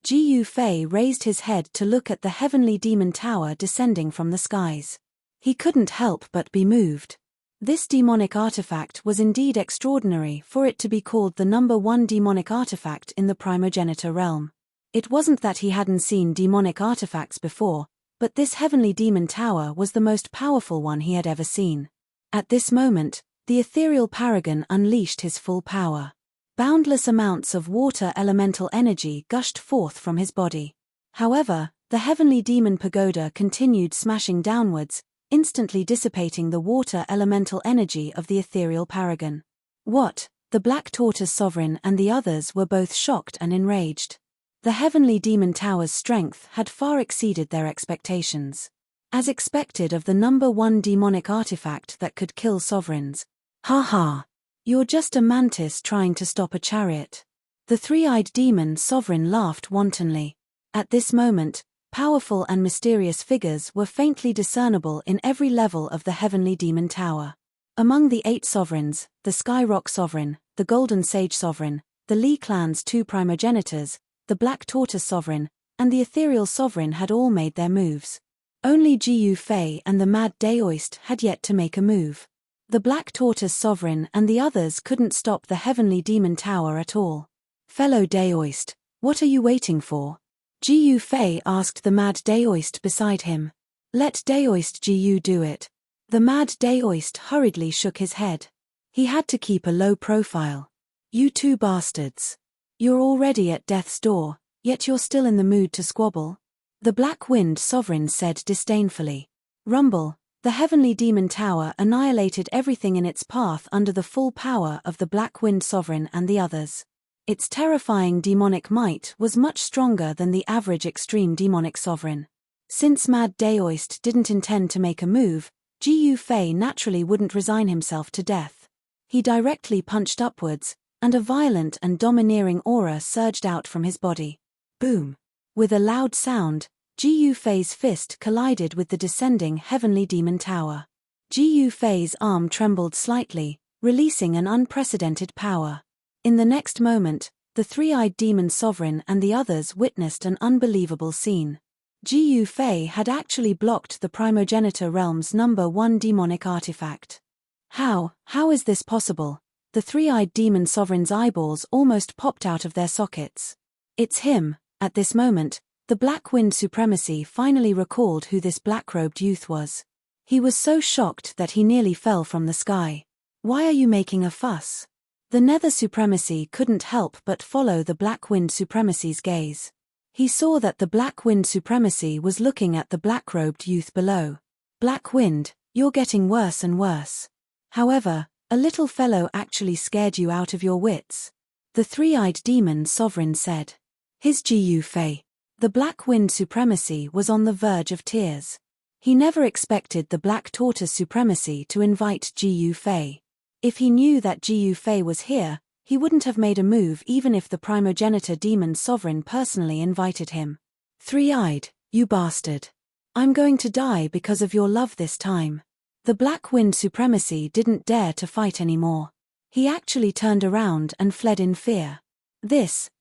Gu Fei raised his head to look at the heavenly demon tower descending from the skies. He couldn't help but be moved. This demonic artifact was indeed extraordinary for it to be called the #1 demonic artifact in the primogenitor realm. It wasn't that he hadn't seen demonic artifacts before, but this heavenly demon tower was the most powerful one he had ever seen. At this moment, the ethereal paragon unleashed his full power. Boundless amounts of water elemental energy gushed forth from his body. However, the heavenly demon pagoda continued smashing downwards, instantly dissipating the water elemental energy of the ethereal paragon. What? The Black Tortoise Sovereign and the others were both shocked and enraged. The heavenly demon tower's strength had far exceeded their expectations. As expected of the #1 demonic artifact that could kill sovereigns. Ha ha! You're just a mantis trying to stop a chariot. The three-eyed demon sovereign laughed wantonly. At this moment, powerful and mysterious figures were faintly discernible in every level of the heavenly demon tower. Among the 8 sovereigns, the Skyrock Sovereign, the Golden Sage Sovereign, the Li clan's 2 primogenitors, the Black Tortoise Sovereign, and the Ethereal Sovereign had all made their moves. Only Gu Fei and the Mad Daoist had yet to make a move. The Black Tortoise Sovereign and the others couldn't stop the heavenly demon tower at all. Fellow Daoist, what are you waiting for? Gu Fei asked the Mad Daoist beside him. Let Daoist Gu do it. The Mad Daoist hurriedly shook his head. He had to keep a low profile. You 2 bastards. You're already at death's door, yet you're still in the mood to squabble? The Black Wind Sovereign said disdainfully. Rumble, the heavenly demon tower annihilated everything in its path under the full power of the Black Wind Sovereign and the others. Its terrifying demonic might was much stronger than the average extreme demonic sovereign. Since Mad Daoist didn't intend to make a move, Gu Fei naturally wouldn't resign himself to death. He directly punched upwards, and a violent and domineering aura surged out from his body. Boom! With a loud sound, Gu Fei's fist collided with the descending heavenly demon tower. Gu Fei's arm trembled slightly, releasing an unprecedented power. In the next moment, the three-eyed demon sovereign and the others witnessed an unbelievable scene. Gu Fei had actually blocked the primogenitor realm's #1 demonic artifact. How is this possible? The three-eyed demon sovereign's eyeballs almost popped out of their sockets. It's him. At this moment, the Black Wind Supremacy finally recalled who this black-robed youth was. He was so shocked that he nearly fell from the sky. Why are you making a fuss? The Nether Supremacy couldn't help but follow the Black Wind Supremacy's gaze. He saw that the Black Wind Supremacy was looking at the black-robed youth below. Black Wind, you're getting worse and worse. However, a little fellow actually scared you out of your wits. The three-eyed demon sovereign said. His Gu Fei. The Black Wind Supremacy was on the verge of tears. He never expected the Black Tortoise Supremacy to invite Gu Fei. If he knew that Gu Fei was here, he wouldn't have made a move even if the primogenitor demon sovereign personally invited him. Three-eyed, you bastard. I'm going to die because of your love this time. The Black Wind Supremacy didn't dare to fight anymore. He actually turned around and fled in fear.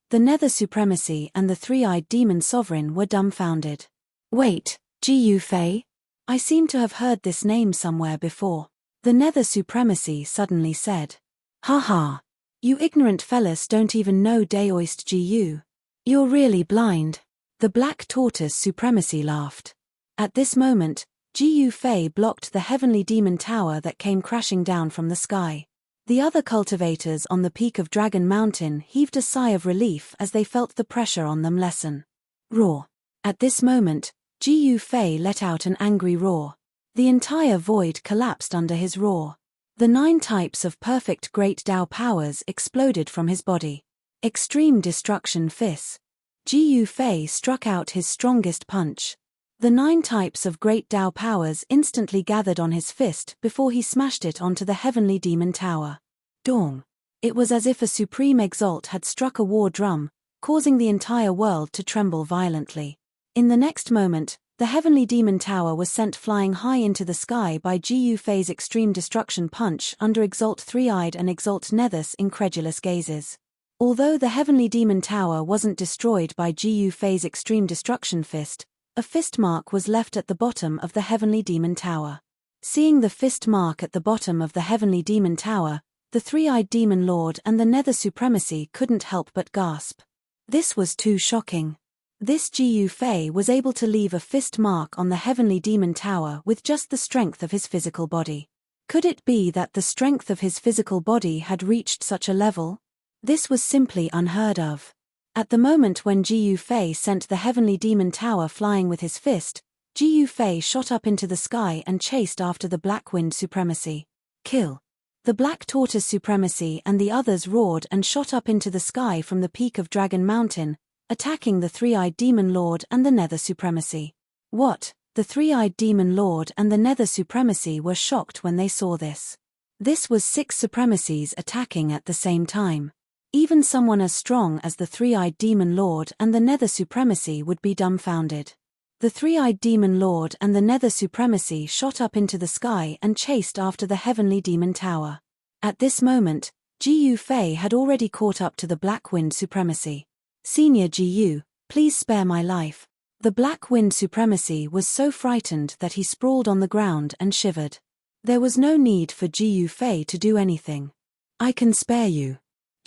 The Nether Supremacy and the three-eyed demon sovereign were dumbfounded. Wait, Gu Fei? I seem to have heard this name somewhere before. The Nether Supremacy suddenly said. Ha! You ignorant fellas don't even know Daoist Gu. You're really blind. The Black Tortoise Supremacy laughed. At this moment, Gu Fei blocked the heavenly demon tower that came crashing down from the sky. The other cultivators on the peak of Dragon Mountain heaved a sigh of relief as they felt the pressure on them lessen. Roar. At this moment, Gu Fei let out an angry roar. The entire void collapsed under his roar. The 9 types of perfect Great Tao powers exploded from his body. Extreme Destruction Fist. Gu Fei struck out his strongest punch. The 9 types of Great Tao powers instantly gathered on his fist before he smashed it onto the heavenly demon tower. Dong. It was as if a supreme exalt had struck a war drum, causing the entire world to tremble violently. In the next moment, the heavenly demon tower was sent flying high into the sky by Gu Fei's extreme destruction punch under Exalt Three-Eyed and Exalt Nethus' incredulous gazes. Although the heavenly demon tower wasn't destroyed by Gu Fei's extreme destruction fist, a fist mark was left at the bottom of the heavenly demon tower. Seeing the fist mark at the bottom of the heavenly demon tower, the Three-Eyed Demon Lord and the Nether Supremacy couldn't help but gasp. This was too shocking. This Gu Fei was able to leave a fist mark on the heavenly demon tower with just the strength of his physical body. Could it be that the strength of his physical body had reached such a level? This was simply unheard of. At the moment when Gu Fei sent the heavenly demon tower flying with his fist, Gu Fei shot up into the sky and chased after the Black Wind Supremacy. Kill. The Black Tortoise Supremacy and the others roared and shot up into the sky from the peak of Dragon Mountain, attacking the Three-Eyed Demon Lord and the Nether Supremacy. What? The Three-Eyed Demon Lord and the Nether Supremacy were shocked when they saw this. This was 6 supremacies attacking at the same time. Even someone as strong as the Three-Eyed Demon Lord and the Nether Supremacy would be dumbfounded. The Three-Eyed Demon Lord and the Nether Supremacy shot up into the sky and chased after the Heavenly Demon Tower. At this moment, Gu Fei had already caught up to the Black Wind Supremacy. Senior Gu, please spare my life. The Black Wind Supremacy was so frightened that he sprawled on the ground and shivered. There was no need for Gu Fei to do anything. I can spare you.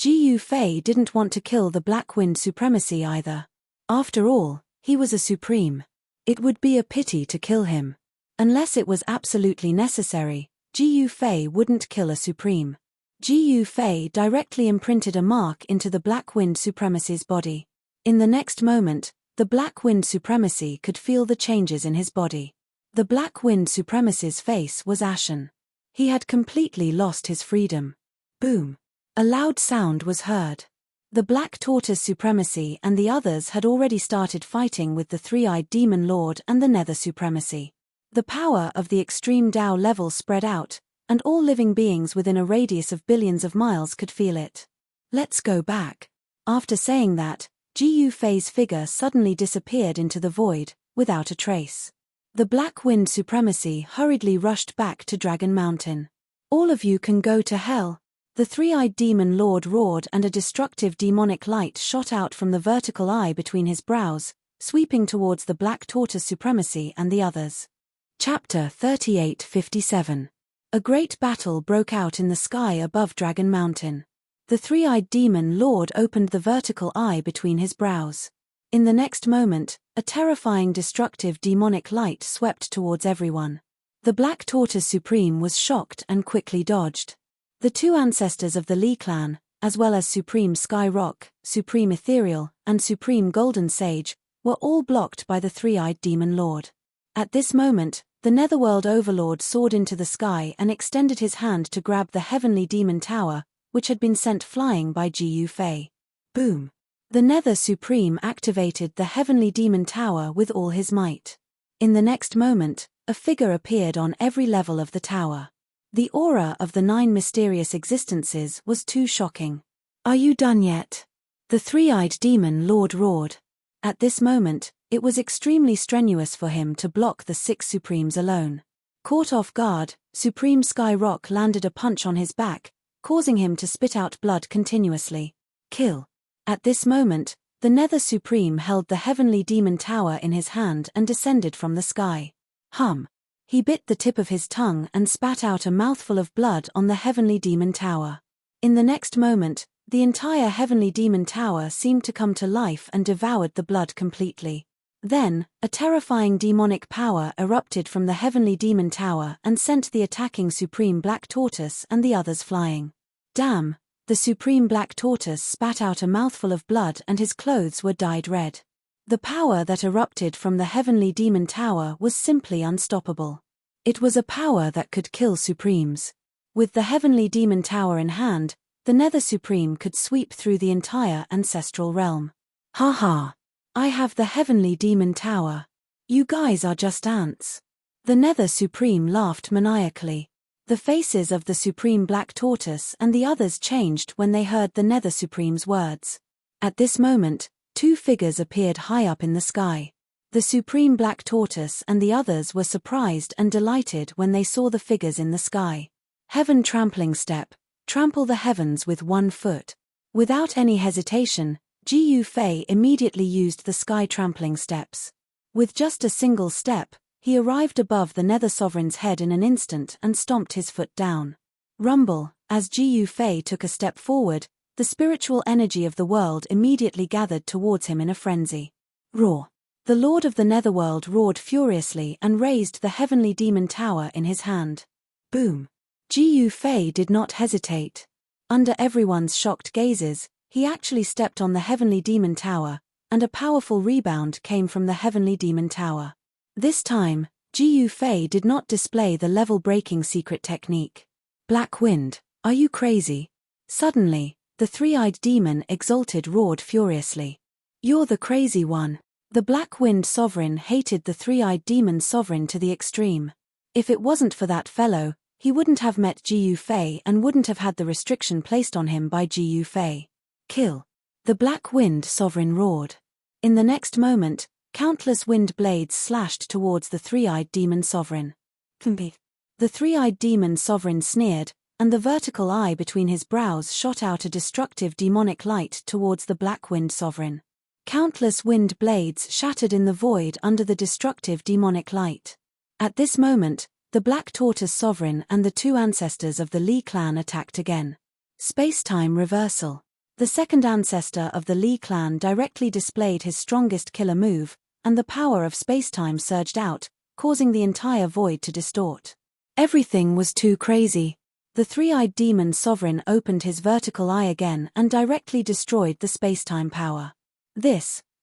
Gu Fei didn't want to kill the Black Wind Supremacy either. After all, he was a supreme. It would be a pity to kill him. Unless it was absolutely necessary, Gu Fei wouldn't kill a supreme. Gu Fei directly imprinted a mark into the Black Wind Supremacy's body. In the next moment, the Black Wind Supremacy could feel the changes in his body. The Black Wind Supremacy's face was ashen. He had completely lost his freedom. Boom. A loud sound was heard. The Black Tortoise Supremacy and the others had already started fighting with the Three-Eyed Demon Lord and the Nether Supremacy. The power of the extreme Tao level spread out, and all living beings within a radius of billions of miles could feel it. Let's go back. After saying that, Gu Fei's figure suddenly disappeared into the void, without a trace. The Black Wind Supremacy hurriedly rushed back to Dragon Mountain. All of you can go to hell. The Three-Eyed Demon Lord roared and a destructive demonic light shot out from the vertical eye between his brows, sweeping towards the Black Tortoise Supremacy and the others. Chapter 3857. A great battle broke out in the sky above Dragon Mountain. The Three-Eyed Demon Lord opened the vertical eye between his brows. In the next moment, a terrifying destructive demonic light swept towards everyone. The Black Tortoise Supreme was shocked and quickly dodged. The 2 ancestors of the Li clan, as well as Supreme Sky Rock, Supreme Ethereal, and Supreme Golden Sage, were all blocked by the Three-Eyed Demon Lord. At this moment, the Netherworld Overlord soared into the sky and extended his hand to grab the Heavenly Demon Tower, which had been sent flying by Gu Fei. Boom! The Nether Supreme activated the Heavenly Demon Tower with all his might. In the next moment, a figure appeared on every level of the tower. The aura of the 9 mysterious existences was too shocking. Are you done yet? The Three-Eyed Demon Lord roared. At this moment, it was extremely strenuous for him to block the 6 Supremes alone. Caught off guard, Supreme Sky Rock landed a punch on his back, causing him to spit out blood continuously. Kill. At this moment, the Nether Supreme held the Heavenly Demon Tower in his hand and descended from the sky. He bit the tip of his tongue and spat out a mouthful of blood on the Heavenly Demon Tower. In the next moment, the entire Heavenly Demon Tower seemed to come to life and devoured the blood completely. Then, a terrifying demonic power erupted from the Heavenly Demon Tower and sent the attacking Supreme Black Tortoise and the others flying. Damn! The Supreme Black Tortoise spat out a mouthful of blood and his clothes were dyed red. The power that erupted from the Heavenly Demon Tower was simply unstoppable. It was a power that could kill Supremes. With the Heavenly Demon Tower in hand, the Nether Supreme could sweep through the entire ancestral realm. Ha ha! I have the Heavenly Demon Tower. You guys are just ants. The Nether Supreme laughed maniacally. The faces of the Supreme Black Tortoise and the others changed when they heard the Nether Supreme's words. At this moment, two figures appeared high up in the sky. The Supreme Black Tortoise and the others were surprised and delighted when they saw the figures in the sky. Heaven trampling step, trample the heavens with 1 foot. Without any hesitation, Gu Fei immediately used the sky trampling steps. With just a single step, he arrived above the Nether Sovereign's head in an instant and stomped his foot down. Rumble, as Gu Fei took a step forward, the spiritual energy of the world immediately gathered towards him in a frenzy. Roar. The Lord of the Netherworld roared furiously and raised the heavenly demon tower in his hand. Boom. Gu Fei did not hesitate. Under everyone's shocked gazes, he actually stepped on the heavenly demon tower, and a powerful rebound came from the heavenly demon tower. This time, Gu Fei did not display the level-breaking secret technique. Black Wind, are you crazy? Suddenly, the three-eyed demon exalted roared furiously. You're the crazy one. The Black Wind Sovereign hated the three-eyed demon sovereign to the extreme. If it wasn't for that fellow, he wouldn't have met Gu Fei and wouldn't have had the restriction placed on him by Gu Fei. Kill. The Black Wind Sovereign roared. In the next moment, countless wind blades slashed towards the three-eyed demon sovereign. The three-eyed demon sovereign sneered, and the vertical eye between his brows shot out a destructive demonic light towards the Black Wind Sovereign. Countless wind blades shattered in the void under the destructive demonic light. At this moment, the Black Tortoise Sovereign and the two ancestors of the Li clan attacked again. Space-time reversal. The second ancestor of the Li clan directly displayed his strongest killer move, and the power of space-time surged out, causing the entire void to distort. Everything was too crazy. The three-eyed demon sovereign opened his vertical eye again and directly destroyed the space-time power.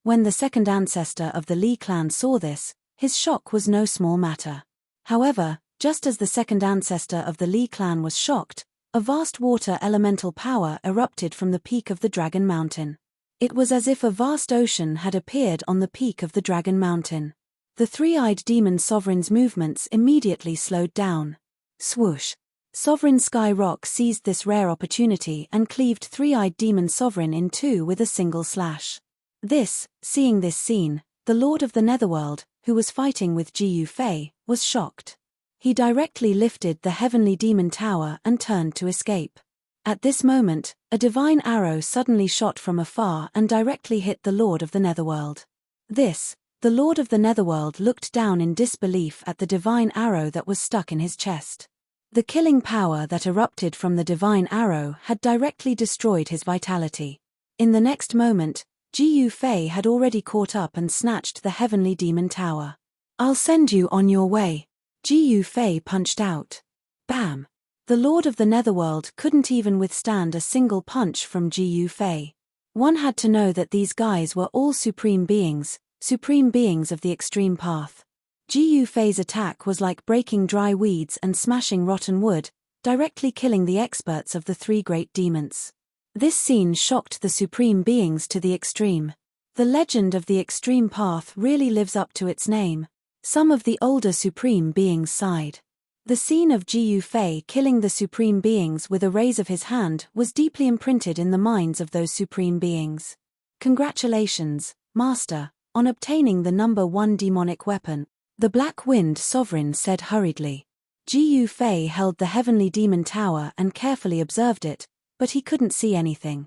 When the second ancestor of the Li clan saw this, his shock was no small matter. However, just as the second ancestor of the Li clan was shocked, a vast water elemental power erupted from the peak of the Dragon Mountain. It was as if a vast ocean had appeared on the peak of the Dragon Mountain. The three-eyed demon sovereign's movements immediately slowed down. Swoosh. Sovereign Sky Rock seized this rare opportunity and cleaved three-eyed demon sovereign in two with a single slash. Seeing this scene, the Lord of the Netherworld, who was fighting with Gu Fei, was shocked. He directly lifted the heavenly demon tower and turned to escape. At this moment, a divine arrow suddenly shot from afar and directly hit the Lord of the Netherworld. The Lord of the Netherworld looked down in disbelief at the divine arrow that was stuck in his chest. The killing power that erupted from the divine arrow had directly destroyed his vitality. In the next moment, Gu Fei had already caught up and snatched the heavenly demon tower. I'll send you on your way. Gu Fei punched out. Bam! The Lord of the Netherworld couldn't even withstand a single punch from Gu Fei. One had to know that these guys were all supreme beings of the extreme path. Gu Fei's attack was like breaking dry weeds and smashing rotten wood, directly killing the experts of the three great demons. This scene shocked the supreme beings to the extreme. The legend of the extreme path really lives up to its name. Some of the older supreme beings sighed. The scene of Gu Fei killing the supreme beings with a raise of his hand was deeply imprinted in the minds of those supreme beings. Congratulations, Master, on obtaining the number 1 demonic weapon, the Black Wind Sovereign said hurriedly. Gu Fei held the heavenly demon tower and carefully observed it, but he couldn't see anything.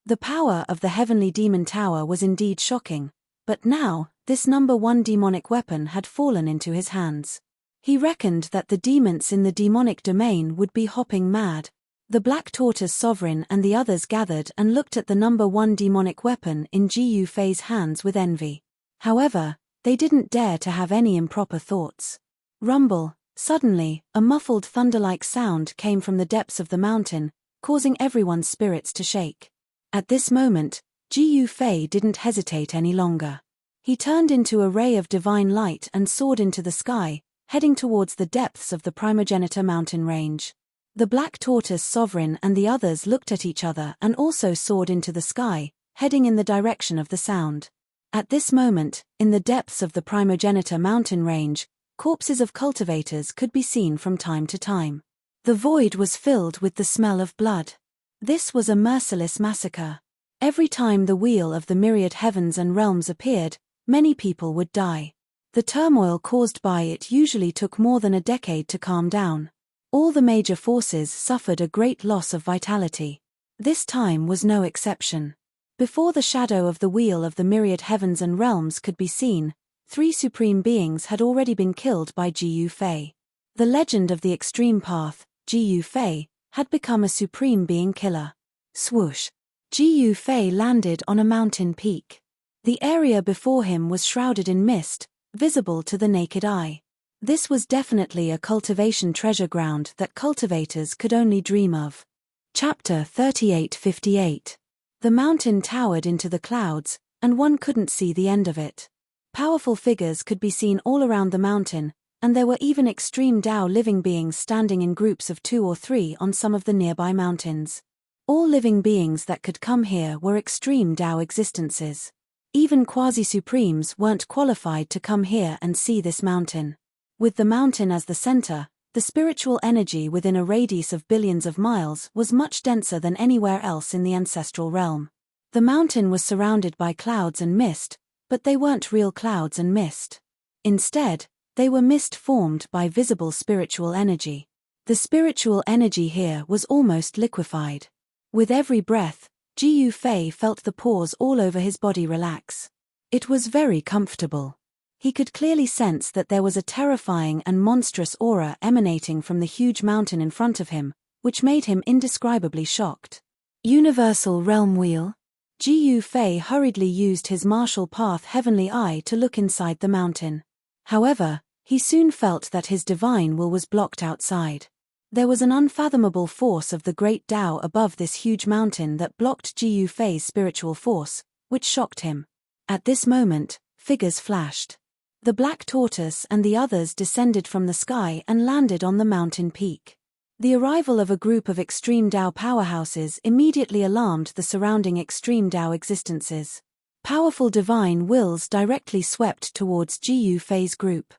The power of the heavenly demon tower was indeed shocking, but now, this number 1 demonic weapon had fallen into his hands. He reckoned that the demons in the demonic domain would be hopping mad. The Black Tortoise Sovereign and the others gathered and looked at the number 1 demonic weapon in Gu Fei's hands with envy. However, they didn't dare to have any improper thoughts. Rumble. Suddenly, a muffled thunder-like sound came from the depths of the mountain, causing everyone's spirits to shake. At this moment, Gu Fei didn't hesitate any longer. He turned into a ray of divine light and soared into the sky, heading towards the depths of the Primogenitor mountain range. The Black Tortoise Sovereign and the others looked at each other and also soared into the sky, heading in the direction of the sound. At this moment, in the depths of the Primogenitor mountain range, corpses of cultivators could be seen from time to time. The void was filled with the smell of blood. This was a merciless massacre. Every time the wheel of the myriad heavens and realms appeared, many people would die. The turmoil caused by it usually took more than a decade to calm down. All the major forces suffered a great loss of vitality. This time was no exception. Before the shadow of the wheel of the myriad heavens and realms could be seen, 3 supreme beings had already been killed by Gu Fei. The legend of the extreme path, Gu Fei, had become a supreme being killer. Swoosh! Gu Fei landed on a mountain peak. The area before him was shrouded in mist, visible to the naked eye. This was definitely a cultivation treasure ground that cultivators could only dream of. Chapter 38:58. The mountain towered into the clouds, and one couldn't see the end of it. Powerful figures could be seen all around the mountain, and there were even extreme Tao living beings standing in groups of 2 or 3 on some of the nearby mountains. All living beings that could come here were extreme Tao existences. Even quasi-supremes weren't qualified to come here and see this mountain. With the mountain as the center, the spiritual energy within a radius of billions of miles was much denser than anywhere else in the ancestral realm. The mountain was surrounded by clouds and mist, but they weren't real clouds and mist. Instead, they were mist formed by visible spiritual energy. The spiritual energy here was almost liquefied. With every breath, Gu Fei felt the pores all over his body relax. It was very comfortable. He could clearly sense that there was a terrifying and monstrous aura emanating from the huge mountain in front of him, which made him indescribably shocked. Universal Realm Wheel. Gu Fei hurriedly used his martial path heavenly eye to look inside the mountain. However, he soon felt that his divine will was blocked outside. There was an unfathomable force of the great Tao above this huge mountain that blocked Gu Fei's spiritual force, which shocked him. At this moment, figures flashed. The black tortoise and the others descended from the sky and landed on the mountain peak. The arrival of a group of extreme Tao powerhouses immediately alarmed the surrounding extreme Tao existences. Powerful divine wills directly swept towards Gu Fei's group.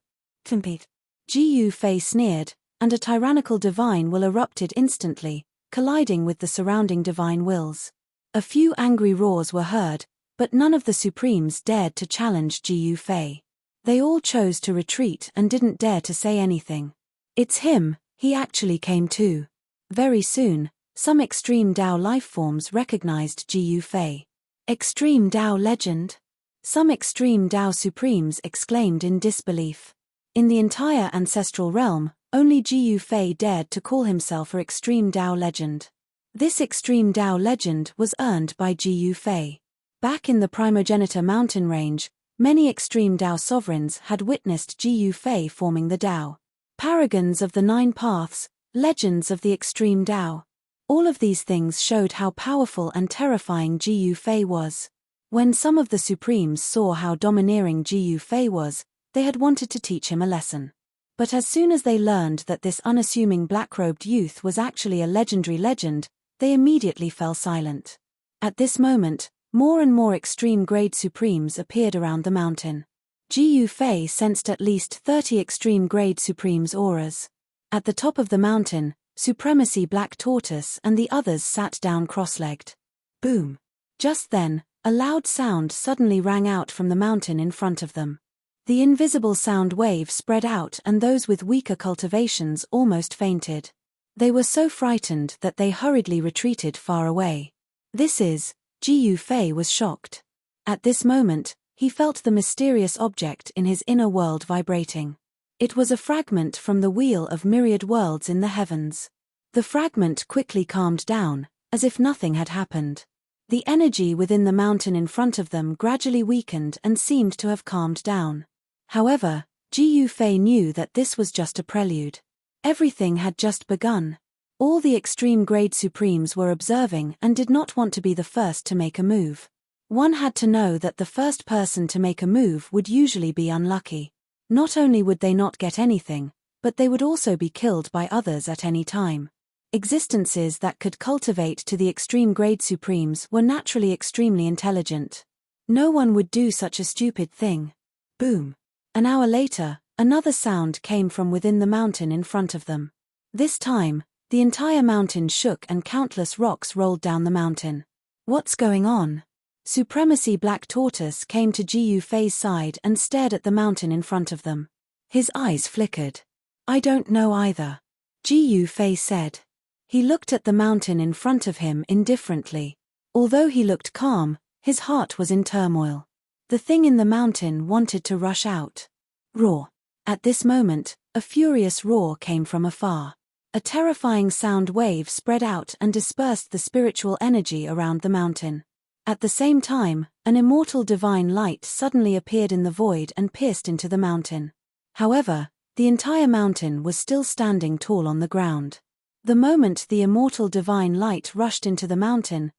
Compete. Gu Fei sneered, and a tyrannical divine will erupted instantly, colliding with the surrounding divine wills. A few angry roars were heard, but none of the supremes dared to challenge Gu Fei. They all chose to retreat and didn't dare to say anything. It's him, he actually came too. Very soon, some extreme Tao lifeforms recognized Gu Fei. Extreme Tao legend? Some extreme Tao supremes exclaimed in disbelief. In the entire ancestral realm, only Gu Fei dared to call himself an extreme Tao legend. This extreme Tao legend was earned by Gu Fei. Back in the primogenitor mountain range, many extreme Tao sovereigns had witnessed Gu Fei forming the Tao. Paragons of the 9 paths, legends of the extreme Tao. All of these things showed how powerful and terrifying Gu Fei was. When some of the supremes saw how domineering Gu Fei was, they had wanted to teach him a lesson. But as soon as they learned that this unassuming black-robed youth was actually a legendary legend, they immediately fell silent. At this moment, more and more extreme-grade supremes appeared around the mountain. Gu Fei sensed at least 30 extreme-grade supremes' auras. At the top of the mountain, Supremacy Black Tortoise and the others sat down cross-legged. Boom! Just then, a loud sound suddenly rang out from the mountain in front of them. The invisible sound wave spread out and those with weaker cultivations almost fainted. They were so frightened that they hurriedly retreated far away. Gu Fei was shocked. At this moment, he felt the mysterious object in his inner world vibrating. It was a fragment from the wheel of myriad worlds in the heavens. The fragment quickly calmed down, as if nothing had happened. The energy within the mountain in front of them gradually weakened and seemed to have calmed down. However, Gu Fei knew that this was just a prelude. Everything had just begun. All the extreme-grade supremes were observing and did not want to be the first to make a move. One had to know that the first person to make a move would usually be unlucky. Not only would they not get anything, but they would also be killed by others at any time. Existences that could cultivate to the extreme-grade supremes were naturally extremely intelligent. No one would do such a stupid thing. Boom! An hour later, another sound came from within the mountain in front of them. This time, The entire mountain shook and countless rocks rolled down the mountain. What's going on? Supremacy Black Tortoise came to Ji Yufei's side and stared at the mountain in front of them. His eyes flickered. I don't know either, Ji Yufei said. He looked at the mountain in front of him indifferently. Although he looked calm, his heart was in turmoil. The thing in the mountain wanted to rush out. Roar. At this moment, a furious roar came from afar. A terrifying sound wave spread out and dispersed the spiritual energy around the mountain. At the same time, an immortal divine light suddenly appeared in the void and pierced into the mountain. However, the entire mountain was still standing tall on the ground. The moment the immortal divine light rushed into the mountain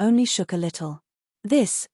only shook a little.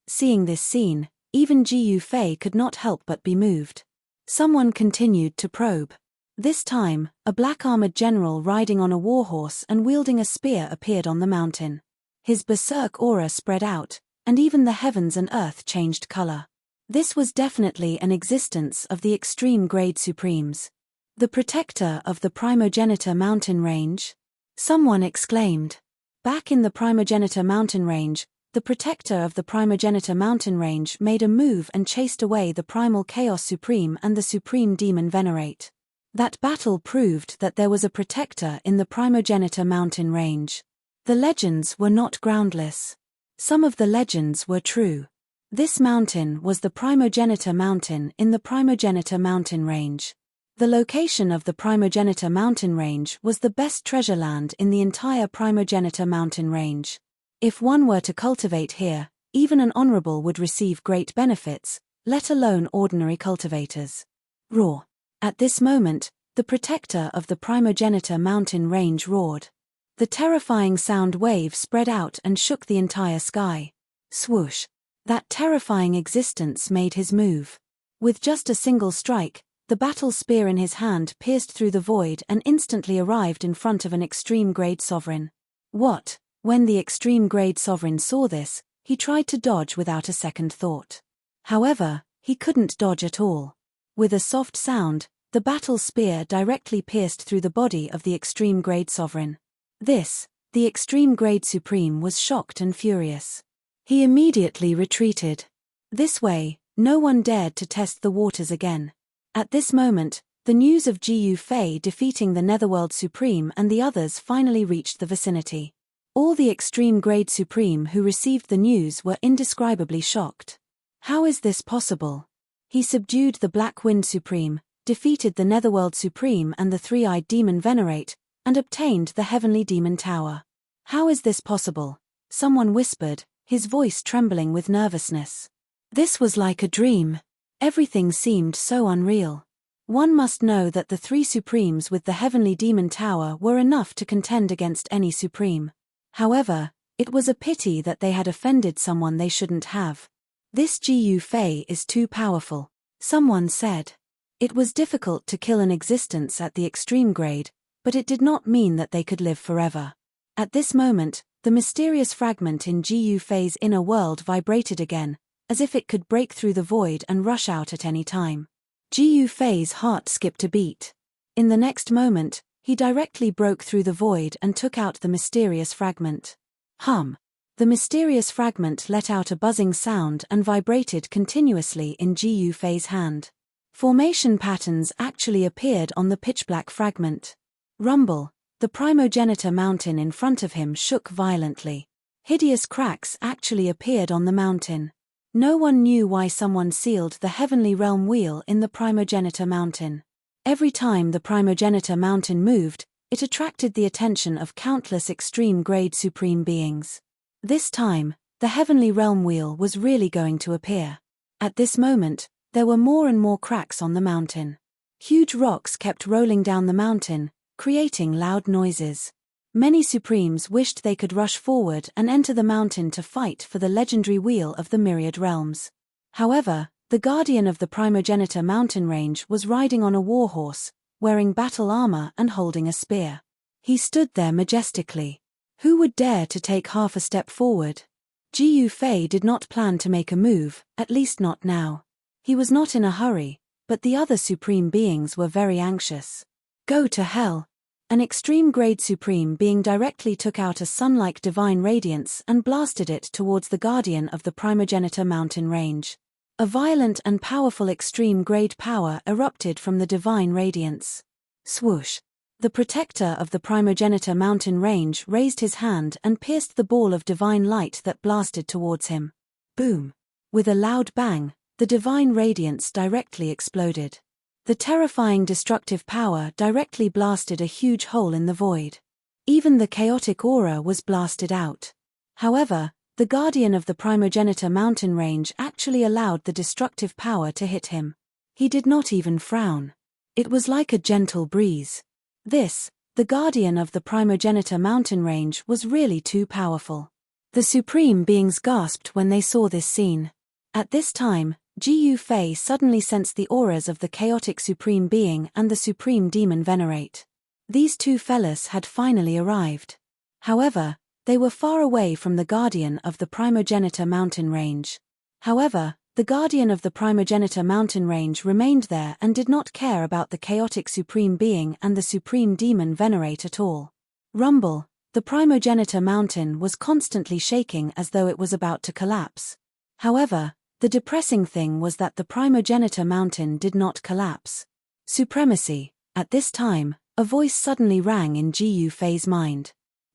Seeing this scene, even Ji Yufei could not help but be moved. Someone continued to probe. This time, a black-armored general riding on a warhorse and wielding a spear appeared on the mountain. His berserk aura spread out, and even the heavens and earth changed color. This was definitely an existence of the extreme grade supremes. The protector of the Primogenitor mountain range? Someone exclaimed. Back in the Primogenitor mountain range, the protector of the Primogenitor mountain range made a move and chased away the Primal Chaos Supreme and the Supreme Demon Venerate. That battle proved that there was a protector in the Primogenitor mountain range. The legends were not groundless. Some of the legends were true. This mountain was the Primogenitor mountain in the Primogenitor mountain range. The location of the Primogenitor mountain range was the best treasure land in the entire Primogenitor mountain range. If one were to cultivate here, even an honorable would receive great benefits, let alone ordinary cultivators. Roar. At this moment, the protector of the Primogenitor mountain range roared. The terrifying sound wave spread out and shook the entire sky. Swoosh. That terrifying existence made his move. With just a single strike, the battle spear in his hand pierced through the void and instantly arrived in front of an extreme-grade sovereign. What? When the extreme-grade sovereign saw this, he tried to dodge without a second thought. However, he couldn't dodge at all. With a soft sound, the battle spear directly pierced through the body of the extreme-grade sovereign. The extreme-grade supreme was shocked and furious. He immediately retreated. This way, no one dared to test the waters again. At this moment, the news of Ji Yufei defeating the Netherworld Supreme and the others finally reached the vicinity. All the extreme-grade supreme who received the news were indescribably shocked. How is this possible? He subdued the Black Wind Supreme, defeated the Netherworld Supreme and the Three-Eyed Demon Venerate, and obtained the Heavenly Demon Tower. How is this possible? Someone whispered, his voice trembling with nervousness. This was like a dream. Everything seemed so unreal. One must know that the three Supremes with the Heavenly Demon Tower were enough to contend against any Supreme. However, it was a pity that they had offended someone they shouldn't have. This Ji Yufei is too powerful, someone said. It was difficult to kill an existence at the extreme grade, but it did not mean that they could live forever. At this moment, the mysterious fragment in Ji Yufei's inner world vibrated again, as if it could break through the void and rush out at any time. Ji Yufei's heart skipped a beat. In the next moment, he directly broke through the void and took out the mysterious fragment. Hum. The mysterious fragment let out a buzzing sound and vibrated continuously in Ji Yufei's hand. Formation patterns actually appeared on the pitch-black fragment. Rumble. The Primogenitor mountain in front of him shook violently. Hideous cracks actually appeared on the mountain. No one knew why someone sealed the Heavenly Realm wheel in the Primogenitor mountain. Every time the Primogenitor mountain moved, it attracted the attention of countless extreme-grade supreme beings. This time, the Heavenly Realm wheel was really going to appear. At this moment, there were more and more cracks on the mountain. Huge rocks kept rolling down the mountain, creating loud noises. Many Supremes wished they could rush forward and enter the mountain to fight for the legendary Wheel of the Myriad Realms. However, the guardian of the Primogenitor mountain range was riding on a warhorse, wearing battle armor and holding a spear. He stood there majestically. Who would dare to take half a step forward? Ji Yufei did not plan to make a move, at least not now. He was not in a hurry, but the other supreme beings were very anxious. Go to hell. An extreme-grade Supreme Being directly took out a sun-like divine radiance and blasted it towards the guardian of the primogenitor mountain range. A violent and powerful extreme-grade power erupted from the divine radiance. Swoosh! The protector of the primogenitor mountain range raised his hand and pierced the ball of divine light that blasted towards him. Boom! With a loud bang, the divine radiance directly exploded. The terrifying destructive power directly blasted a huge hole in the void. Even the chaotic aura was blasted out. However, the guardian of the primogenitor mountain range actually allowed the destructive power to hit him. He did not even frown. It was like a gentle breeze. This, the guardian of the primogenitor mountain range, was really too powerful. The Supreme Beings gasped when they saw this scene. At this time, Gu Fei suddenly sensed the auras of the chaotic Supreme Being and the Supreme Demon Venerate. These two fellas had finally arrived. However, they were far away from the guardian of the primogenitor mountain range. However, the guardian of the primogenitor mountain range remained there and did not care about the chaotic Supreme Being and the Supreme Demon Venerate at all. Rumble, the primogenitor mountain was constantly shaking as though it was about to collapse. However, the depressing thing was that the primogenitor mountain did not collapse. Supremacy. At this time, a voice suddenly rang in Gu Fei's mind.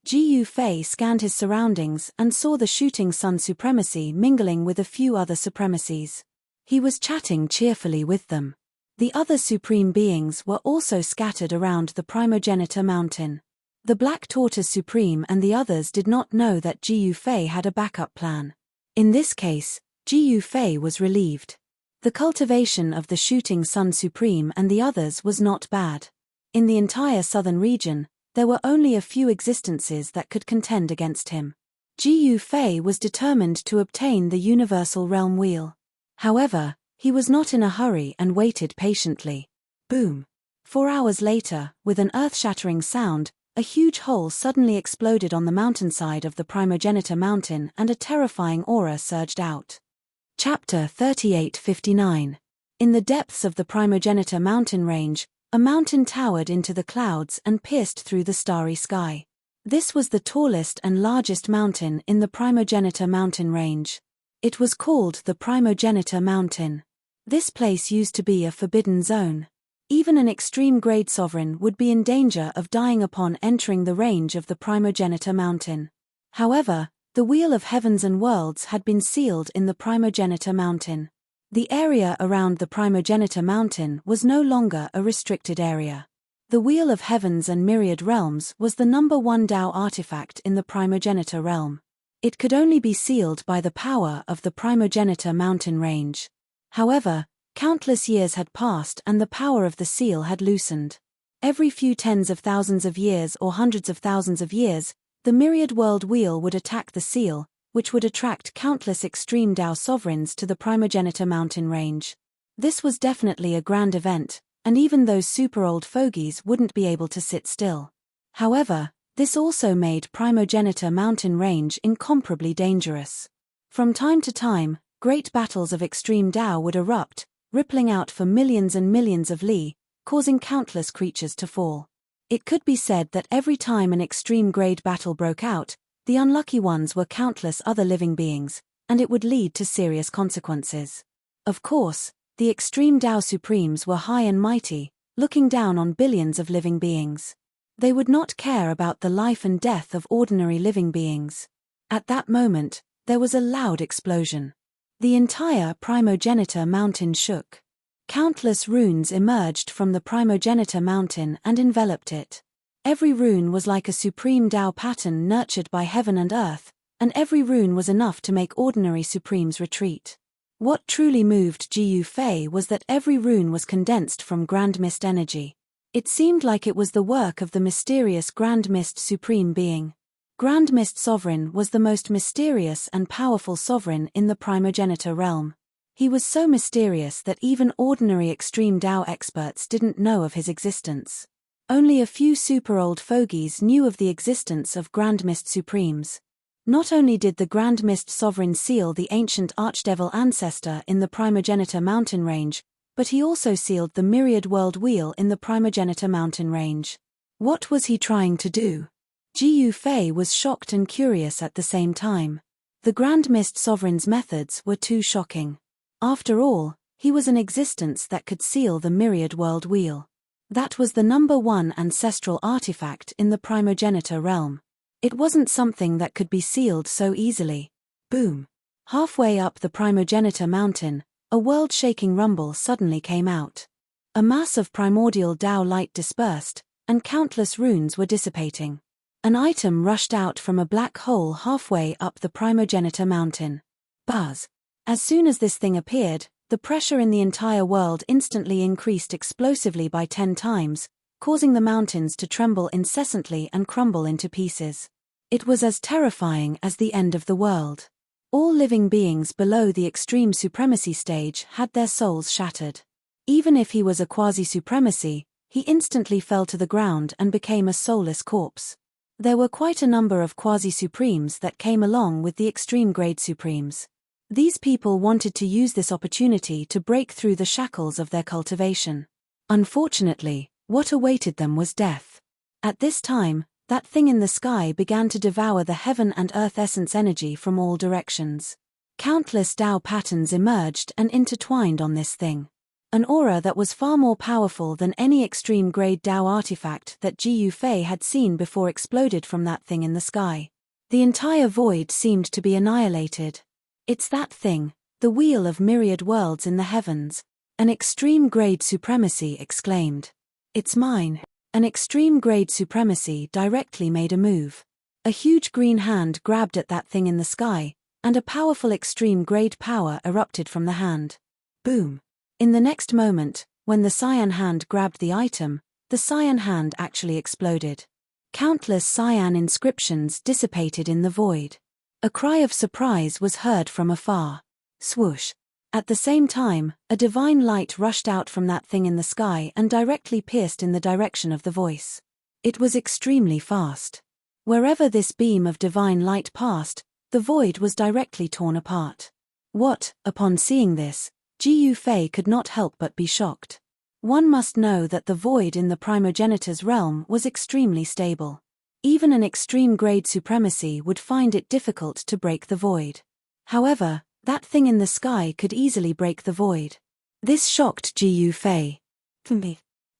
Gu Fei scanned his surroundings and saw the shooting sun supremacy mingling with a few other supremacies. He was chatting cheerfully with them. The other Supreme Beings were also scattered around the primogenitor mountain. The Black Tortoise Supreme and the others did not know that Gu Fei had a backup plan. In this case, Gu Fei was relieved. The cultivation of the Shooting Sun Supreme and the others was not bad. In the entire southern region, there were only a few existences that could contend against him. Gu Fei was determined to obtain the Universal Realm Wheel. However, he was not in a hurry and waited patiently. Boom! 4 hours later, with an earth-shattering sound, a huge hole suddenly exploded on the mountainside of the primogenitor mountain and a terrifying aura surged out. Chapter 3859. In the depths of the primogenitor mountain range, a mountain towered into the clouds and pierced through the starry sky. This was the tallest and largest mountain in the primogenitor mountain range. It was called the Primogenitor Mountain. This place used to be a forbidden zone. Even an extreme-grade sovereign would be in danger of dying upon entering the range of the Primogenitor Mountain. However, the Wheel of Heavens and Worlds had been sealed in the Primogenitor Mountain. The area around the Primogenitor Mountain was no longer a restricted area. The Wheel of Heavens and Myriad Realms was the #1 Dao artifact in the Primogenitor Realm. It could only be sealed by the power of the Primogenitor Mountain range. However, countless years had passed and the power of the seal had loosened. Every few tens of thousands of years or hundreds of thousands of years, the Myriad World Wheel would attack the seal, which would attract countless extreme Dao sovereigns to the Primogenitor Mountain range. This was definitely a grand event, and even those super old fogies wouldn't be able to sit still. However, this also made Primogenitor Mountain range incomparably dangerous. From time to time, great battles of extreme Dao would erupt, rippling out for millions and millions of li, causing countless creatures to fall. It could be said that every time an extreme-grade battle broke out, the unlucky ones were countless other living beings, and it would lead to serious consequences. Of course, the extreme Dao Supremes were high and mighty, looking down on billions of living beings. They would not care about the life and death of ordinary living beings. At that moment, there was a loud explosion. The entire Primogenitor Mountain shook. Countless runes emerged from the Primogenitor Mountain and enveloped it. Every rune was like a supreme Dao pattern nurtured by heaven and earth, and every rune was enough to make ordinary Supremes retreat. What truly moved Gu Fei was that every rune was condensed from Grand Mist energy. It seemed like it was the work of the mysterious Grand Mist Supreme Being. Grand Mist Sovereign was the most mysterious and powerful sovereign in the Primogenitor realm. He was so mysterious that even ordinary extreme Dao experts didn't know of his existence. Only a few super old fogies knew of the existence of Grand Mist Supremes. Not only did the Grand Mist Sovereign seal the ancient Archdevil ancestor in the Primogenitor Mountain range, but he also sealed the Myriad World Wheel in the Primogenitor Mountain range. What was he trying to do? Ji Yufei was shocked and curious at the same time. The Grand Mist Sovereign's methods were too shocking. After all, he was an existence that could seal the myriad world wheel. That was the #1 ancestral artifact in the primogenitor realm. It wasn't something that could be sealed so easily. Boom! Halfway up the primogenitor mountain, a world-shaking rumble suddenly came out. A mass of primordial Tao light dispersed, and countless runes were dissipating. An item rushed out from a black hole halfway up the primogenitor mountain. Buzz! As soon as this thing appeared, the pressure in the entire world instantly increased explosively by 10 times, causing the mountains to tremble incessantly and crumble into pieces. It was as terrifying as the end of the world. All living beings below the extreme supremacy stage had their souls shattered. Even if he was a quasi-supremacy, he instantly fell to the ground and became a soulless corpse. There were quite a number of quasi-supremes that came along with the extreme-grade supremes. These people wanted to use this opportunity to break through the shackles of their cultivation. Unfortunately, what awaited them was death. At this time, that thing in the sky began to devour the heaven and earth essence energy from all directions. Countless Tao patterns emerged and intertwined on this thing. An aura that was far more powerful than any extreme-grade Tao artifact that Ji Yufei had seen before exploded from that thing in the sky. The entire void seemed to be annihilated. It's that thing, the wheel of myriad worlds in the heavens. An extreme-grade supremacy exclaimed. It's mine. An extreme-grade supremacy directly made a move. A huge green hand grabbed at that thing in the sky, and a powerful extreme-grade power erupted from the hand. Boom! In the next moment, when the cyan hand grabbed the item, the cyan hand actually exploded. Countless cyan inscriptions dissipated in the void. A cry of surprise was heard from afar. Swoosh! At the same time, a divine light rushed out from that thing in the sky and directly pierced in the direction of the voice. It was extremely fast. Wherever this beam of divine light passed, the void was directly torn apart. What, upon seeing this, Ji Yufei could not help but be shocked. One must know that the void in the primogenitor's realm was extremely stable. Even an extreme-grade supremacy would find it difficult to break the void. However, that thing in the sky could easily break the void. This shocked Ji Yufei.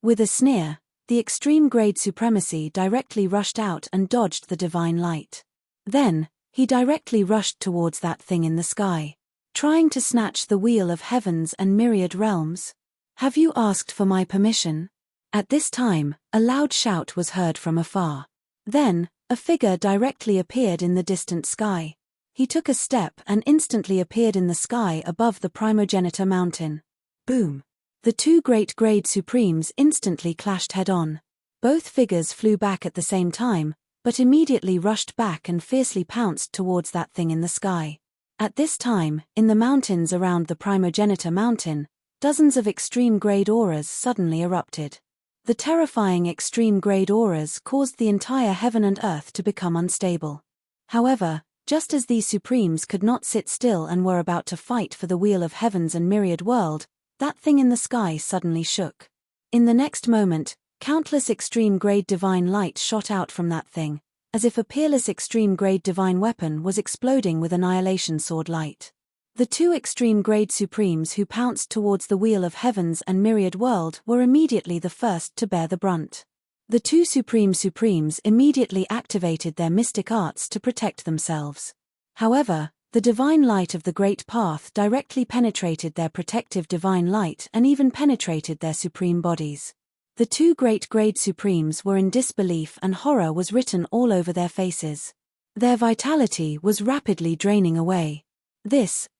With a sneer, the extreme-grade supremacy directly rushed out and dodged the divine light. Then, he directly rushed towards that thing in the sky. Trying to snatch the wheel of heavens and myriad realms? Have you asked for my permission? At this time, a loud shout was heard from afar. Then, a figure directly appeared in the distant sky. He took a step and instantly appeared in the sky above the primogenitor mountain. Boom! The two great grade supremes instantly clashed head-on. Both figures flew back at the same time, but immediately rushed back and fiercely pounced towards that thing in the sky. At this time, in the mountains around the primogenitor mountain, dozens of extreme-grade auras suddenly erupted. The terrifying extreme-grade auras caused the entire heaven and earth to become unstable. However, just as these supremes could not sit still and were about to fight for the wheel of heavens and myriad world, that thing in the sky suddenly shook. In the next moment, countless extreme-grade divine light shot out from that thing, as if a peerless extreme-grade divine weapon was exploding with annihilation sword light. The two extreme-grade supremes who pounced towards the wheel of heavens and myriad world were immediately the first to bear the brunt. The two supremes immediately activated their mystic arts to protect themselves. However, the divine light of the Great Path directly penetrated their protective divine light and even penetrated their supreme bodies. The two great grade supremes were in disbelief and horror was written all over their faces. Their vitality was rapidly draining away.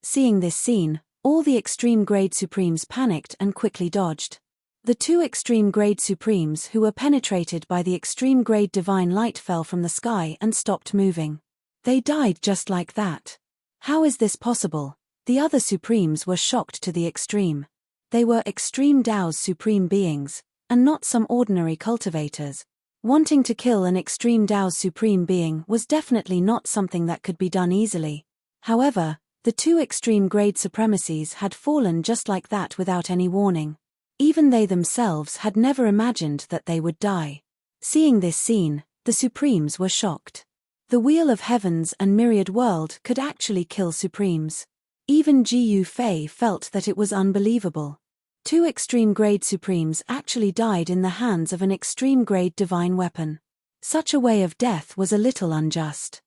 Seeing this scene, all the extreme grade supremes panicked and quickly dodged. The two extreme grade supremes who were penetrated by the extreme grade divine light fell from the sky and stopped moving. They died just like that. How is this possible? The other supremes were shocked to the extreme. They were extreme Tao's supreme beings, and not some ordinary cultivators. Wanting to kill an extreme Tao's supreme being was definitely not something that could be done easily. However, the two extreme grade supremacies had fallen just like that without any warning. Even they themselves had never imagined that they would die. Seeing this scene, the Supremes were shocked. The Wheel of Heavens and Myriad World could actually kill Supremes. Even Jiu Fei felt that it was unbelievable. 2 extreme-grade Supremes actually died in the hands of an extreme-grade divine weapon. Such a way of death was a little unjust.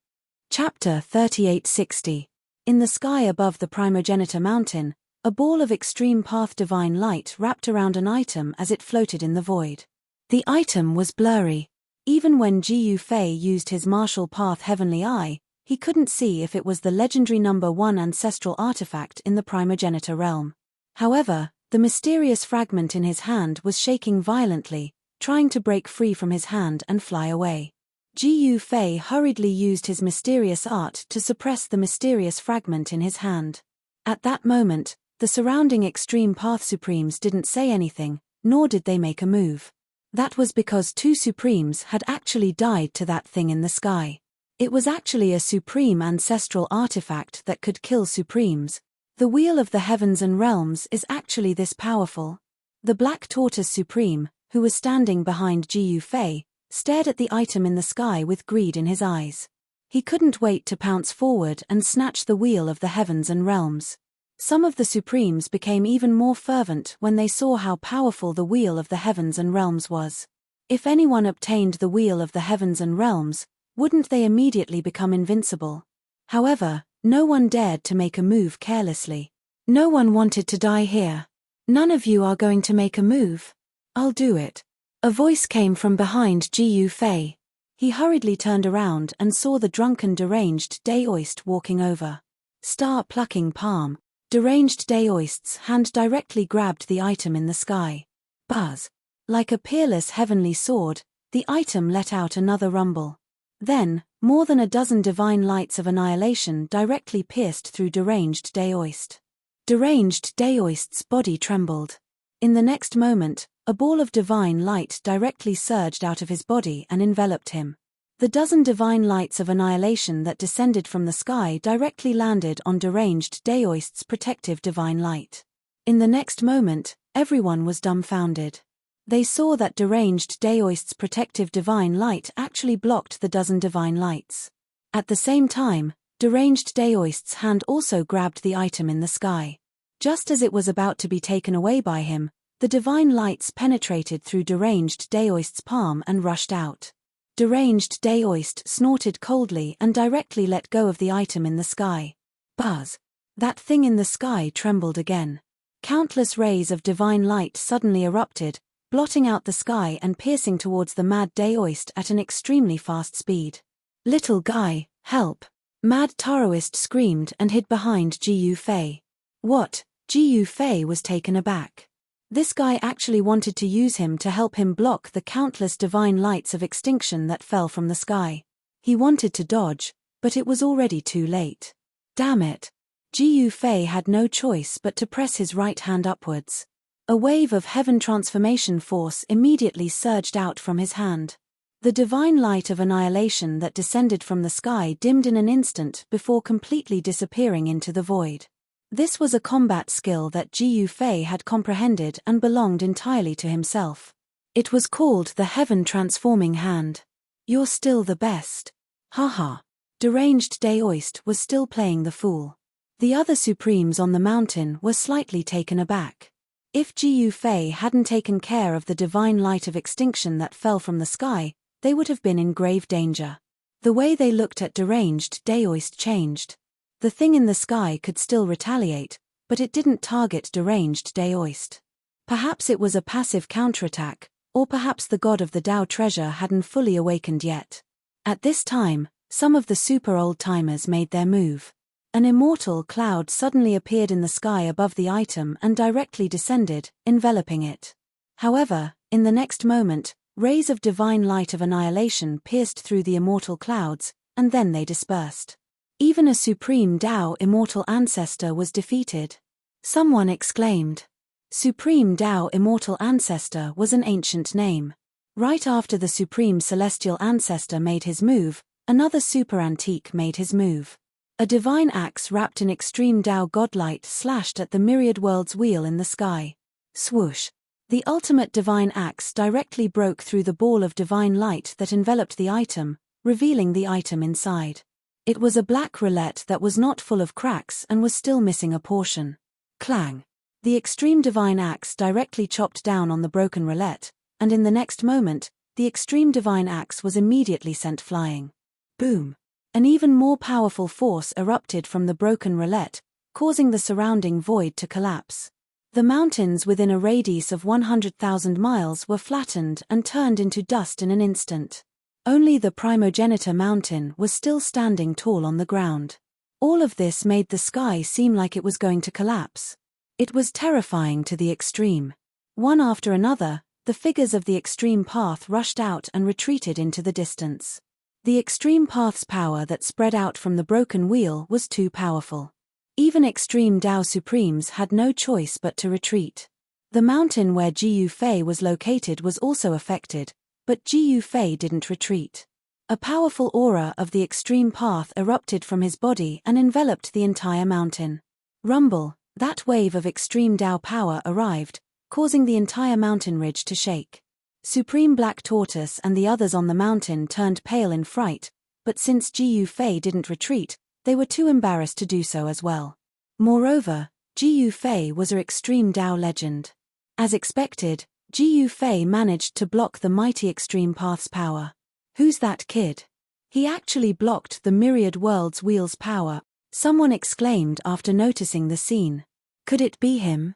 Chapter 3860. In the sky above the Primogenitor Mountain, a ball of extreme path divine light wrapped around an item as it floated in the void. The item was blurry. Even when Jiu Fei used his martial path heavenly eye, he couldn't see if it was the legendary number 1 ancestral artifact in the Primogenitor realm. However, the mysterious fragment in his hand was shaking violently, trying to break free from his hand and fly away. Jiu Fei hurriedly used his mysterious art to suppress the mysterious fragment in his hand. At that moment, the surrounding Extreme Path Supremes didn't say anything, nor did they make a move. That was because 2 Supremes had actually died to that thing in the sky. It was actually a supreme ancestral artifact that could kill Supremes. The Wheel of the Heavens and Realms is actually this powerful. The Black Tortoise Supreme, who was standing behind Jiu Fei, stared at the item in the sky with greed in his eyes. He couldn't wait to pounce forward and snatch the Wheel of the Heavens and Realms. Some of the Supremes became even more fervent when they saw how powerful the Wheel of the Heavens and Realms was. If anyone obtained the Wheel of the Heavens and Realms, wouldn't they immediately become invincible? However, no one dared to make a move carelessly. No one wanted to die here. None of you are going to make a move. I'll do it. A voice came from behind Jiu Fei. He hurriedly turned around and saw the drunken deranged Daoist walking over. Star-plucking palm. Deranged Daoist's hand directly grabbed the item in the sky. Buzz. Like a peerless heavenly sword, the item let out another rumble. Then, more than a dozen divine lights of annihilation directly pierced through deranged Daoist. Deranged Daoist's body trembled. In the next moment, a ball of divine light directly surged out of his body and enveloped him. The dozen divine lights of annihilation that descended from the sky directly landed on deranged Daoist's protective divine light. In the next moment, everyone was dumbfounded. They saw that deranged Daoist's protective divine light actually blocked the dozen divine lights. At the same time, deranged Daoist's hand also grabbed the item in the sky. Just as it was about to be taken away by him, the divine lights penetrated through deranged Daoist's palm and rushed out. Deranged Daoist snorted coldly and directly let go of the item in the sky. Buzz. That thing in the sky trembled again. Countless rays of divine light suddenly erupted, blotting out the sky and piercing towards the mad Daoist at an extremely fast speed. Little guy, help! Mad Taoist screamed and hid behind Jiu Fei. What? Jiu Fei was taken aback. This guy actually wanted to use him to help him block the countless divine lights of extinction that fell from the sky. He wanted to dodge, but it was already too late. Damn it! Jiu Fei had no choice but to press his right hand upwards. A wave of heaven transformation force immediately surged out from his hand. The divine light of annihilation that descended from the sky dimmed in an instant before completely disappearing into the void. This was a combat skill that Jiu Fei had comprehended and belonged entirely to himself. It was called the Heaven Transforming Hand. You're still the best. Haha. Deranged Daoist was still playing the fool. The other Supremes on the mountain were slightly taken aback. If Jiu Fei hadn't taken care of the divine light of extinction that fell from the sky, they would have been in grave danger. The way they looked at deranged Daoist changed. The thing in the sky could still retaliate, but it didn't target deranged Daoist. Perhaps it was a passive counterattack, or perhaps the god of the Tao treasure hadn't fully awakened yet. At this time, some of the super old-timers made their move. An immortal cloud suddenly appeared in the sky above the item and directly descended, enveloping it. However, in the next moment, rays of divine light of annihilation pierced through the immortal clouds, and then they dispersed. Even a supreme Tao immortal ancestor was defeated. Someone exclaimed. Supreme Tao immortal ancestor was an ancient name. Right after the supreme celestial ancestor made his move, another super antique made his move. A divine axe wrapped in extreme Tao godlight slashed at the myriad worlds wheel in the sky. Swoosh. The ultimate divine axe directly broke through the ball of divine light that enveloped the item, revealing the item inside. It was a black roulette that was not full of cracks and was still missing a portion. Clang! The extreme divine axe directly chopped down on the broken roulette, and in the next moment, the extreme divine axe was immediately sent flying. Boom! An even more powerful force erupted from the broken roulette, causing the surrounding void to collapse. The mountains within a radius of 100,000 miles were flattened and turned into dust in an instant. Only the Primogenitor Mountain was still standing tall on the ground. All of this made the sky seem like it was going to collapse. It was terrifying to the extreme. One after another, the figures of the extreme path rushed out and retreated into the distance. The extreme path's power that spread out from the broken wheel was too powerful. Even extreme Tao Supremes had no choice but to retreat. The mountain where Jiu Fei was located was also affected, but Jiu Fei didn't retreat. A powerful aura of the extreme path erupted from his body and enveloped the entire mountain. Rumble, that wave of extreme Tao power arrived, causing the entire mountain ridge to shake. Supreme Black Tortoise and the others on the mountain turned pale in fright, but since Jiu Fei didn't retreat, they were too embarrassed to do so as well. Moreover, Jiu Fei was an extreme Tao legend. As expected, Jiu Fei managed to block the mighty extreme path's power. Who's that kid? He actually blocked the myriad world's wheel's power, someone exclaimed after noticing the scene. Could it be him?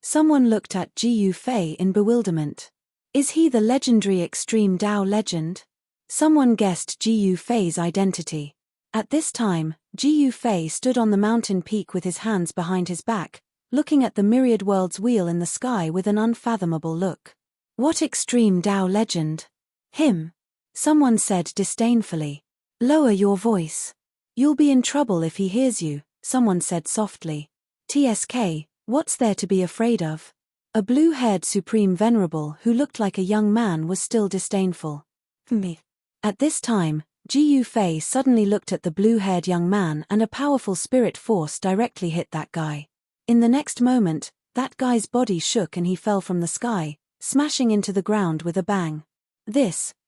Someone looked at Jiu Fei in bewilderment. Is he the legendary extreme Tao legend? Someone guessed Jiu Fei's identity. At this time, Jiu Fei stood on the mountain peak with his hands behind his back, looking at the myriad world's wheel in the sky with an unfathomable look. What extreme Tao legend? Him. Someone said disdainfully. Lower your voice. You'll be in trouble if he hears you, someone said softly. TSK, what's there to be afraid of? A blue-haired Supreme Venerable who looked like a young man was still disdainful. Me. At this time, Jiu Fei suddenly looked at the blue-haired young man and a powerful spirit force directly hit that guy. In the next moment, that guy's body shook and he fell from the sky, smashing into the ground with a bang.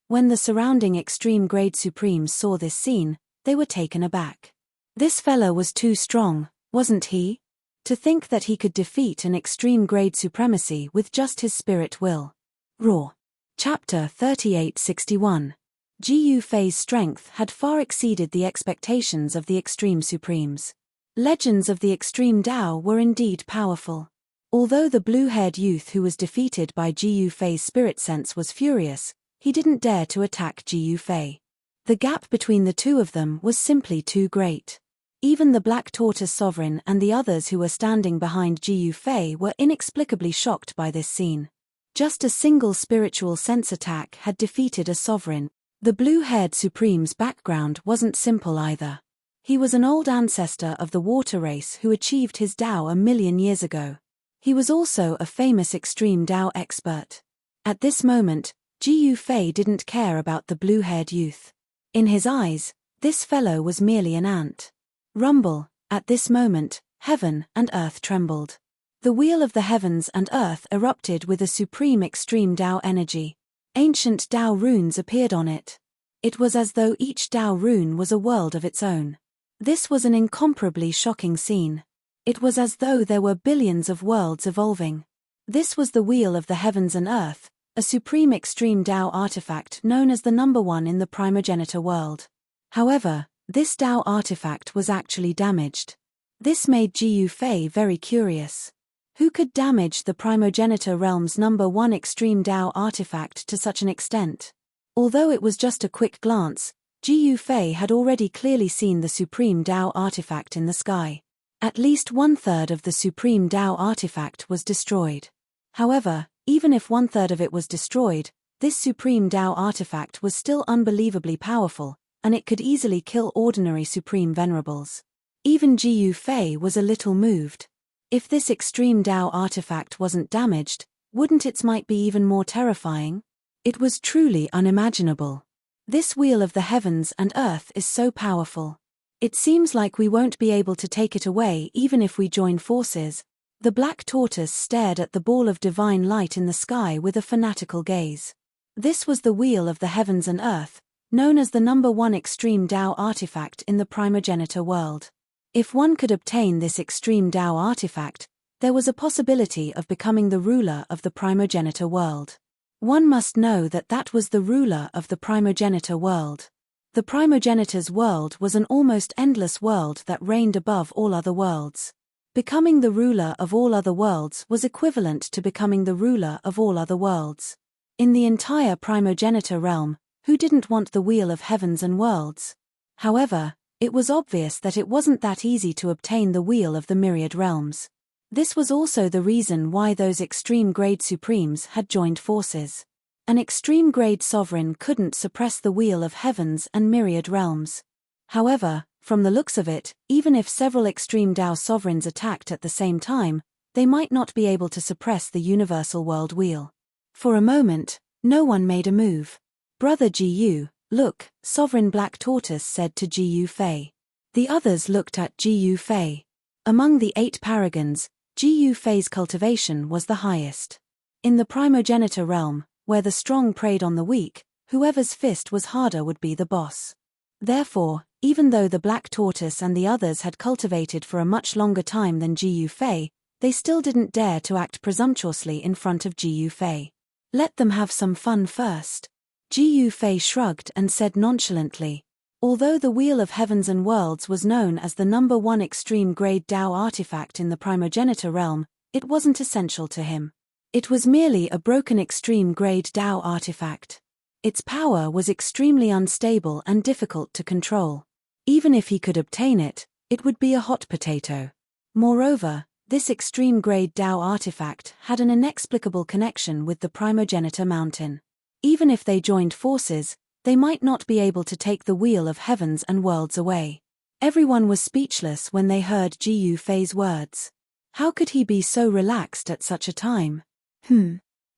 When the surrounding extreme-grade Supremes saw this scene, they were taken aback. This fella was too strong, wasn't he? To think that he could defeat an extreme-grade supremacy with just his spirit will. Raw. Chapter 3861. Jiu Fei's strength had far exceeded the expectations of the extreme Supremes. Legends of the extreme Tao were indeed powerful. Although the blue-haired youth who was defeated by Jiu Fei's spirit sense was furious, he didn't dare to attack Jiu Fei. The gap between the two of them was simply too great. Even the Black Tortoise Sovereign and the others who were standing behind Jiu Fei were inexplicably shocked by this scene. Just a single spiritual sense attack had defeated a sovereign. The blue-haired Supreme's background wasn't simple either. He was an old ancestor of the water race who achieved his Tao 1,000,000 years ago. He was also a famous extreme Tao expert. At this moment, Jiu Fei didn't care about the blue-haired youth. In his eyes, this fellow was merely an ant. Rumble, at this moment, heaven and earth trembled. The wheel of the heavens and earth erupted with a supreme extreme Tao energy. Ancient Tao runes appeared on it. It was as though each Tao rune was a world of its own. This was an incomparably shocking scene. It was as though there were billions of worlds evolving. This was the wheel of the heavens and earth, a supreme extreme Tao artifact known as the number one in the primogenitor world. However, this Tao artifact was actually damaged. This made Jiu Fei very curious. Who could damage the primogenitor realm's number one extreme Tao artifact to such an extent? Although it was just a quick glance, Jiu Fei had already clearly seen the supreme Tao artifact in the sky. At least 1/3 of the supreme Tao artifact was destroyed. However, even if 1/3 of it was destroyed, this supreme Tao artifact was still unbelievably powerful, and it could easily kill ordinary supreme venerables. Even Jiu Fei was a little moved. If this extreme Tao artifact wasn't damaged, wouldn't its might be even more terrifying? It was truly unimaginable. This wheel of the heavens and earth is so powerful. It seems like we won't be able to take it away even if we join forces. The black tortoise stared at the ball of divine light in the sky with a fanatical gaze. This was the wheel of the heavens and earth, known as the number 1 extreme Tao artifact in the primogenitor world. If one could obtain this extreme Tao artifact, there was a possibility of becoming the ruler of the primogenitor world. One must know that that was the ruler of the primogenitor world. The primogenitor's world was an almost endless world that reigned above all other worlds. Becoming the ruler of all other worlds was equivalent to becoming the ruler of all other worlds. In the entire primogenitor realm, who didn't want the wheel of heavens and worlds? However, it was obvious that it wasn't that easy to obtain the wheel of the myriad realms. This was also the reason why those extreme grade supremes had joined forces. An extreme grade sovereign couldn't suppress the wheel of heavens and myriad realms. However, from the looks of it, even if several extreme Tao sovereigns attacked at the same time, they might not be able to suppress the universal world wheel. For a moment, no one made a move. Brother Jiyu, look, Sovereign Black Tortoise said to Jiyu Fei. The others looked at Jiyu Fei. Among the 8 paragons, Jiyu Fei's cultivation was the highest. In the primogenitor realm, where the strong preyed on the weak, whoever's fist was harder would be the boss. Therefore, even though the black tortoise and the others had cultivated for a much longer time than Jiyu Fei, they still didn't dare to act presumptuously in front of Jiyu Fei. Let them have some fun first. Jiyu Fei shrugged and said nonchalantly. Although the Wheel of Heavens and Worlds was known as the number 1 extreme grade Tao artifact in the primogenitor realm, it wasn't essential to him. It was merely a broken extreme grade Tao artifact. Its power was extremely unstable and difficult to control. Even if he could obtain it, it would be a hot potato. Moreover, this extreme grade Tao artifact had an inexplicable connection with the primogenitor mountain. Even if they joined forces, they might not be able to take the Wheel of Heavens and Worlds away. Everyone was speechless when they heard Jiyu Fei's words. How could he be so relaxed at such a time?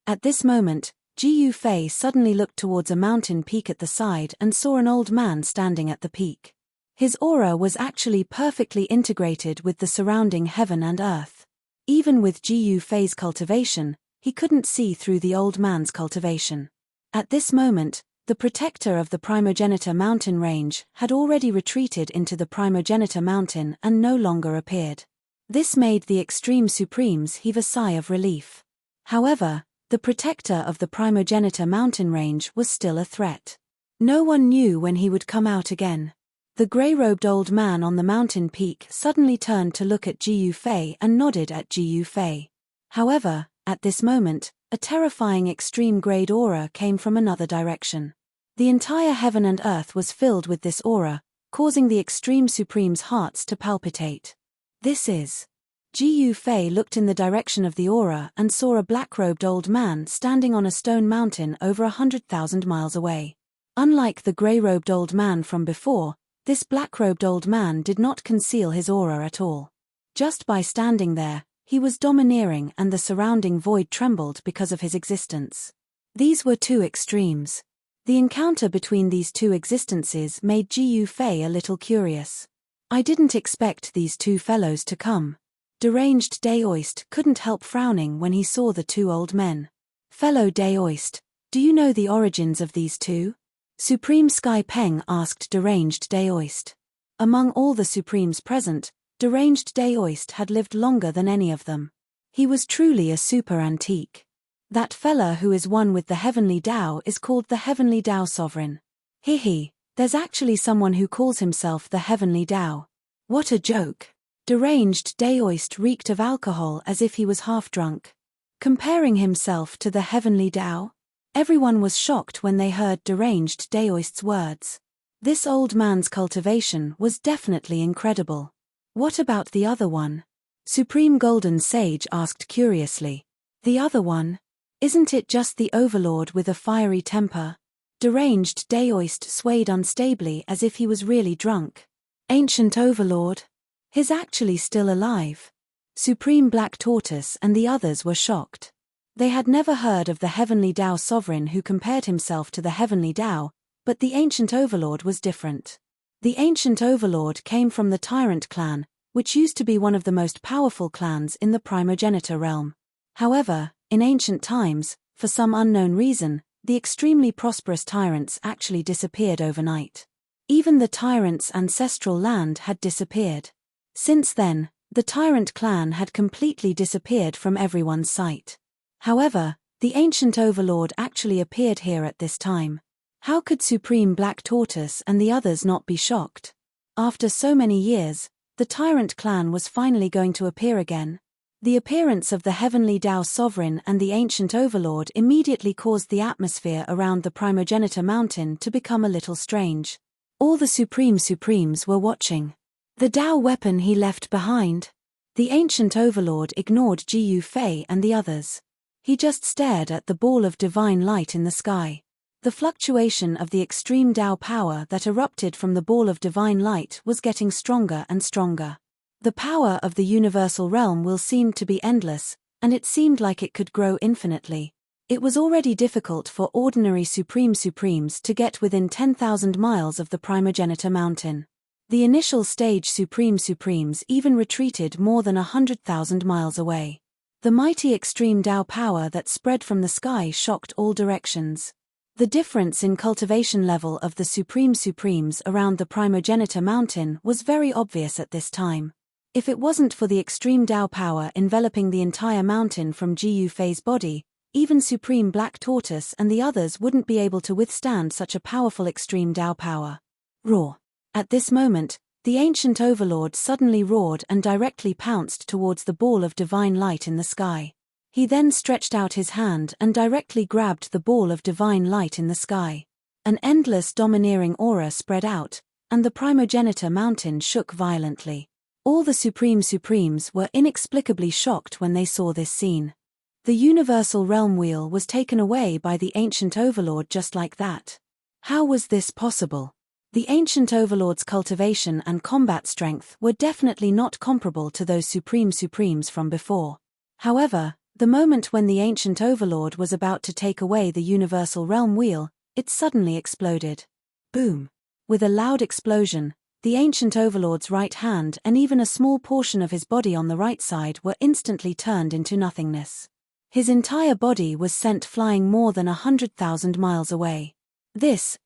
At this moment, Jiyu Fei suddenly looked towards a mountain peak at the side and saw an old man standing at the peak. His aura was actually perfectly integrated with the surrounding heaven and earth. Even with Jiyu Fei's cultivation, he couldn't see through the old man's cultivation. At this moment, the protector of the primogenitor mountain range had already retreated into the primogenitor mountain and no longer appeared. This made the extreme supremes heave a sigh of relief. However, the protector of the primogenitor mountain range was still a threat. No one knew when he would come out again. The grey-robed old man on the mountain peak suddenly turned to look at Jiyu Fei and nodded at Jiyu Fei. However, at this moment, a terrifying extreme-grade aura came from another direction. The entire heaven and earth was filled with this aura, causing the extreme supreme's hearts to palpitate. This is... Jiyu Fei looked in the direction of the aura and saw a black-robed old man standing on a stone mountain over 100,000 miles away. Unlike the grey-robed old man from before, this black-robed old man did not conceal his aura at all. Just by standing there, he was domineering and the surrounding void trembled because of his existence. These were 2 extremes. The encounter between these 2 existences made Jiyu Fei a little curious. I didn't expect these 2 fellows to come. Deranged Daoist couldn't help frowning when he saw the 2 old men. Fellow Daoist, do you know the origins of these 2? Supreme Sky Peng asked Deranged Daoist. Among all the Supremes present, Deranged Daoist had lived longer than any of them. He was truly a super antique. That fella who is one with the Heavenly Tao is called the Heavenly Tao Sovereign. There's actually someone who calls himself the Heavenly Tao. What a joke. Deranged Daoist reeked of alcohol as if he was half drunk. Comparing himself to the Heavenly Tao? Everyone was shocked when they heard Deranged Daoist's words. This old man's cultivation was definitely incredible. What about the other one? Supreme Golden Sage asked curiously. The other one? Isn't it just the Overlord with a fiery temper? Deranged Daoist swayed unstably as if he was really drunk. Ancient Overlord? He's actually still alive. Supreme Black Tortoise and the others were shocked. They had never heard of the Heavenly Tao Sovereign who compared himself to the Heavenly Tao, but the Ancient Overlord was different. The Ancient Overlord came from the Tyrant clan, which used to be one of the most powerful clans in the primogenitor realm. However, in ancient times, for some unknown reason, the extremely prosperous tyrants actually disappeared overnight. Even the tyrant's ancestral land had disappeared. Since then, the tyrant clan had completely disappeared from everyone's sight. However, the ancient overlord actually appeared here at this time. How could Supreme Black Tortoise and the others not be shocked? After so many years, the tyrant clan was finally going to appear again. The appearance of the heavenly Tao sovereign and the ancient overlord immediately caused the atmosphere around the primogenitor mountain to become a little strange. All the Supremes were watching. The Tao weapon he left behind. The ancient overlord ignored Ji Yufei and the others. He just stared at the ball of divine light in the sky. The fluctuation of the extreme Tao power that erupted from the ball of divine light was getting stronger and stronger. The power of the universal realm will seem to be endless, and it seemed like it could grow infinitely. It was already difficult for ordinary Supremes to get within 10,000 miles of the primogenitor mountain. The initial stage Supremes even retreated more than 100,000 miles away. The mighty extreme Tao power that spread from the sky shocked all directions. The difference in cultivation level of the Supremes around the primogenitor mountain was very obvious at this time. If it wasn't for the extreme Tao power enveloping the entire mountain from Ji Yufei's body, even Supreme Black Tortoise and the others wouldn't be able to withstand such a powerful extreme Tao power. Roar. At this moment, the ancient overlord suddenly roared and directly pounced towards the ball of divine light in the sky. He then stretched out his hand and directly grabbed the ball of divine light in the sky. An endless domineering aura spread out, and the primogenitor mountain shook violently. All the Supremes were inexplicably shocked when they saw this scene. The universal realm wheel was taken away by the ancient overlord just like that. How was this possible? The ancient overlord's cultivation and combat strength were definitely not comparable to those Supremes from before. However, the moment when the ancient overlord was about to take away the universal realm wheel, it suddenly exploded. Boom! With a loud explosion, the ancient overlord's right hand and even a small portion of his body on the right side were instantly turned into nothingness. His entire body was sent flying more than 100,000 miles away.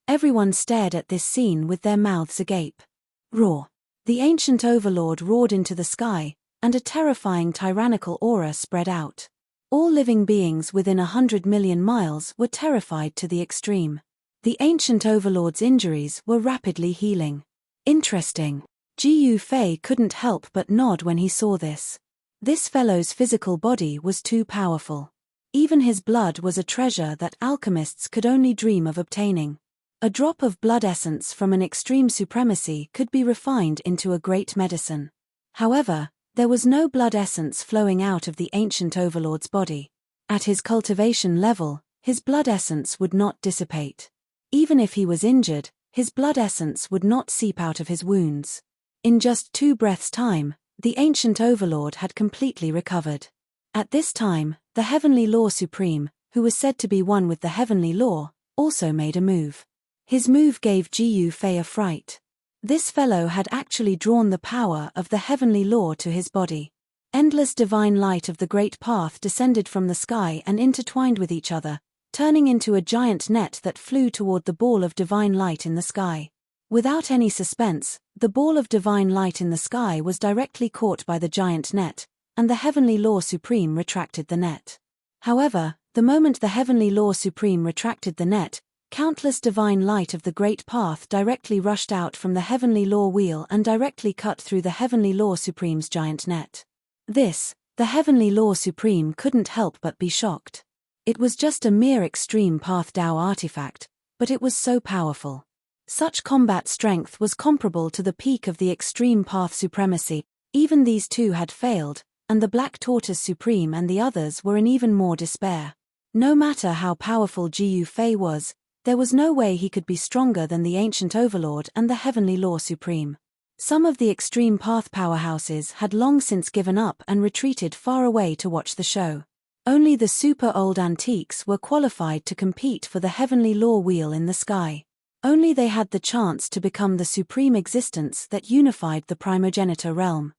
Everyone stared at this scene with their mouths agape. Roar! The ancient overlord roared into the sky, and a terrifying tyrannical aura spread out. All living beings within 100 million miles were terrified to the extreme. The ancient overlord's injuries were rapidly healing. Interesting. Ji Yufei couldn't help but nod when he saw this. This fellow's physical body was too powerful. Even his blood was a treasure that alchemists could only dream of obtaining. A drop of blood essence from an extreme supremacy could be refined into a great medicine. However, there was no blood essence flowing out of the ancient overlord's body. At his cultivation level, his blood essence would not dissipate. Even if he was injured, his blood essence would not seep out of his wounds. In just 2 breaths' time, the ancient overlord had completely recovered. At this time, the Heavenly Law Supreme, who was said to be one with the Heavenly Law, also made a move. His move gave Ji Yufei a fright. This fellow had actually drawn the power of the Heavenly Law to his body. Endless divine light of the Great Path descended from the sky and intertwined with each other, turning into a giant net that flew toward the ball of divine light in the sky. Without any suspense, the ball of divine light in the sky was directly caught by the giant net, and the Heavenly Law Supreme retracted the net. However, the moment the Heavenly Law Supreme retracted the net, countless divine light of the Great Path directly rushed out from the Heavenly Law wheel and directly cut through the Heavenly Law Supreme's giant net. The Heavenly Law Supreme couldn't help but be shocked. It was just a mere extreme Path Tao artifact, but it was so powerful. Such combat strength was comparable to the peak of the extreme Path supremacy. Even these two had failed, and the Black Tortoise Supreme and the others were in even more despair. No matter how powerful Ji Yufei was, there was no way he could be stronger than the ancient overlord and the Heavenly Law Supreme. Some of the extreme path powerhouses had long since given up and retreated far away to watch the show. Only the super old antiques were qualified to compete for the Heavenly Law wheel in the sky. Only they had the chance to become the supreme existence that unified the primogenitor realm.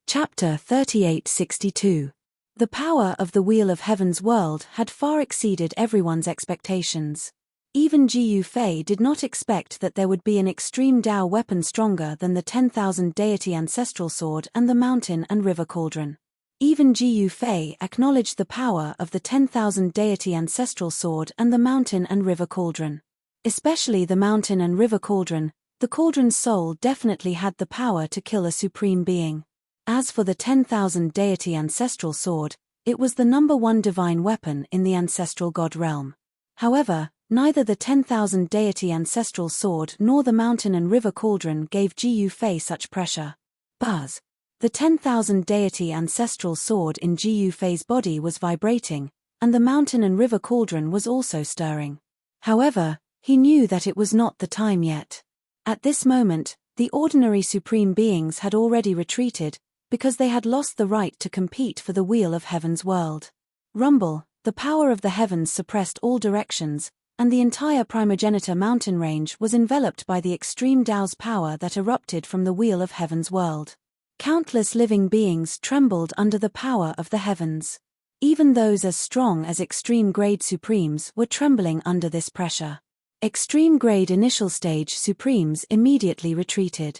Chapter 3862. The power of the Wheel of Heaven's world had far exceeded everyone's expectations. Even Jiu Fei did not expect that there would be an extreme Dao weapon stronger than the 10,000 deity ancestral sword and the mountain and river cauldron. Even Jiu Fei acknowledged the power of the 10,000 deity ancestral sword and the mountain and river cauldron. Especially the mountain and river cauldron, the cauldron's soul definitely had the power to kill a supreme being. As for the 10,000 deity ancestral sword, it was the #1 divine weapon in the ancestral god realm. However, neither the 10,000 deity ancestral sword nor the mountain and river cauldron gave Jiu Fei such pressure. Buzz! The 10,000 deity ancestral sword in Jiu Fei's body was vibrating, and the mountain and river cauldron was also stirring. However, he knew that it was not the time yet. At this moment, the ordinary supreme beings had already retreated, because they had lost the right to compete for the Wheel of Heaven's world. Rumble, the power of the heavens suppressed all directions, and the entire primogenitor mountain range was enveloped by the extreme Dao's power that erupted from the Wheel of Heaven's world. Countless living beings trembled under the power of the heavens. Even those as strong as extreme-grade supremes were trembling under this pressure. Extreme-grade initial stage supremes immediately retreated.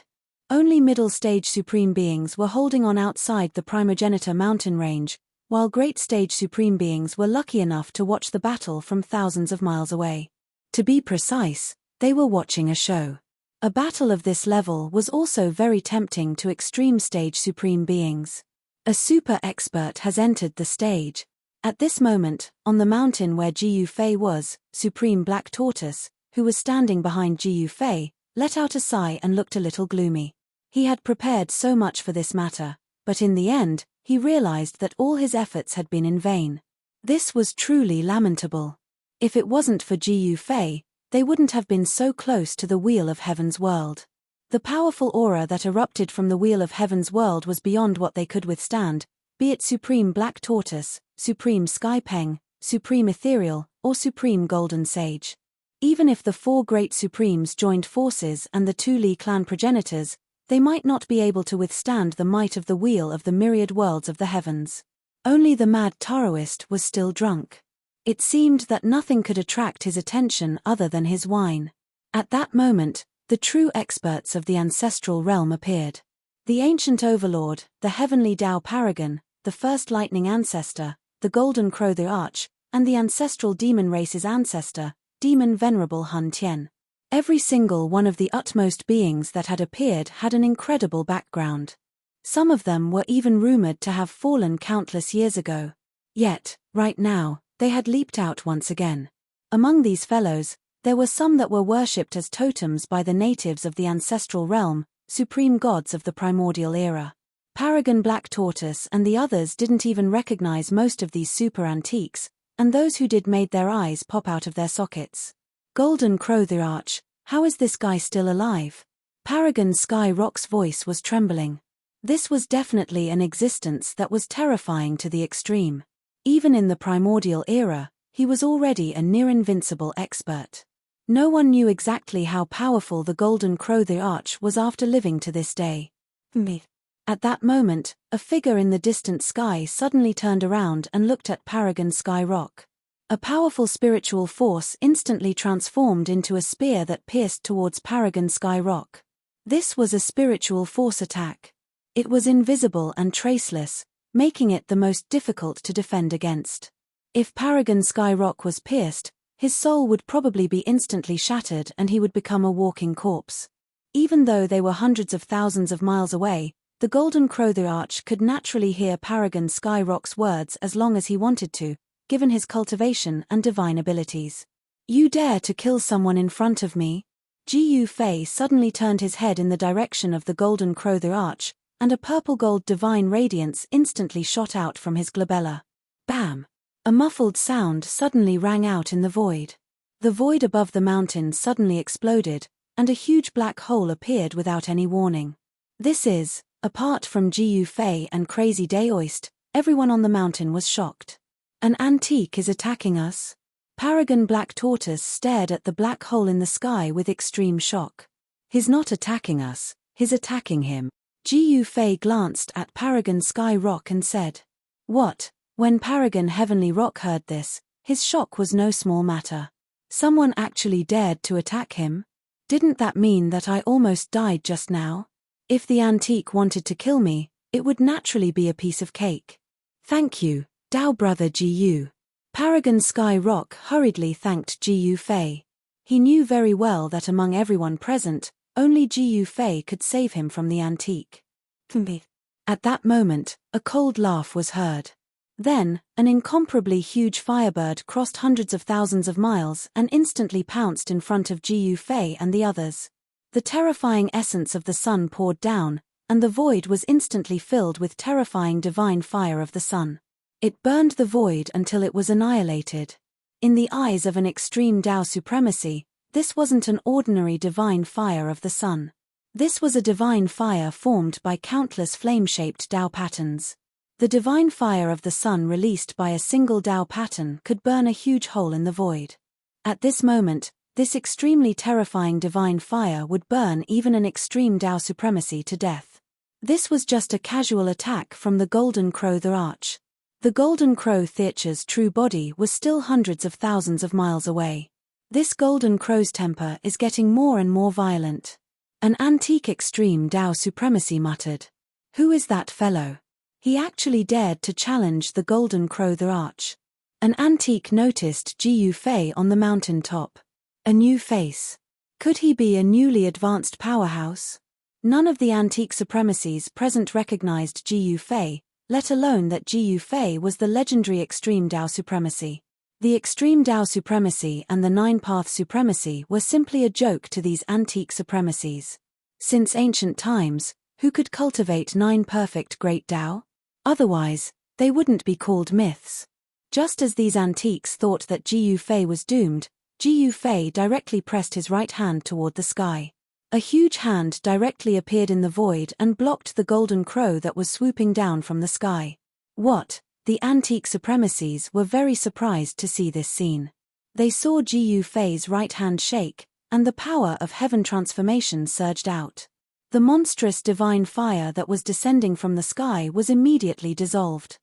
Only middle-stage supreme beings were holding on outside the primogenitor mountain range, while great-stage supreme beings were lucky enough to watch the battle from thousands of miles away. To be precise, they were watching a show. A battle of this level was also very tempting to extreme-stage supreme beings. A super expert has entered the stage. At this moment, on the mountain where Jiu Fei was, Supreme Black Tortoise, who was standing behind Jiu Fei, let out a sigh and looked a little gloomy. He had prepared so much for this matter, but in the end, he realized that all his efforts had been in vain. This was truly lamentable. If it wasn't for Jiu Fei, they wouldn't have been so close to the Wheel of Heaven's world. The powerful aura that erupted from the Wheel of Heaven's world was beyond what they could withstand, be it Supreme Black Tortoise, Supreme Sky Peng, Supreme Ethereal, or Supreme Golden Sage. Even if the 4 great Supremes joined forces and the 2 Li clan progenitors, they might not be able to withstand the might of the wheel of the myriad worlds of the heavens. Only the mad Taoist was still drunk. It seemed that nothing could attract his attention other than his wine. At that moment, the true experts of the ancestral realm appeared. The ancient overlord, the heavenly Dao Paragon, the first lightning ancestor, the golden crow the arch, and the ancestral demon race's ancestor, demon venerable Hun Tian. Every single one of the utmost beings that had appeared had an incredible background. Some of them were even rumored to have fallen countless years ago. Yet, right now, they had leaped out once again. Among these fellows, there were some that were worshipped as totems by the natives of the ancestral realm, supreme gods of the primordial era. Paragon Black Tortoise and the others didn't even recognize most of these super antiques, and those who did made their eyes pop out of their sockets. Golden Crow the Arch, how is this guy still alive? Paragon Sky Rock's voice was trembling. This was definitely an existence that was terrifying to the extreme. Even in the primordial era, he was already a near-invincible expert. No one knew exactly how powerful the Golden Crow the Arch was after living to this day. At that moment, a figure in the distant sky suddenly turned around and looked at Paragon Sky Rock. A powerful spiritual force instantly transformed into a spear that pierced towards Paragon Sky Rock. This was a spiritual force attack. It was invisible and traceless, making it the most difficult to defend against. If Paragon Sky Rock was pierced, his soul would probably be instantly shattered and he would become a walking corpse. Even though they were hundreds of thousands of miles away, the Golden Crow the Arch could naturally hear Paragon Sky Rock's words as long as he wanted to, given his cultivation and divine abilities. You dare to kill someone in front of me? Jiu Fei suddenly turned his head in the direction of the Golden Crow the Arch, and a purple-gold divine radiance instantly shot out from his glabella. Bam! A muffled sound suddenly rang out in the void. The void above the mountain suddenly exploded, and a huge black hole appeared without any warning. This is, apart from Jiu Fei and Crazy Daoist, everyone on the mountain was shocked. An antique is attacking us? Paragon Black Tortoise stared at the black hole in the sky with extreme shock. He's not attacking us, he's attacking him. Ji Yufei glanced at Paragon Sky Rock and said, "What?" When Paragon Heavenly Rock heard this, his shock was no small matter. Someone actually dared to attack him? Didn't that mean that I almost died just now? If the antique wanted to kill me, it would naturally be a piece of cake. Thank you, Dao brother Ji Yu. Paragon Sky Rock hurriedly thanked Ji Yufei. He knew very well that among everyone present, only Ji Yufei could save him from the antique. At that moment, a cold laugh was heard. Then, an incomparably huge firebird crossed hundreds of thousands of miles and instantly pounced in front of Ji Yufei and the others. The terrifying essence of the sun poured down, and the void was instantly filled with terrifying divine fire of the sun. It burned the void until it was annihilated. In the eyes of an extreme Tao supremacy, this wasn't an ordinary divine fire of the sun. This was a divine fire formed by countless flame-shaped Tao patterns. The divine fire of the sun released by a single Tao pattern could burn a huge hole in the void. At this moment, this extremely terrifying divine fire would burn even an extreme Tao supremacy to death. This was just a casual attack from the Golden Crow the Arch. The Golden Crow Theater's true body was still hundreds of thousands of miles away. This Golden Crow's temper is getting more and more violent. An antique extreme Tao supremacy muttered. Who is that fellow? He actually dared to challenge the Golden Crow the Arch. An antique noticed Ji Yufei on the mountain top. A new face. Could he be a newly advanced powerhouse? None of the antique supremacies present recognized Ji Yufei, let alone that Ji Yufei was the legendary extreme Tao supremacy. The extreme Tao supremacy and the nine-path supremacy were simply a joke to these antique supremacies. Since ancient times, who could cultivate 9 perfect great Tao? Otherwise, they wouldn't be called myths. Just as these antiques thought that Ji Yufei was doomed, Ji Yufei directly pressed his right hand toward the sky. A huge hand directly appeared in the void and blocked the golden crow that was swooping down from the sky. What? The antique supremacies were very surprised to see this scene. They saw Ji Yufei's right hand shake, and the power of heaven transformation surged out. The monstrous divine fire that was descending from the sky was immediately dissolved.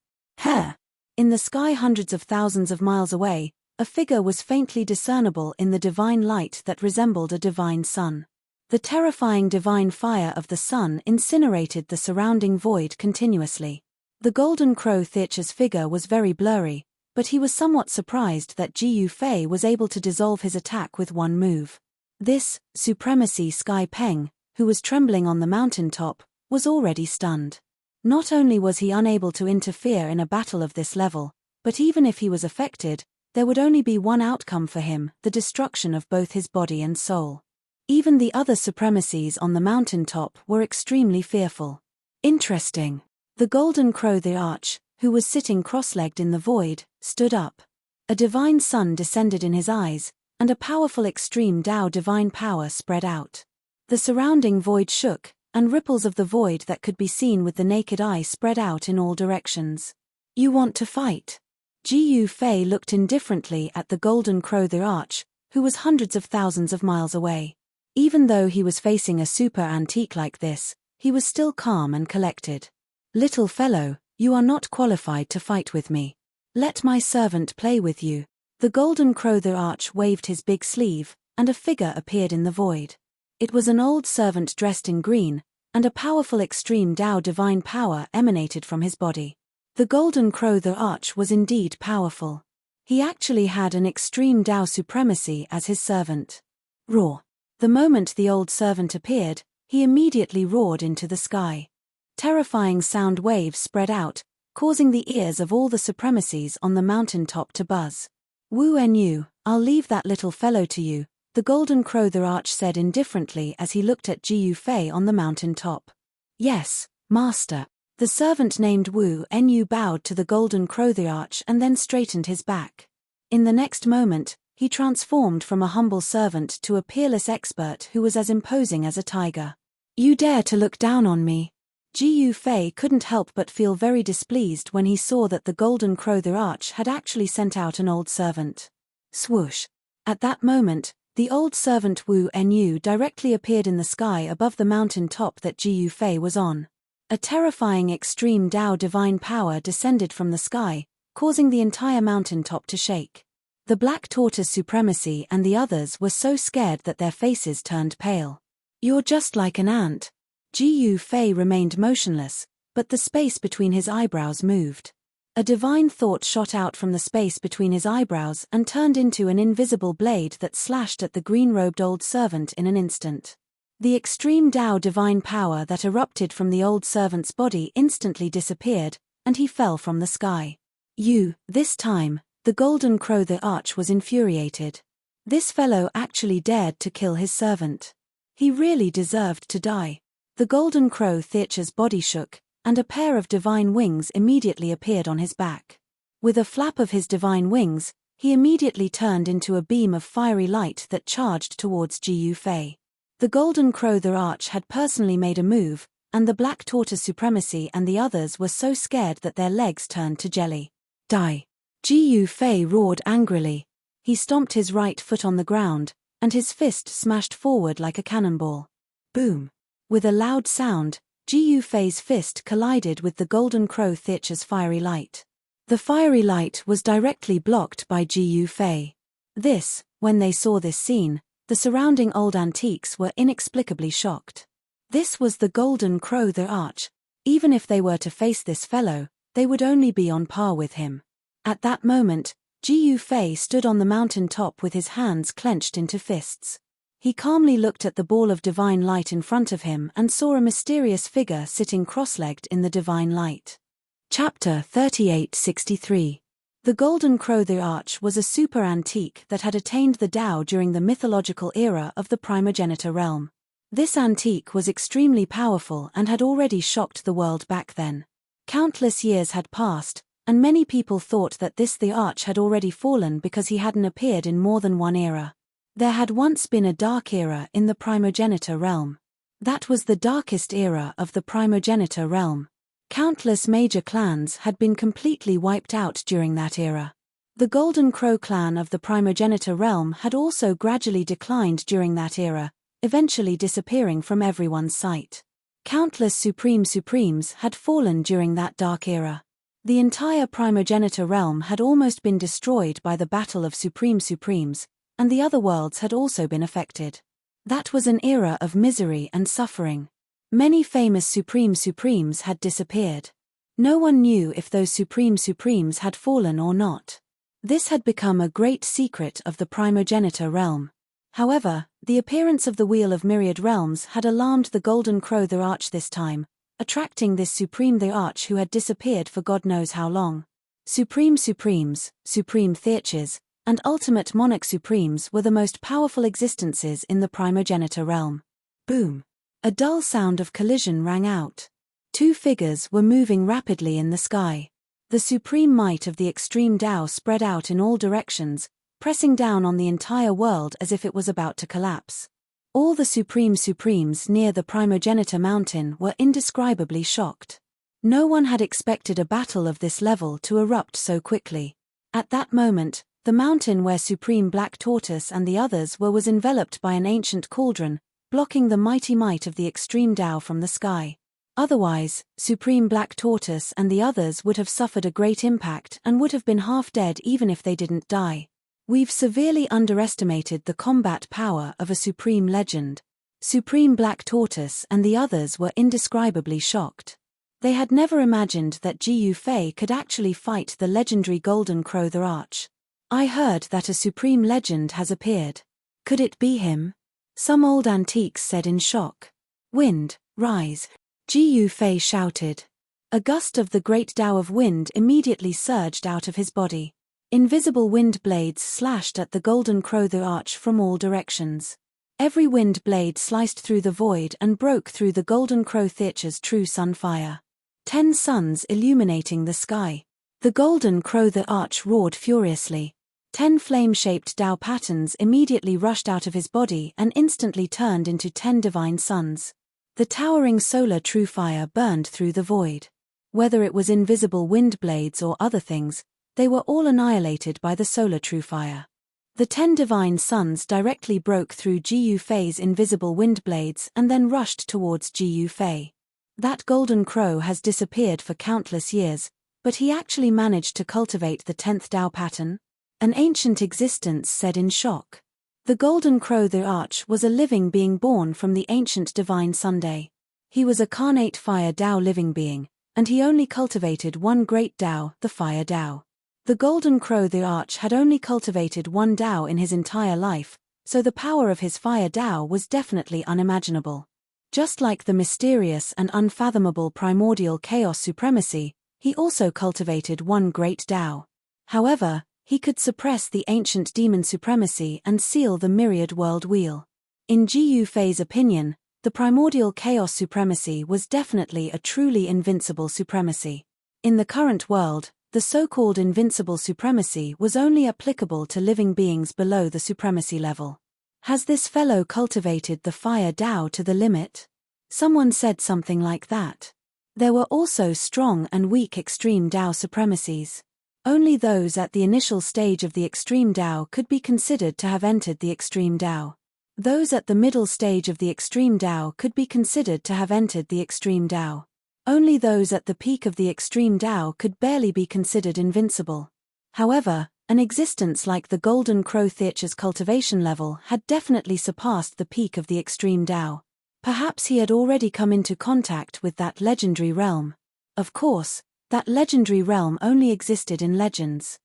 In the sky hundreds of thousands of miles away, a figure was faintly discernible in the divine light that resembled a divine sun. The terrifying divine fire of the sun incinerated the surrounding void continuously. The Golden Crow Theater's figure was very blurry, but he was somewhat surprised that Ji Yufei was able to dissolve his attack with one move. This, Supremacy Sky Peng, who was trembling on the mountaintop, was already stunned. Not only was he unable to interfere in a battle of this level, but even if he was affected, there would only be one outcome for him, the destruction of both his body and soul. Even the other supremacies on the mountaintop were extremely fearful. Interesting. The Golden Crow the Arch, who was sitting cross-legged in the void, stood up. A divine sun descended in his eyes, and a powerful extreme Tao divine power spread out. The surrounding void shook, and ripples of the void that could be seen with the naked eye spread out in all directions. You want to fight? Ji Yufei looked indifferently at the Golden Crow the Arch, who was hundreds of thousands of miles away. Even though he was facing a super antique like this, he was still calm and collected. Little fellow, you are not qualified to fight with me. Let my servant play with you. The Golden Crow the Arch waved his big sleeve, and a figure appeared in the void. It was an old servant dressed in green, and a powerful extreme Tao divine power emanated from his body. The Golden Crow the Arch was indeed powerful. He actually had an extreme Tao supremacy as his servant. Roar. The moment the old servant appeared, he immediately roared into the sky. Terrifying sound waves spread out, causing the ears of all the supremacies on the mountaintop to buzz. Wu Enyu, I'll leave that little fellow to you, the Golden Crow the Arch said indifferently as he looked at Ji Yufei on the mountain top. Yes, master. The servant named Wu Enyu bowed to the Golden Crow the Arch and then straightened his back. In the next moment, he transformed from a humble servant to a peerless expert who was as imposing as a tiger. You dare to look down on me? Ji Yufei couldn't help but feel very displeased when he saw that the Golden Crow the Arch had actually sent out an old servant. Swoosh. At that moment, the old servant Wu Enyu directly appeared in the sky above the mountain top that Ji Yufei was on. A terrifying extreme Tao divine power descended from the sky, causing the entire mountaintop to shake. The Black Tortoise Supremacy and the others were so scared that their faces turned pale. "You're just like an ant." Ji Fei remained motionless, but the space between his eyebrows moved. A divine thought shot out from the space between his eyebrows and turned into an invisible blade that slashed at the green-robed old servant in an instant. The extreme Tao divine power that erupted from the old servant's body instantly disappeared, and he fell from the sky. This time, the Golden Crow the Arch was infuriated. This fellow actually dared to kill his servant. He really deserved to die. The Golden Crow Theacher's body shook, and a pair of divine wings immediately appeared on his back. With a flap of his divine wings, he immediately turned into a beam of fiery light that charged towards Ji Fei. The Golden Crow the Arch had personally made a move, and the Black Tortoise Supremacy and the others were so scared that their legs turned to jelly. "Die!" Ji Fei roared angrily. He stomped his right foot on the ground, and his fist smashed forward like a cannonball. Boom! With a loud sound, Ji Fei's fist collided with the Golden Crow Theacher's fiery light. The fiery light was directly blocked by Ji Fei. When they saw this scene, the surrounding old antiques were inexplicably shocked. This was the Golden Crow the Arch. Even if they were to face this fellow, they would only be on par with him. At that moment, Ji Fei stood on the mountain top with his hands clenched into fists. He calmly looked at the ball of divine light in front of him and saw a mysterious figure sitting cross-legged in the divine light. Chapter 3863. The Golden Crow the Arch was a super antique that had attained the Tao during the mythological era of the primogenitor realm. This antique was extremely powerful and had already shocked the world back then. Countless years had passed, and many people thought that the Arch had already fallen because he hadn't appeared in more than one era. There had once been a dark era in the primogenitor realm. That was the darkest era of the primogenitor realm. Countless major clans had been completely wiped out during that era. The Golden Crow clan of the primogenitor realm had also gradually declined during that era, eventually disappearing from everyone's sight. Countless supremes had fallen during that dark era. The entire primogenitor realm had almost been destroyed by the battle of supremes, and the other worlds had also been affected. That was an era of misery and suffering. Many famous supremes had disappeared. No one knew if those supremes had fallen or not. This had become a great secret of the primogenitor realm. However, the appearance of the Wheel of Myriad Realms had alarmed the Golden Crow the Arch this time, attracting this Supreme the Arch who had disappeared for God knows how long. Supremes, Supreme Theaches, and Ultimate Monarch Supremes were the most powerful existences in the primogenitor realm. Boom! A dull sound of collision rang out. Two figures were moving rapidly in the sky. The supreme might of the extreme Tao spread out in all directions, pressing down on the entire world as if it was about to collapse. All the supremes near the primogenitor mountain were indescribably shocked. No one had expected a battle of this level to erupt so quickly. At that moment, the mountain where Supreme Black Tortoise and the others were was enveloped by an ancient cauldron, blocking the mighty might of the extreme Tao from the sky. Otherwise, Supreme Black Tortoise and the others would have suffered a great impact and would have been half dead even if they didn't die. We've severely underestimated the combat power of a supreme legend. Supreme Black Tortoise and the others were indescribably shocked. They had never imagined that Ji Fei could actually fight the legendary Golden Crow the Arch. "I heard that a supreme legend has appeared. Could it be him?" Some old antiques said in shock. "Wind, rise!" Ji Fei shouted. A gust of the great Tao of wind immediately surged out of his body. Invisible wind blades slashed at the Golden Crow the Arch from all directions. Every wind blade sliced through the void and broke through the Golden Crow Theacher's true sunfire. 10 suns illuminating the sky. The Golden Crow the Arch roared furiously. 10 flame-shaped Tao patterns immediately rushed out of his body and instantly turned into 10 divine suns. The towering solar true fire burned through the void. Whether it was invisible wind blades or other things, they were all annihilated by the solar true fire. The 10 divine suns directly broke through Ji Fei's invisible wind blades and then rushed towards Ji Fei. That golden crow has disappeared for countless years, but he actually managed to cultivate the 10th Tao pattern? An ancient existence said in shock. The golden crow the arch was a living being born from the ancient divine Sunday. He was a carnate fire Tao living being, and he only cultivated one great Tao, the fire Tao. The golden crow the arch had only cultivated one Tao in his entire life, so the power of his fire Tao was definitely unimaginable. Just like the mysterious and unfathomable primordial chaos supremacy, he also cultivated one great Tao. However, he could suppress the ancient demon supremacy and seal the myriad world wheel. In Ji Fei's opinion, the primordial chaos supremacy was definitely a truly invincible supremacy. In the current world, the so-called invincible supremacy was only applicable to living beings below the supremacy level. Has this fellow cultivated the fire Tao to the limit? Someone said something like that. There were also strong and weak extreme Tao supremacies. Only those at the initial stage of the extreme Tao could be considered to have entered the extreme Tao. Those at the middle stage of the extreme Tao could be considered to have entered the extreme Tao. Only those at the peak of the extreme Tao could barely be considered invincible. However, an existence like the golden crow theater's cultivation level had definitely surpassed the peak of the extreme Tao. Perhaps he had already come into contact with that legendary realm. Of course, that legendary realm only existed in legends.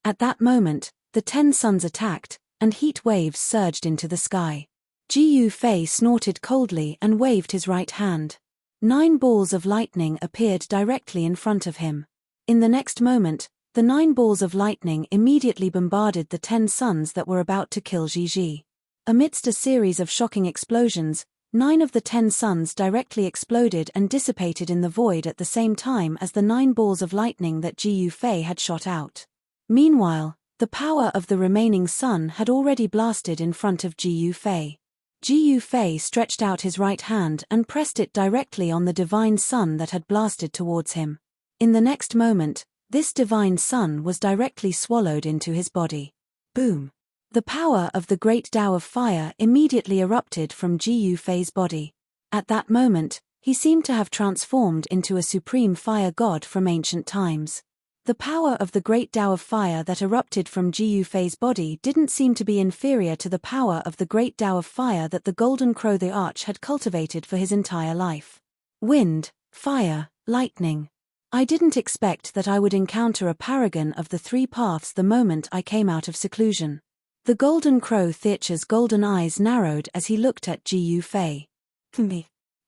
At that moment, the 10 suns attacked, and heat waves surged into the sky. Ji Fei snorted coldly and waved his right hand. 9 balls of lightning appeared directly in front of him. In the next moment, the 9 balls of lightning immediately bombarded the 10 suns that were about to kill Ji. Amidst a series of shocking explosions, 9 of the 10 suns directly exploded and dissipated in the void at the same time as the 9 balls of lightning that Ji Fei had shot out. Meanwhile, the power of the remaining sun had already blasted in front of Ji Fei. Ji Fei stretched out his right hand and pressed it directly on the divine sun that had blasted towards him. In the next moment, this divine sun was directly swallowed into his body. Boom! The power of the great Tao of fire immediately erupted from Ji Fei's body. At that moment, he seemed to have transformed into a supreme fire god from ancient times. The power of the great Tao of fire that erupted from Ji Fei's body didn't seem to be inferior to the power of the great Tao of fire that the golden crow the arch had cultivated for his entire life. Wind, fire, lightning. I didn't expect that I would encounter a paragon of the 3 paths the moment I came out of seclusion. The golden crow theater's golden eyes narrowed as he looked at Ji Fei.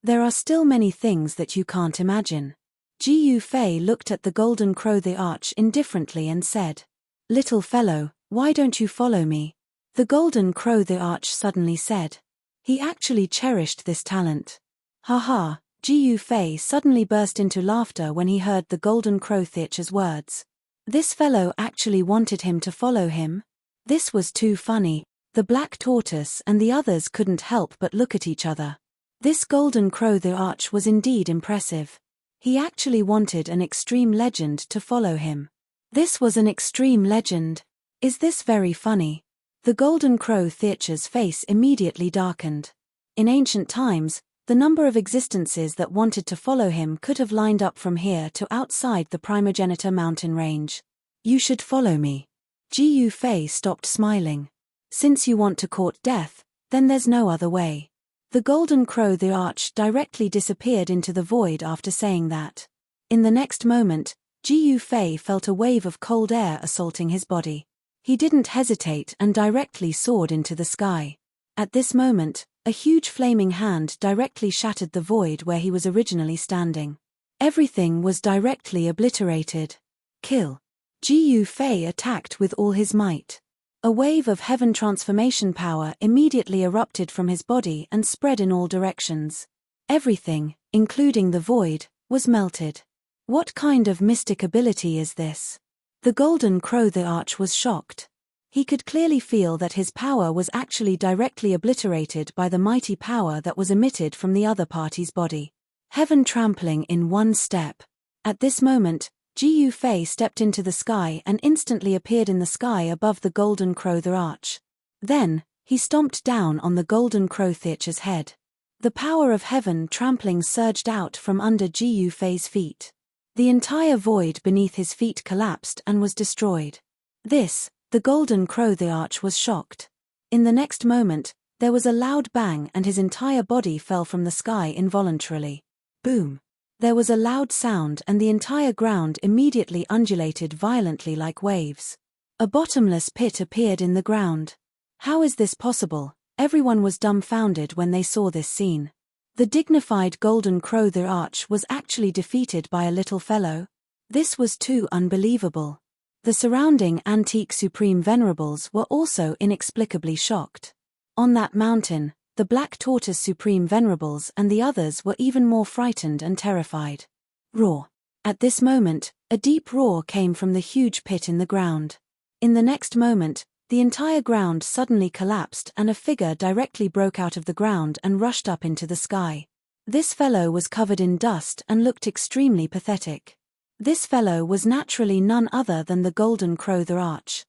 There are still many things that you can't imagine. Ji Fei looked at the golden crow the arch indifferently and said, "Little fellow, why don't you follow me?" The golden crow the arch suddenly said. He actually cherished this talent. Ha! Ji Fei suddenly burst into laughter when he heard the golden crow theater's words. This fellow actually wanted him to follow him? This was too funny. The black tortoise and the others couldn't help but look at each other. This golden crow the arch was indeed impressive. He actually wanted an extreme legend to follow him. This was an extreme legend. Is this very funny? The golden crow theater's face immediately darkened. In ancient times, the number of existences that wanted to follow him could have lined up from here to outside the primogenitor mountain range. You should follow me. Ji Fei stopped smiling. Since you want to court death, then there's no other way. The golden crow the arch directly disappeared into the void after saying that. In the next moment, Ji Fei felt a wave of cold air assaulting his body. He didn't hesitate and directly soared into the sky. At this moment, a huge flaming hand directly shattered the void where he was originally standing. Everything was directly obliterated. Kill. Ji Fei attacked with all his might. A wave of heaven transformation power immediately erupted from his body and spread in all directions. Everything, including the void, was melted. What kind of mystic ability is this? The golden crow the arch was shocked. He could clearly feel that his power was actually directly obliterated by the mighty power that was emitted from the other party's body. Heaven trampling in one step. At this moment, Ji Fei stepped into the sky and instantly appeared in the sky above the golden crow the arch. Then, he stomped down on the golden crow theater's head. The power of heaven trampling surged out from under Gu Fei's feet. The entire void beneath his feet collapsed and was destroyed. The golden crow the arch was shocked. In the next moment, there was a loud bang and his entire body fell from the sky involuntarily. Boom! There was a loud sound and the entire ground immediately undulated violently like waves. A bottomless pit appeared in the ground. How is this possible? Everyone was dumbfounded when they saw this scene. The dignified golden crow the arch was actually defeated by a little fellow. This was too unbelievable. The surrounding antique supreme venerables were also inexplicably shocked. On that mountain, the black tortoise supreme venerables and the others were even more frightened and terrified. Roar! At this moment, a deep roar came from the huge pit in the ground. In the next moment, the entire ground suddenly collapsed and a figure directly broke out of the ground and rushed up into the sky. This fellow was covered in dust and looked extremely pathetic. This fellow was naturally none other than the golden crow the arch.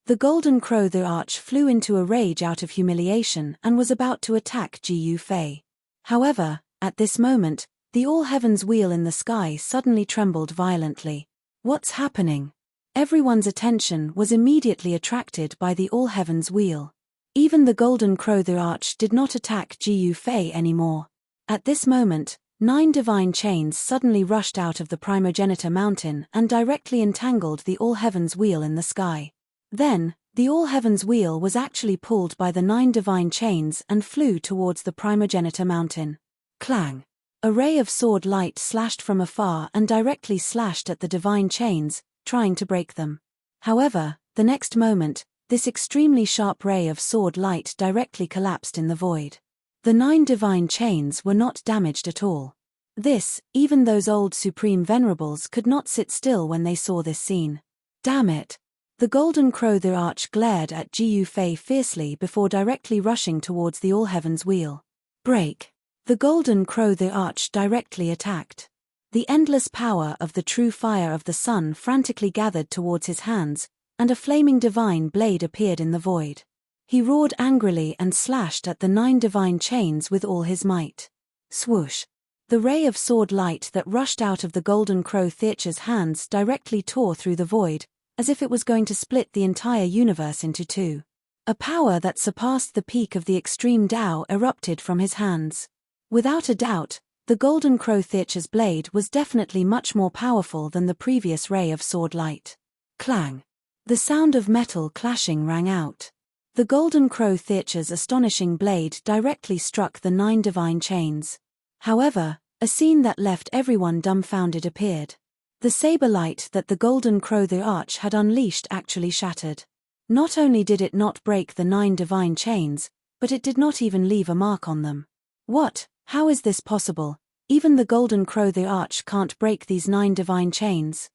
The golden crow the arch flew into a rage out of humiliation and was about to attack Gu Fei. However, at this moment, the all-heavens wheel in the sky suddenly trembled violently. What's happening? Everyone's attention was immediately attracted by the all-heavens wheel. Even the golden crow the arch did not attack Gu Fei anymore. At this moment, 9 divine chains suddenly rushed out of the primogenitor mountain and directly entangled the all-heavens wheel in the sky. Then, the all-heavens wheel was actually pulled by the 9 divine chains and flew towards the primogenitor mountain. Clang! A ray of sword light slashed from afar and directly slashed at the divine chains, trying to break them. However, the next moment, this extremely sharp ray of sword light directly collapsed in the void. The 9 divine chains were not damaged at all. Even those old supreme venerables could not sit still when they saw this scene. Damn it! The golden crow the arch glared at Gu Fei fiercely before directly rushing towards the all-heavens wheel. Break! The golden crow the arch directly attacked. The endless power of the true fire of the sun frantically gathered towards his hands, and a flaming divine blade appeared in the void. He roared angrily and slashed at the 9 divine chains with all his might. Swoosh! The ray of sword light that rushed out of the golden crow theater's hands directly tore through the void, as if it was going to split the entire universe into 2. A power that surpassed the peak of the extreme Tao erupted from his hands. Without a doubt, the golden crow theater's blade was definitely much more powerful than the previous ray of sword light. Clang! The sound of metal clashing rang out. The golden crow theater's astonishing blade directly struck the 9 divine chains. However, a scene that left everyone dumbfounded appeared. The saber light that the golden crow the arch had unleashed actually shattered. Not only did it not break the 9 divine chains, but it did not even leave a mark on them. What? How is this possible? Even the golden crow the arch can't break these 9 divine chains.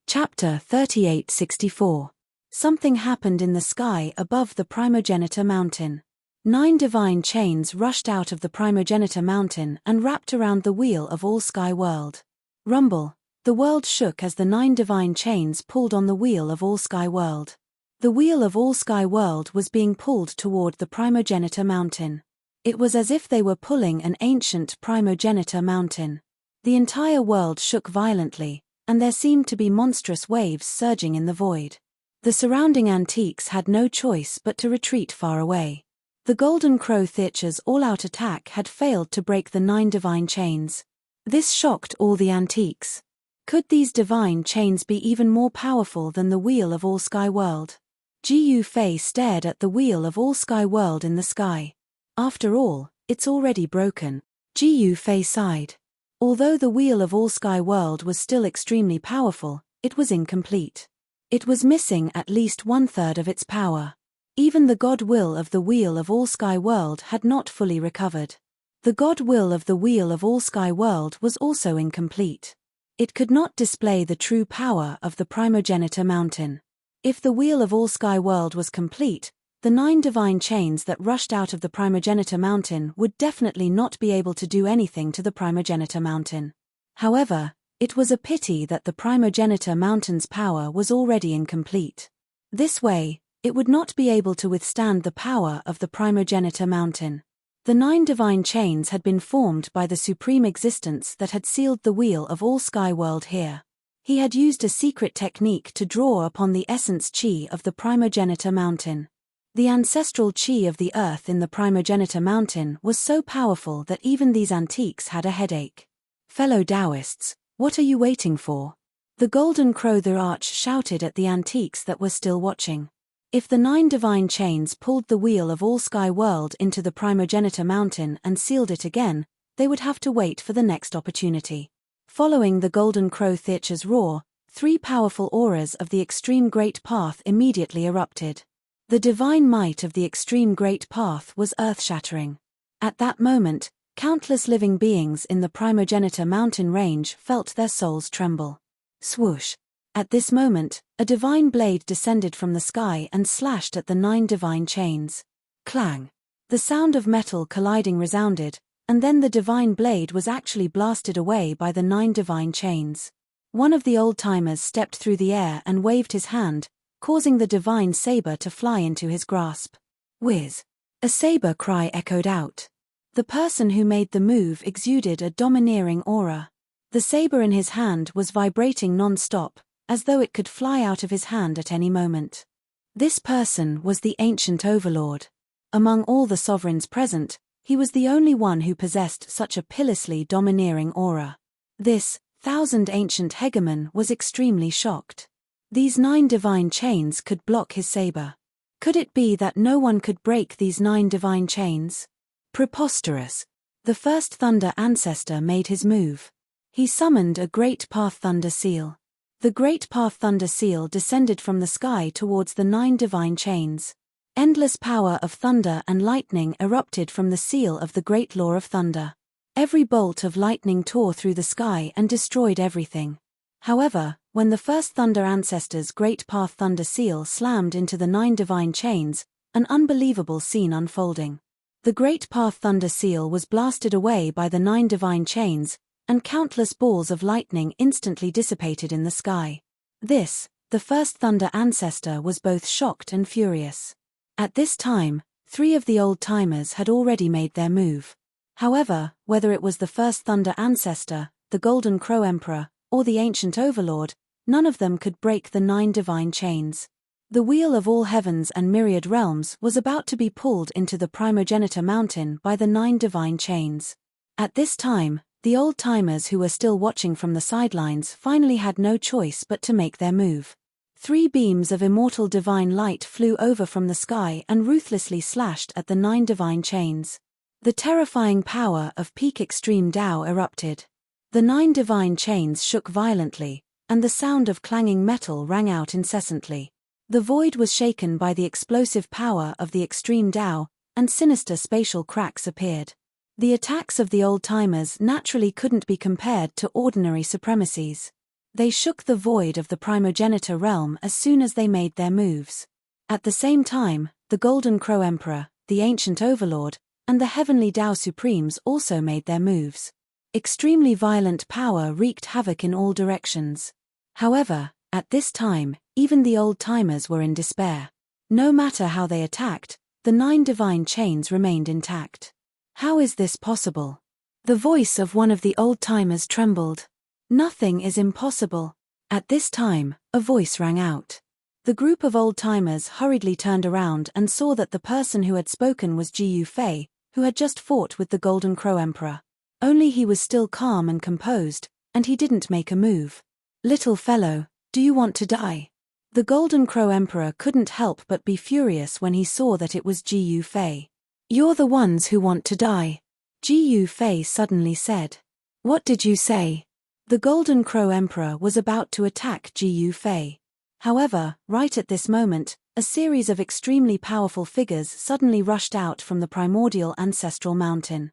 Chapter 3864. Something happened in the sky above the primogenitor mountain. 9 divine chains rushed out of the primogenitor mountain and wrapped around the wheel of all sky world. Rumble! The world shook as the 9 divine chains pulled on the wheel of all sky world. The wheel of all sky world was being pulled toward the primogenitor mountain. It was as if they were pulling an ancient primogenitor mountain. The entire world shook violently, and there seemed to be monstrous waves surging in the void. The surrounding antiques had no choice but to retreat far away. The golden crow theater's all-out attack had failed to break the 9 divine chains. This shocked all the antiques. Could these divine chains be even more powerful than the wheel of all sky world? Gu Fei stared at the wheel of all sky world in the sky. After all, it's already broken. Gu Fei sighed. Although the wheel of all sky world was still extremely powerful, it was incomplete. It was missing at least 1/3 of its power. Even the god will of the wheel of all sky world had not fully recovered. The god will of the wheel of all sky world was also incomplete. It could not display the true power of the primogenitor mountain. If the wheel of all sky world was complete, the 9 divine chains that rushed out of the primogenitor mountain would definitely not be able to do anything to the primogenitor mountain. However, it was a pity that the primogenitor mountain's power was already incomplete. This way, it would not be able to withstand the power of the primogenitor mountain. The 9 divine chains had been formed by the supreme existence that had sealed the wheel of all sky world here. He had used a secret technique to draw upon the essence chi of the primogenitor mountain. The ancestral chi of the earth in the primogenitor mountain was so powerful that even these antiques had a headache. Fellow Taoists, what are you waiting for? The golden crow the arch shouted at the antiques that were still watching. If the 9 divine chains pulled the wheel of all sky world into the primogenitor mountain and sealed it again, they would have to wait for the next opportunity. Following the golden crow theater's roar, 3 powerful auras of the extreme great path immediately erupted. The divine might of the extreme great path was earth-shattering. At that moment, countless living beings in the primogenitor mountain range felt their souls tremble. Swoosh! At this moment, a divine blade descended from the sky and slashed at the 9 divine chains. Clang! The sound of metal colliding resounded, and then the divine blade was actually blasted away by the 9 divine chains. One of the old-timers stepped through the air and waved his hand, causing the divine saber to fly into his grasp. Whiz! A saber cry echoed out. The person who made the move exuded a domineering aura. The saber in his hand was vibrating non-stop, as though it could fly out of his hand at any moment. This person was the ancient overlord. Among all the sovereigns present, he was the only one who possessed such a pitilessly domineering aura. This 1000 ancient hegemon was extremely shocked. These 9 divine chains could block his saber. Could it be that no one could break these 9 divine chains? Preposterous. The first thunder ancestor made his move. He summoned a great path thunder seal. The great path thunder seal descended from the sky towards the 9 divine chains. Endless power of thunder and lightning erupted from the seal of the great law of thunder. Every bolt of lightning tore through the sky and destroyed everything. However, when the first thunder ancestor's great path thunder seal slammed into the 9 divine chains, an unbelievable scene unfolding. The great path thunder seal was blasted away by the 9 divine chains, and countless balls of lightning instantly dissipated in the sky. This, the first thunder ancestor, was both shocked and furious. At this time, 3 of the old-timers had already made their move. However, whether it was the first thunder ancestor, the golden crow emperor, or the ancient overlord, none of them could break the 9 divine chains. The wheel of all heavens and myriad realms was about to be pulled into the primogenitor mountain by the 9 divine chains. At this time, the old-timers who were still watching from the sidelines finally had no choice but to make their move. 3 beams of immortal divine light flew over from the sky and ruthlessly slashed at the 9 divine chains. The terrifying power of peak extreme Tao erupted. The 9 divine chains shook violently, and the sound of clanging metal rang out incessantly. The void was shaken by the explosive power of the extreme Tao, and sinister spatial cracks appeared. The attacks of the old-timers naturally couldn't be compared to ordinary supremacies. They shook the void of the primogenitor realm as soon as they made their moves. At the same time, the Golden Crow Emperor, the ancient overlord, and the heavenly Tao Supremes also made their moves. Extremely violent power wreaked havoc in all directions. However, at this time, even the old-timers were in despair. No matter how they attacked, the 9 divine chains remained intact. How is this possible? The voice of one of the old-timers trembled. Nothing is impossible. At this time, a voice rang out. The group of old-timers hurriedly turned around and saw that the person who had spoken was Ji Yu Fei, who had just fought with the Golden Crow Emperor. Only he was still calm and composed, and he didn't make a move. Little fellow, do you want to die? The Golden Crow Emperor couldn't help but be furious when he saw that it was Ji Yu Fei. You're the ones who want to die, Ji Yu Fei suddenly said. What did you say? The Golden Crow Emperor was about to attack Ji Yu Fei. However, right at this moment, a series of extremely powerful figures suddenly rushed out from the primordial ancestral mountain.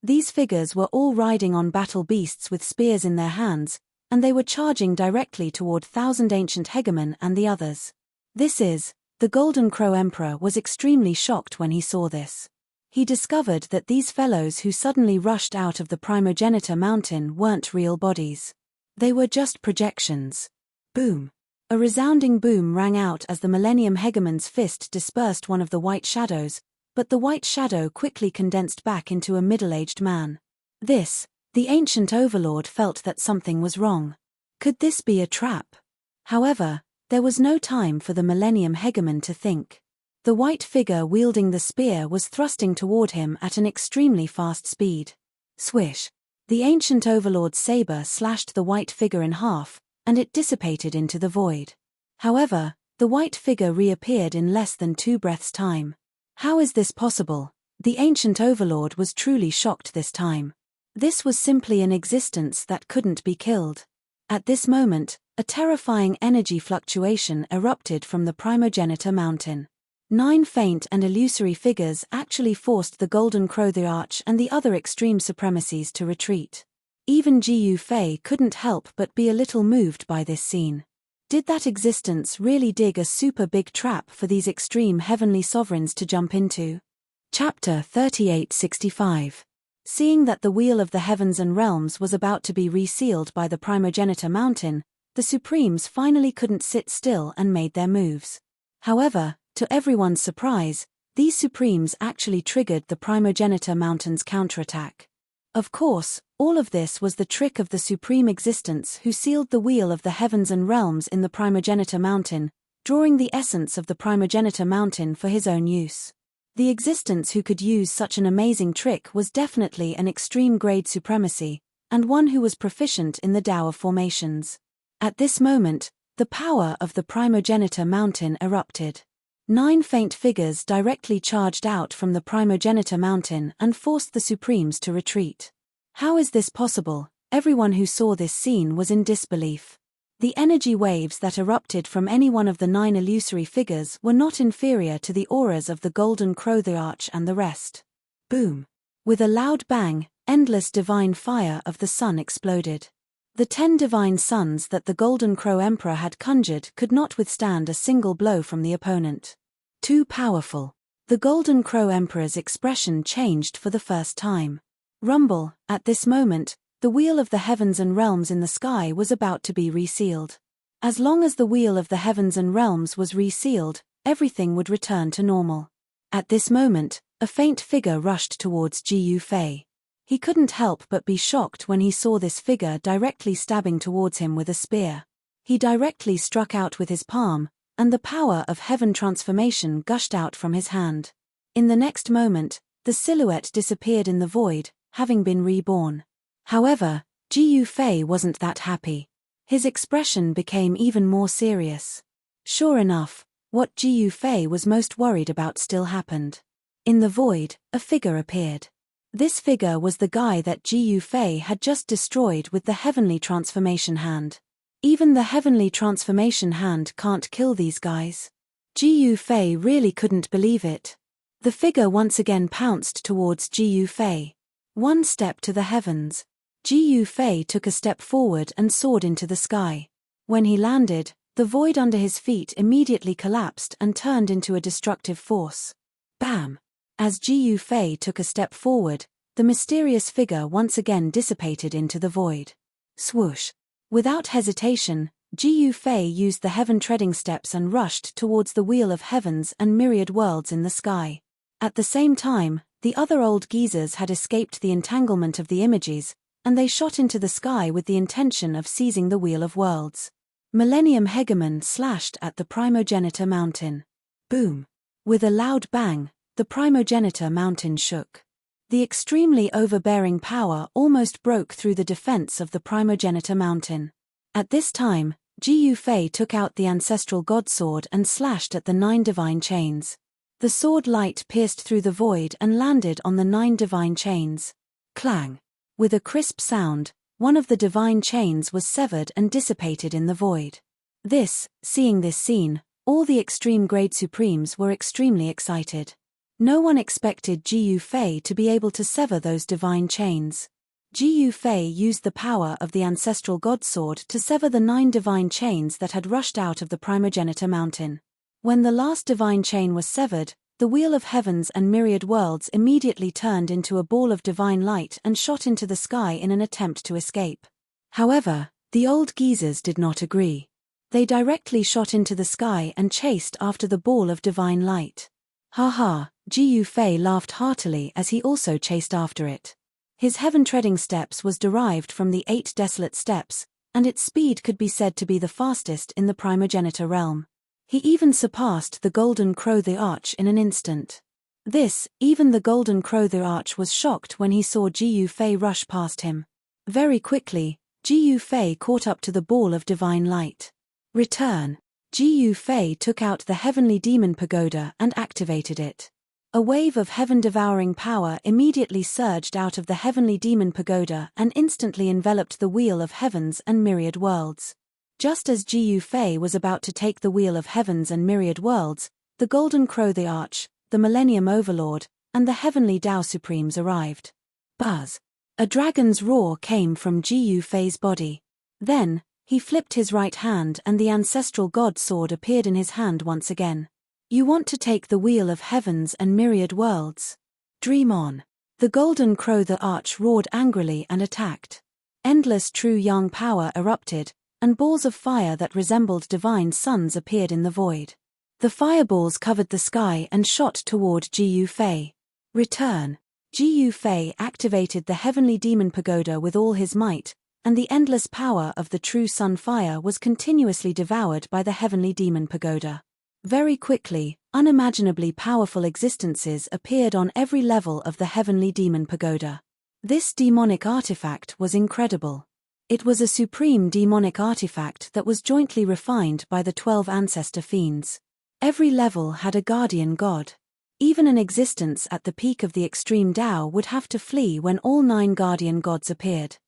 These figures were all riding on battle beasts with spears in their hands, and they were charging directly toward 1000 Ancient Hegemon and the others. The Golden Crow Emperor was extremely shocked when he saw this. He discovered that these fellows who suddenly rushed out of the primogenitor mountain weren't real bodies. They were just projections. Boom! A resounding boom rang out as the Millennium Hegemon's fist dispersed one of the white shadows, but the white shadow quickly condensed back into a middle-aged man. The ancient overlord felt that something was wrong. Could this be a trap? However, there was no time for the Millennium Hegemon to think. The white figure wielding the spear was thrusting toward him at an extremely fast speed. Swish! The ancient overlord's saber slashed the white figure in half, and it dissipated into the void. However, the white figure reappeared in less than 2 breaths' time. How is this possible? The ancient overlord was truly shocked this time. This was simply an existence that couldn't be killed. At this moment, a terrifying energy fluctuation erupted from the Primogenitor Mountain. 9 faint and illusory figures actually forced the Golden Crow, the Arch, and the other extreme supremacies to retreat. Even Jiu Fei couldn't help but be a little moved by this scene. Did that existence really dig a super big trap for these extreme heavenly sovereigns to jump into? Chapter 3865. Seeing that the Wheel of the Heavens and Realms was about to be resealed by the Primogenitor Mountain, the Supremes finally couldn't sit still and made their moves. However, to everyone's surprise, these Supremes actually triggered the Primogenitor Mountain's counterattack. Of course, all of this was the trick of the Supreme Existence who sealed the Wheel of the Heavens and Realms in the Primogenitor Mountain, drawing the essence of the Primogenitor Mountain for his own use. The Existence who could use such an amazing trick was definitely an extreme-grade supremacy, and one who was proficient in the Tao of Formations. At this moment, the power of the Primogenitor Mountain erupted. 9 faint figures directly charged out from the Primogenitor Mountain and forced the Supremes to retreat. How is this possible? Everyone who saw this scene was in disbelief. The energy waves that erupted from any one of the 9 illusory figures were not inferior to the auras of the Golden Crow, the Arch, and the rest. Boom! With a loud bang, endless divine fire of the sun exploded. The 10 divine suns that the Golden Crow Emperor had conjured could not withstand a single blow from the opponent. Too powerful. The Golden Crow Emperor's expression changed for the first time. Rumble! At this moment, the Wheel of the Heavens and Realms in the sky was about to be resealed. As long as the Wheel of the Heavens and Realms was resealed, everything would return to normal. At this moment, a faint figure rushed towards Jiu Fei. He couldn't help but be shocked when he saw this figure directly stabbing towards him with a spear. He directly struck out with his palm, and the power of heaven transformation gushed out from his hand. In the next moment, the silhouette disappeared in the void, having been reborn. However, Jiu Fei wasn't that happy. His expression became even more serious. Sure enough, what Jiu Fei was most worried about still happened. In the void, a figure appeared. This figure was the guy that Jiu Fei had just destroyed with the Heavenly Transformation Hand. Even the Heavenly Transformation Hand can't kill these guys. Jiu Fei really couldn't believe it. The figure once again pounced towards Jiu Fei. 1 step to the heavens. Jiu Fei took a step forward and soared into the sky. When he landed, the void under his feet immediately collapsed and turned into a destructive force. Bam! As Jiu Fei took a step forward, the mysterious figure once again dissipated into the void. Swoosh! Without hesitation, Jiu Fei used the heaven-treading steps and rushed towards the Wheel of Heavens and myriad worlds in the sky. At the same time, the other old geezers had escaped the entanglement of the images, and they shot into the sky with the intention of seizing the Wheel of Worlds. Millennium Hegemon slashed at the Primogenitor Mountain. Boom! With a loud bang, the Primogenitor Mountain shook. The extremely overbearing power almost broke through the defense of the Primogenitor Mountain. At this time, Jiu Fei took out the ancestral god sword and slashed at the 9 divine chains. The sword light pierced through the void and landed on the 9 divine chains. Clang! With a crisp sound, one of the divine chains was severed and dissipated in the void. Seeing this scene, all the extreme grade supremes were extremely excited. No one expected Jiu Fei to be able to sever those divine chains. Jiu Fei used the power of the ancestral god sword to sever the 9 divine chains that had rushed out of the Primogenitor Mountain. When the last divine chain was severed, the Wheel of Heavens and myriad worlds immediately turned into a ball of divine light and shot into the sky in an attempt to escape. However, the old geezers did not agree. They directly shot into the sky and chased after the ball of divine light. Ha ha, Ji Fei laughed heartily as he also chased after it. His heaven-treading steps was derived from the 8 desolate steps, and its speed could be said to be the fastest in the primogenitor realm. He even surpassed the Golden Crow the Arch in an instant. Even the Golden Crow the Arch was shocked when he saw Ji Fei rush past him. Very quickly, Ji Fei caught up to the ball of divine light. Return. Ji Fei took out the heavenly demon pagoda and activated it. A wave of heaven-devouring power immediately surged out of the heavenly demon pagoda and instantly enveloped the Wheel of Heavens and Myriad Worlds. Just as Ji Fei was about to take the Wheel of Heavens and Myriad Worlds, the Golden Crow the Arch, the Millennium Overlord, and the heavenly Tao Supremes arrived. Buzz! A dragon's roar came from Ji Fei's body. Then, he flipped his right hand and the ancestral god sword appeared in his hand once again. You want to take the Wheel of Heavens and Myriad Worlds? Dream on. The Golden Crow the Arch roared angrily and attacked. Endless true yang power erupted, and balls of fire that resembled divine suns appeared in the void. The fireballs covered the sky and shot toward Ji Fei. Return. Ji Fei activated the heavenly demon pagoda with all his might, and the endless power of the true sun fire was continuously devoured by the heavenly demon pagoda. Very quickly, unimaginably powerful existences appeared on every level of the heavenly demon pagoda. This demonic artifact was incredible. It was a supreme demonic artifact that was jointly refined by the 12 ancestor fiends. Every level had a guardian god. Even an existence at the peak of the extreme Tao would have to flee when all 9 guardian gods appeared.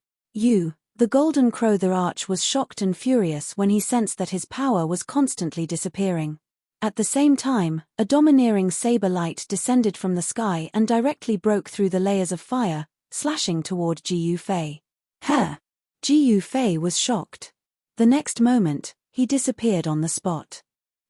The Golden Crow the Arch was shocked and furious when he sensed that his power was constantly disappearing. At the same time, a domineering saber light descended from the sky and directly broke through the layers of fire, slashing toward Ji Fei. Ji Fei was shocked. The next moment, he disappeared on the spot.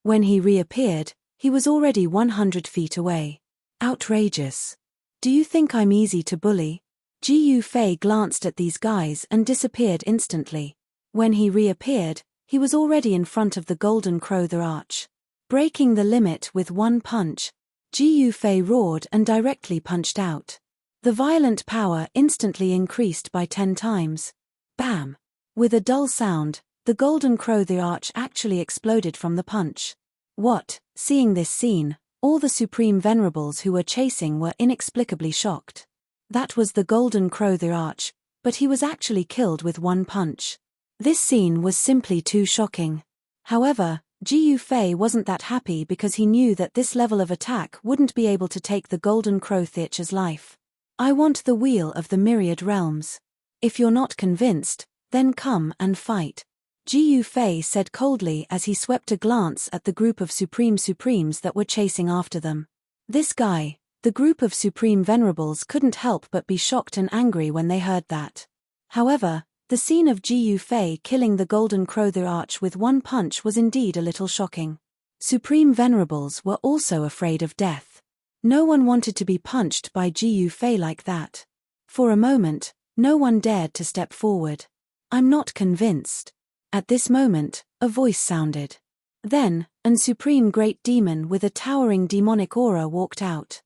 When he reappeared, he was already 100 feet away. Outrageous. Do you think I'm easy to bully? Ji Fei glanced at these guys and disappeared instantly. When he reappeared, he was already in front of the Golden Crow the Arch. Breaking the limit with one punch, Ji Fei roared and directly punched out. The violent power instantly increased by 10 times. Bam! With a dull sound, the Golden Crow the Arch actually exploded from the punch. Seeing this scene, all the Supreme Venerables who were chasing were inexplicably shocked. That was the Golden Crow the Arch, but he was actually killed with one punch. This scene was simply too shocking. However, Ji Fei wasn't that happy because he knew that this level of attack wouldn't be able to take the Golden Crow the Arch's life. I want the Wheel of the Myriad Realms. If you're not convinced, then come and fight. Ji Fei said coldly as he swept a glance at the group of Supremes that were chasing after them. This guy, the group of Supreme Venerables couldn't help but be shocked and angry when they heard that. However, the scene of Ji Fei killing the Golden Crow the Arch with one punch was indeed a little shocking. Supreme Venerables were also afraid of death. No one wanted to be punched by Ji Fei like that. For a moment, no one dared to step forward. I'm not convinced. At this moment, a voice sounded. Then, an supreme great demon with a towering demonic aura walked out.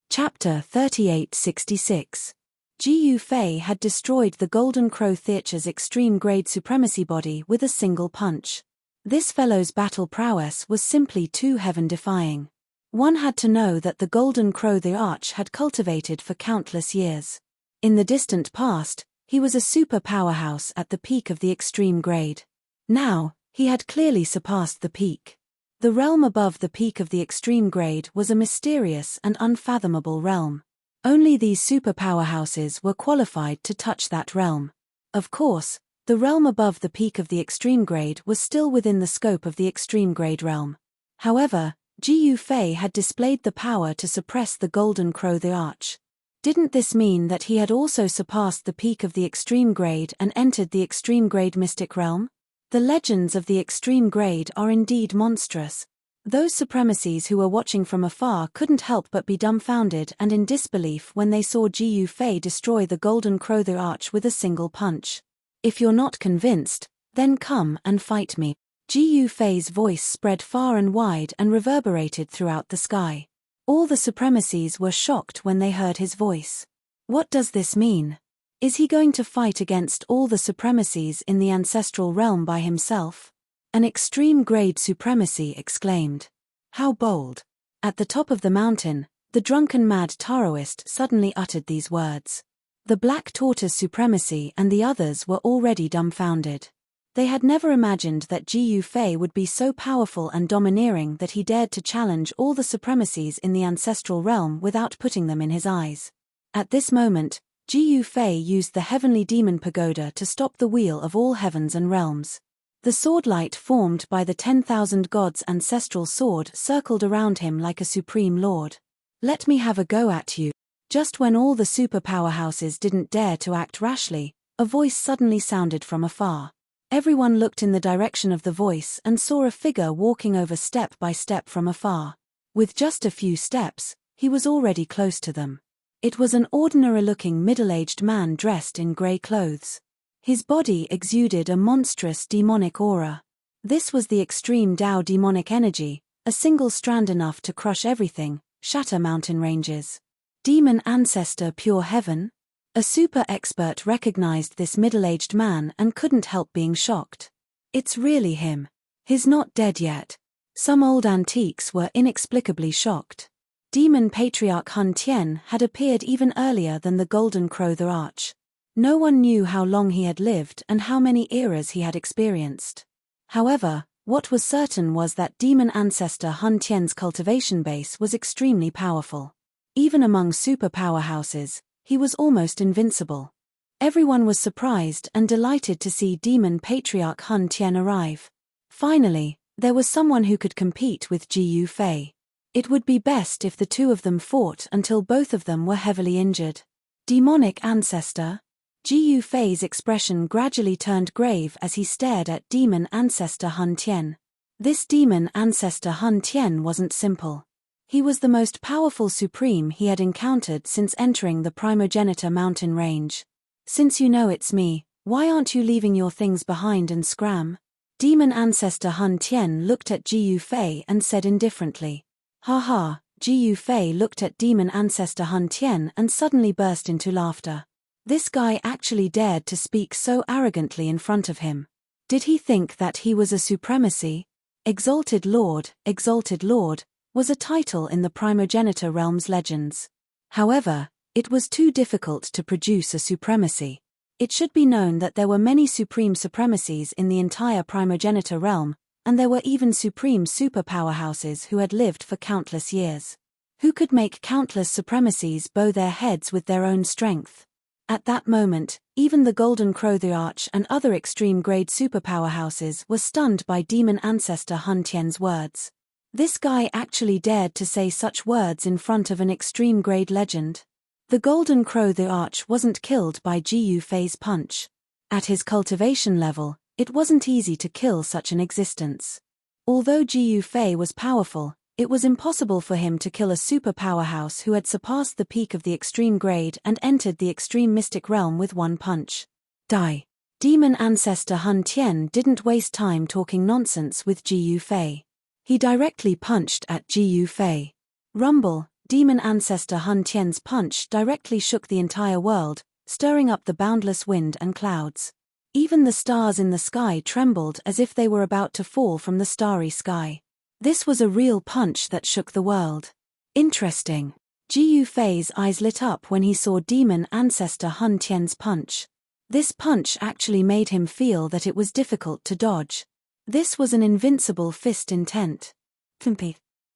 Chapter 3866. Ji Fei had destroyed the Golden Crow the Arch's extreme grade supremacy body with a single punch. This fellow's battle prowess was simply too heaven-defying. One had to know that the Golden Crow the Arch had cultivated for countless years. In the distant past, he was a super powerhouse at the peak of the extreme grade. Now, he had clearly surpassed the peak. The realm above the peak of the extreme grade was a mysterious and unfathomable realm. Only these super powerhouses were qualified to touch that realm. Of course, the realm above the peak of the extreme grade was still within the scope of the extreme grade realm. However, Ji Fei had displayed the power to suppress the Golden Crow the Arch. Didn't this mean that he had also surpassed the peak of the extreme grade and entered the extreme grade mystic realm? The legends of the extreme grade are indeed monstrous. Those supremacies who were watching from afar couldn't help but be dumbfounded and in disbelief when they saw Ji Fei destroy the Golden Crow the Arch with a single punch. If you're not convinced, then come and fight me. Ji Fei's voice spread far and wide and reverberated throughout the sky. All the supremacies were shocked when they heard his voice. What does this mean? Is he going to fight against all the supremacies in the ancestral realm by himself? An extreme grade supremacy exclaimed. How bold! At the top of the mountain, the drunken mad Taoist suddenly uttered these words. The Black Tortoise supremacy and the others were already dumbfounded. They had never imagined that Ji Fei would be so powerful and domineering that he dared to challenge all the supremacies in the ancestral realm without putting them in his eyes. At this moment, Ji Fei used the heavenly demon pagoda to stop the wheel of all heavens and realms. The swordlight formed by the 10,000 gods' ancestral sword circled around him like a supreme lord. Let me have a go at you. Just when all the superpowerhouses didn't dare to act rashly, a voice suddenly sounded from afar. Everyone looked in the direction of the voice and saw a figure walking over step by step from afar. With just a few steps, he was already close to them. It was an ordinary-looking middle-aged man dressed in grey clothes. His body exuded a monstrous demonic aura. This was the extreme Tao demonic energy, a single strand enough to crush everything, shatter mountain ranges. Demon ancestor pure heaven? A super expert recognized this middle-aged man and couldn't help being shocked. It's really him. He's not dead yet. Some old antiques were inexplicably shocked. Demon Patriarch Hun Tien had appeared even earlier than the Golden Crow the Arch. No one knew how long he had lived and how many eras he had experienced. However, what was certain was that demon ancestor Hun Tien's cultivation base was extremely powerful. Even among superpowerhouses, he was almost invincible. Everyone was surprised and delighted to see Demon Patriarch Hun Tien arrive. Finally, there was someone who could compete with Ji Fei. It would be best if the two of them fought until both of them were heavily injured. Demonic ancestor? Ji Fei's expression gradually turned grave as he stared at demon ancestor Hun Tien. This demon ancestor Hun Tien wasn't simple. He was the most powerful supreme he had encountered since entering the Primogenitor mountain range. Since you know it's me, why aren't you leaving your things behind and scram? Demon ancestor Hun Tien looked at Ji Fei and said indifferently. Ha ha. Ji Fei looked at demon ancestor Hun Tien and suddenly burst into laughter. This guy actually dared to speak so arrogantly in front of him. Did he think that he was a supremacy? Exalted Lord, was a title in the Primogenitor realm's legends. However, it was too difficult to produce a supremacy. It should be known that there were many supreme supremacies in the entire Primogenitor realm, and there were even supreme superpowerhouses who had lived for countless years. Who could make countless supremacies bow their heads with their own strength? At that moment, even the Golden Crow the Arch and other extreme-grade superpowerhouses were stunned by demon ancestor Hun Tien's words. This guy actually dared to say such words in front of an extreme-grade legend. The Golden Crow the Arch wasn't killed by Ji Fei's punch. At his cultivation level, it wasn't easy to kill such an existence. Although Ji Fei was powerful, it was impossible for him to kill a superpowerhouse who had surpassed the peak of the extreme grade and entered the extreme mystic realm with one punch. Die. Demon ancestor Hun Tien didn't waste time talking nonsense with Ji Fei. He directly punched at Ji Fei. Rumble. Demon ancestor Hun Tien's punch directly shook the entire world, stirring up the boundless wind and clouds. Even the stars in the sky trembled as if they were about to fall from the starry sky. This was a real punch that shook the world. Interesting. Ji Fei's eyes lit up when he saw demon ancestor Hun Tien's punch. This punch actually made him feel that it was difficult to dodge. This was an invincible fist intent.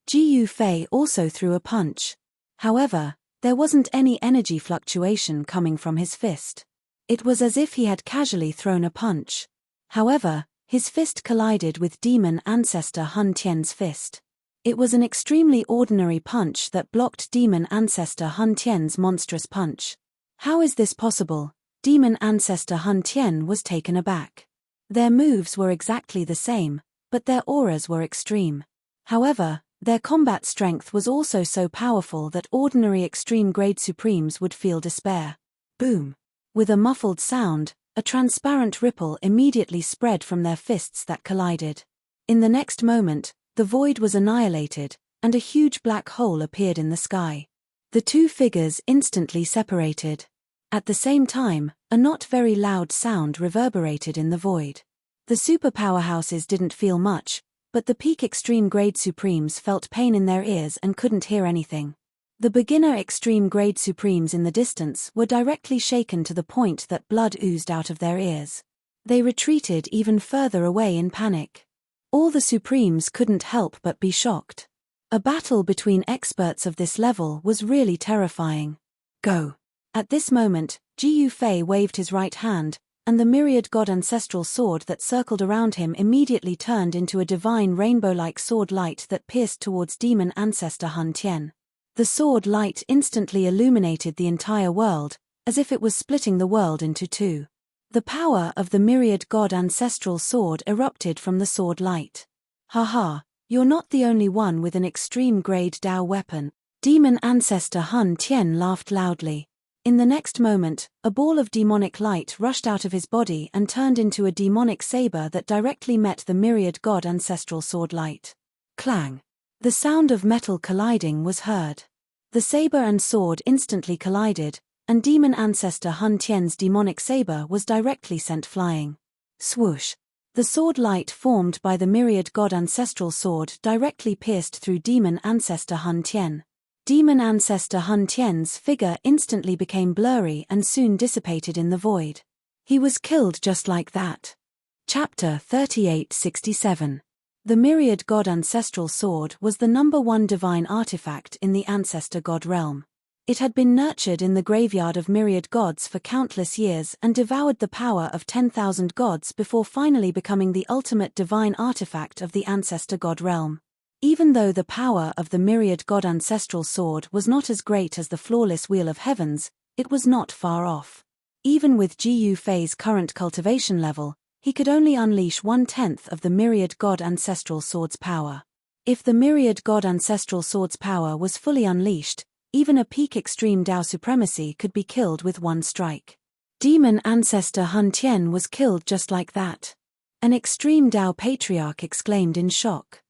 Ji Fei also threw a punch. However, there wasn't any energy fluctuation coming from his fist. It was as if he had casually thrown a punch. However, his fist collided with demon ancestor Hun Tien's fist. It was an extremely ordinary punch that blocked demon ancestor Hun Tien's monstrous punch. How is this possible? Demon ancestor Hun Tien was taken aback. Their moves were exactly the same, but their auras were extreme. However, their combat strength was also so powerful that ordinary extreme-grade supremes would feel despair. Boom! With a muffled sound, a transparent ripple immediately spread from their fists that collided. In the next moment, the void was annihilated, and a huge black hole appeared in the sky. The two figures instantly separated. At the same time, a not very loud sound reverberated in the void. The super powerhouses didn't feel much, but the peak extreme grade supremes felt pain in their ears and couldn't hear anything. The beginner extreme grade supremes in the distance were directly shaken to the point that blood oozed out of their ears. They retreated even further away in panic. All the supremes couldn't help but be shocked. A battle between experts of this level was really terrifying. Go! At this moment, Jiu Fei waved his right hand, and the myriad god ancestral sword that circled around him immediately turned into a divine rainbow-like sword light that pierced towards demon ancestor Hun Tian. The sword light instantly illuminated the entire world, as if it was splitting the world into two. The power of the myriad god ancestral sword erupted from the sword light. Haha, you're not the only one with an extreme grade Dao weapon. Demon ancestor Hun Tian laughed loudly. In the next moment, a ball of demonic light rushed out of his body and turned into a demonic saber that directly met the myriad god ancestral sword light. Clang! The sound of metal colliding was heard. The saber and sword instantly collided, and demon ancestor Hun Tian's demonic saber was directly sent flying. Swoosh! The sword light formed by the myriad god ancestral sword directly pierced through demon ancestor Hun Tian. Demon ancestor Hun Tian's figure instantly became blurry and soon dissipated in the void. He was killed just like that. Chapter 3867. The myriad god ancestral sword was the #1 divine artifact in the ancestor god realm. It had been nurtured in the graveyard of myriad gods for countless years and devoured the power of 10,000 gods before finally becoming the ultimate divine artifact of the ancestor god realm. Even though the power of the myriad god ancestral sword was not as great as the flawless wheel of heavens, it was not far off. Even with Jiu Fei's current cultivation level, he could only unleash 1/10 of the myriad god ancestral sword's power. If the myriad god ancestral sword's power was fully unleashed, even a peak extreme Dao supremacy could be killed with one strike. Demon ancestor Hun Tian was killed just like that. An extreme Dao patriarch exclaimed in shock.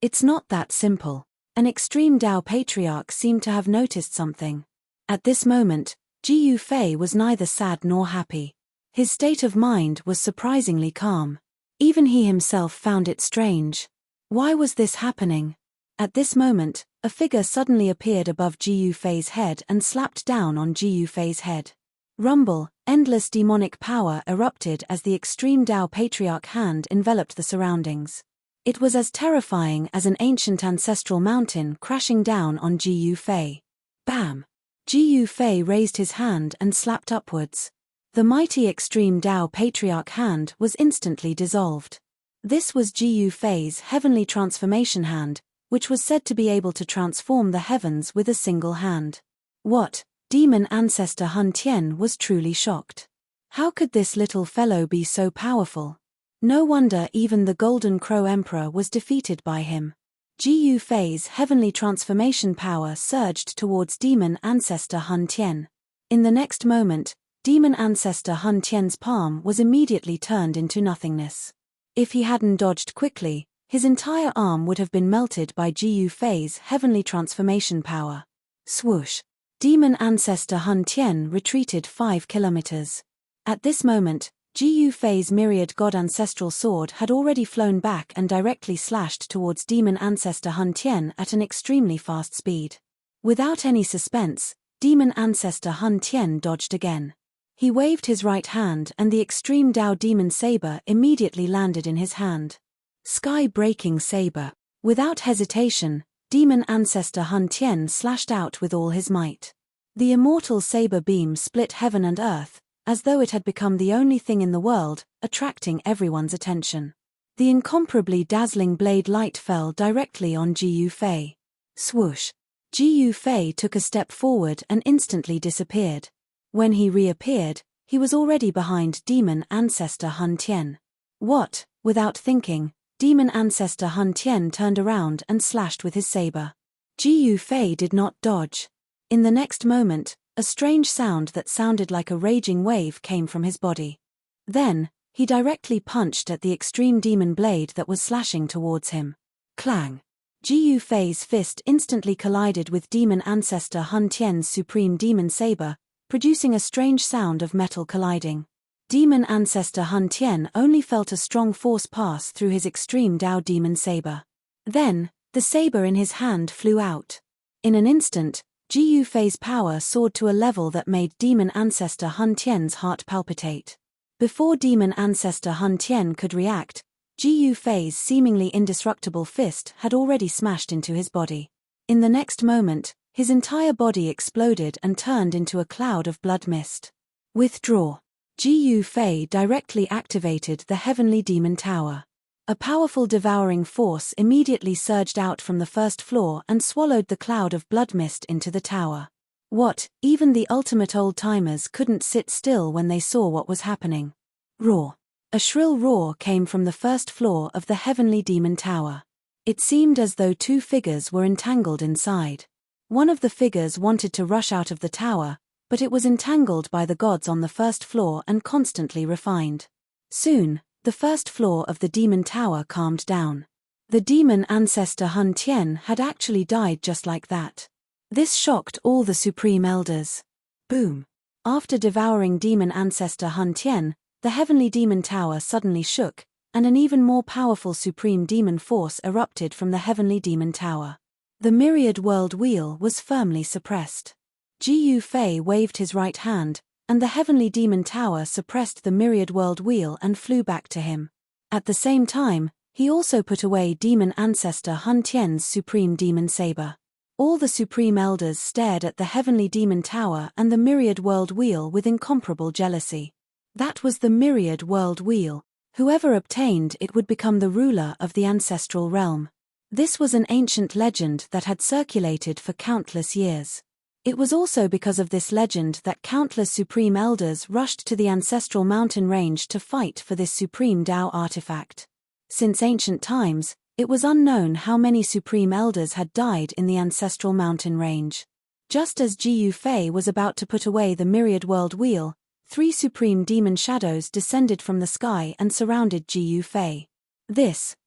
It's not that simple. An extreme Dao patriarch seemed to have noticed something. At this moment, Jiu Fei was neither sad nor happy. His state of mind was surprisingly calm. Even he himself found it strange. Why was this happening? At this moment, a figure suddenly appeared above Jiu Fei's head and slapped down on Jiu Fei's head. Rumble, endless demonic power erupted as the extreme Dao patriarch hand enveloped the surroundings. It was as terrifying as an ancient ancestral mountain crashing down on Jiu Fei. Bam! Jiu Fei raised his hand and slapped upwards. The mighty extreme Dao patriarch hand was instantly dissolved. This was Jiu Fei's heavenly transformation hand, which was said to be able to transform the heavens with a single hand. What? Demon ancestor Hun Tian was truly shocked. How could this little fellow be so powerful? No wonder even the Golden Crow Emperor was defeated by him. Jiu Fei's heavenly transformation power surged towards demon ancestor Hun Tian. In the next moment, demon ancestor Hun Tian's palm was immediately turned into nothingness. If he hadn't dodged quickly, his entire arm would have been melted by Jiu Fei's heavenly transformation power. Swoosh! Demon ancestor Hun Tian retreated 5 kilometers. At this moment, Jiu Fei's myriad god ancestral sword had already flown back and directly slashed towards demon ancestor Hun Tian at an extremely fast speed. Without any suspense, demon ancestor Hun Tian dodged again. He waved his right hand and the extreme Dao demon saber immediately landed in his hand. Sky-breaking saber. Without hesitation, demon ancestor Hun Tian slashed out with all his might. The immortal saber beam split heaven and earth, as though it had become the only thing in the world, attracting everyone's attention. The incomparably dazzling blade light fell directly on Jiu Fei. Swoosh! Jiu Fei took a step forward and instantly disappeared. When he reappeared, he was already behind demon ancestor Hun Tian. What? Without thinking, demon ancestor Hun Tian turned around and slashed with his saber. Jiu Fei did not dodge. In the next moment, a strange sound that sounded like a raging wave came from his body. Then, he directly punched at the extreme demon blade that was slashing towards him. Clang! Ji Yufei's fist instantly collided with Demon Ancestor Hun Tian's Supreme Demon Saber, producing a strange sound of metal colliding. Demon Ancestor Hun Tian only felt a strong force pass through his Extreme Dao Demon Saber. Then, the saber in his hand flew out. In an instant, Ji Yufei's power soared to a level that made Demon Ancestor Hun Tian's heart palpitate. Before Demon Ancestor Hun Tian could react, Ji Yufei's seemingly indestructible fist had already smashed into his body. In the next moment, his entire body exploded and turned into a cloud of blood mist. Withdraw. Ji Yufei directly activated the Heavenly Demon Tower. A powerful devouring force immediately surged out from the first floor and swallowed the cloud of blood mist into the tower. Even the ultimate old-timers couldn't sit still when they saw what was happening. Roar. A shrill roar came from the first floor of the Heavenly Demon Tower. It seemed as though two figures were entangled inside. One of the figures wanted to rush out of the tower, but it was entangled by the gods on the first floor and constantly refined. Soon, the first floor of the Demon Tower calmed down. The Demon Ancestor Hun Tian had actually died just like that. This shocked all the Supreme Elders. Boom! After devouring Demon Ancestor Hun Tian, the Heavenly Demon Tower suddenly shook, and an even more powerful Supreme Demon Force erupted from the Heavenly Demon Tower. The Myriad World Wheel was firmly suppressed. Ji Yufei waved his right hand, and the Heavenly Demon Tower suppressed the Myriad World Wheel and flew back to him. At the same time, he also put away Demon Ancestor Hun Tian's Supreme Demon Saber. All the Supreme Elders stared at the Heavenly Demon Tower and the Myriad World Wheel with incomparable jealousy. That was the Myriad World Wheel. Whoever obtained it would become the ruler of the ancestral realm. This was an ancient legend that had circulated for countless years. It was also because of this legend that countless Supreme Elders rushed to the ancestral mountain range to fight for this Supreme Dao artifact. Since ancient times, it was unknown how many Supreme Elders had died in the ancestral mountain range. Just as Ji Yufei was about to put away the Myriad World Wheel, 3 Supreme Demon Shadows descended from the sky and surrounded Ji Yufei.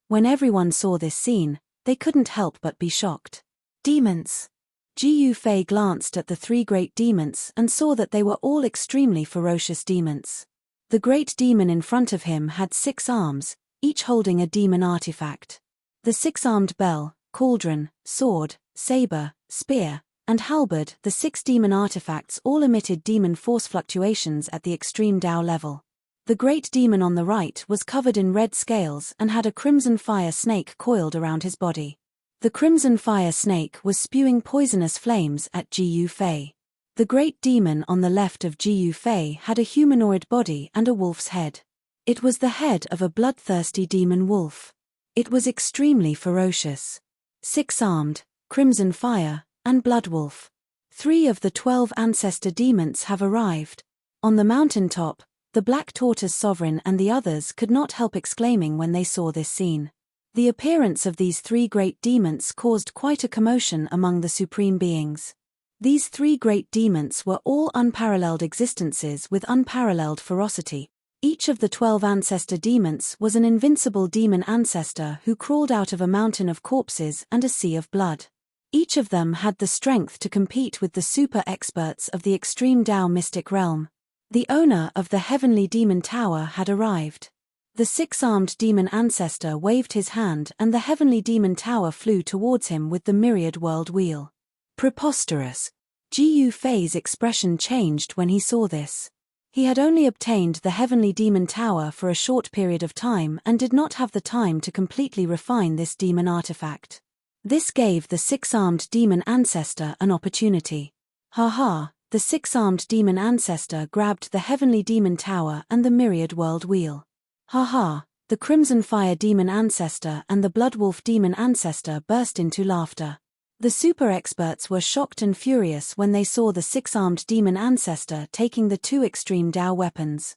When everyone saw this scene, they couldn't help but be shocked. Demons! Ji Yufei glanced at the 3 great demons and saw that they were all extremely ferocious demons. The great demon in front of him had 6 arms, each holding a demon artifact. The 6-armed bell, cauldron, sword, saber, spear, and halberd, the 6 demon artifacts all emitted demon force fluctuations at the extreme Dao level. The great demon on the right was covered in red scales and had a crimson fire snake coiled around his body. The crimson fire snake was spewing poisonous flames at Ji Yufei. The great demon on the left of Ji Yufei had a humanoid body and a wolf's head. It was the head of a bloodthirsty demon wolf. It was extremely ferocious. 6-armed, crimson fire, and blood wolf. 3 of the 12 ancestor demons have arrived. On the mountaintop, the Black Tortoise Sovereign and the others could not help exclaiming when they saw this scene. The appearance of these 3 great demons caused quite a commotion among the supreme beings. These 3 great demons were all unparalleled existences with unparalleled ferocity. Each of the 12 ancestor demons was an invincible demon ancestor who crawled out of a mountain of corpses and a sea of blood. Each of them had the strength to compete with the super experts of the extreme Dao mystic realm. The owner of the Heavenly Demon Tower had arrived. The 6-armed demon ancestor waved his hand and the Heavenly Demon Tower flew towards him with the Myriad World Wheel. Preposterous! Ji Yufei's expression changed when he saw this. He had only obtained the Heavenly Demon Tower for a short period of time and did not have the time to completely refine this demon artifact. This gave the 6-armed demon ancestor an opportunity. The 6-armed demon ancestor grabbed the Heavenly Demon Tower and the Myriad World Wheel. The Crimson Fire Demon Ancestor and the Bloodwolf Demon Ancestor burst into laughter. The super experts were shocked and furious when they saw the 6-armed demon ancestor taking the 2 extreme Dao weapons.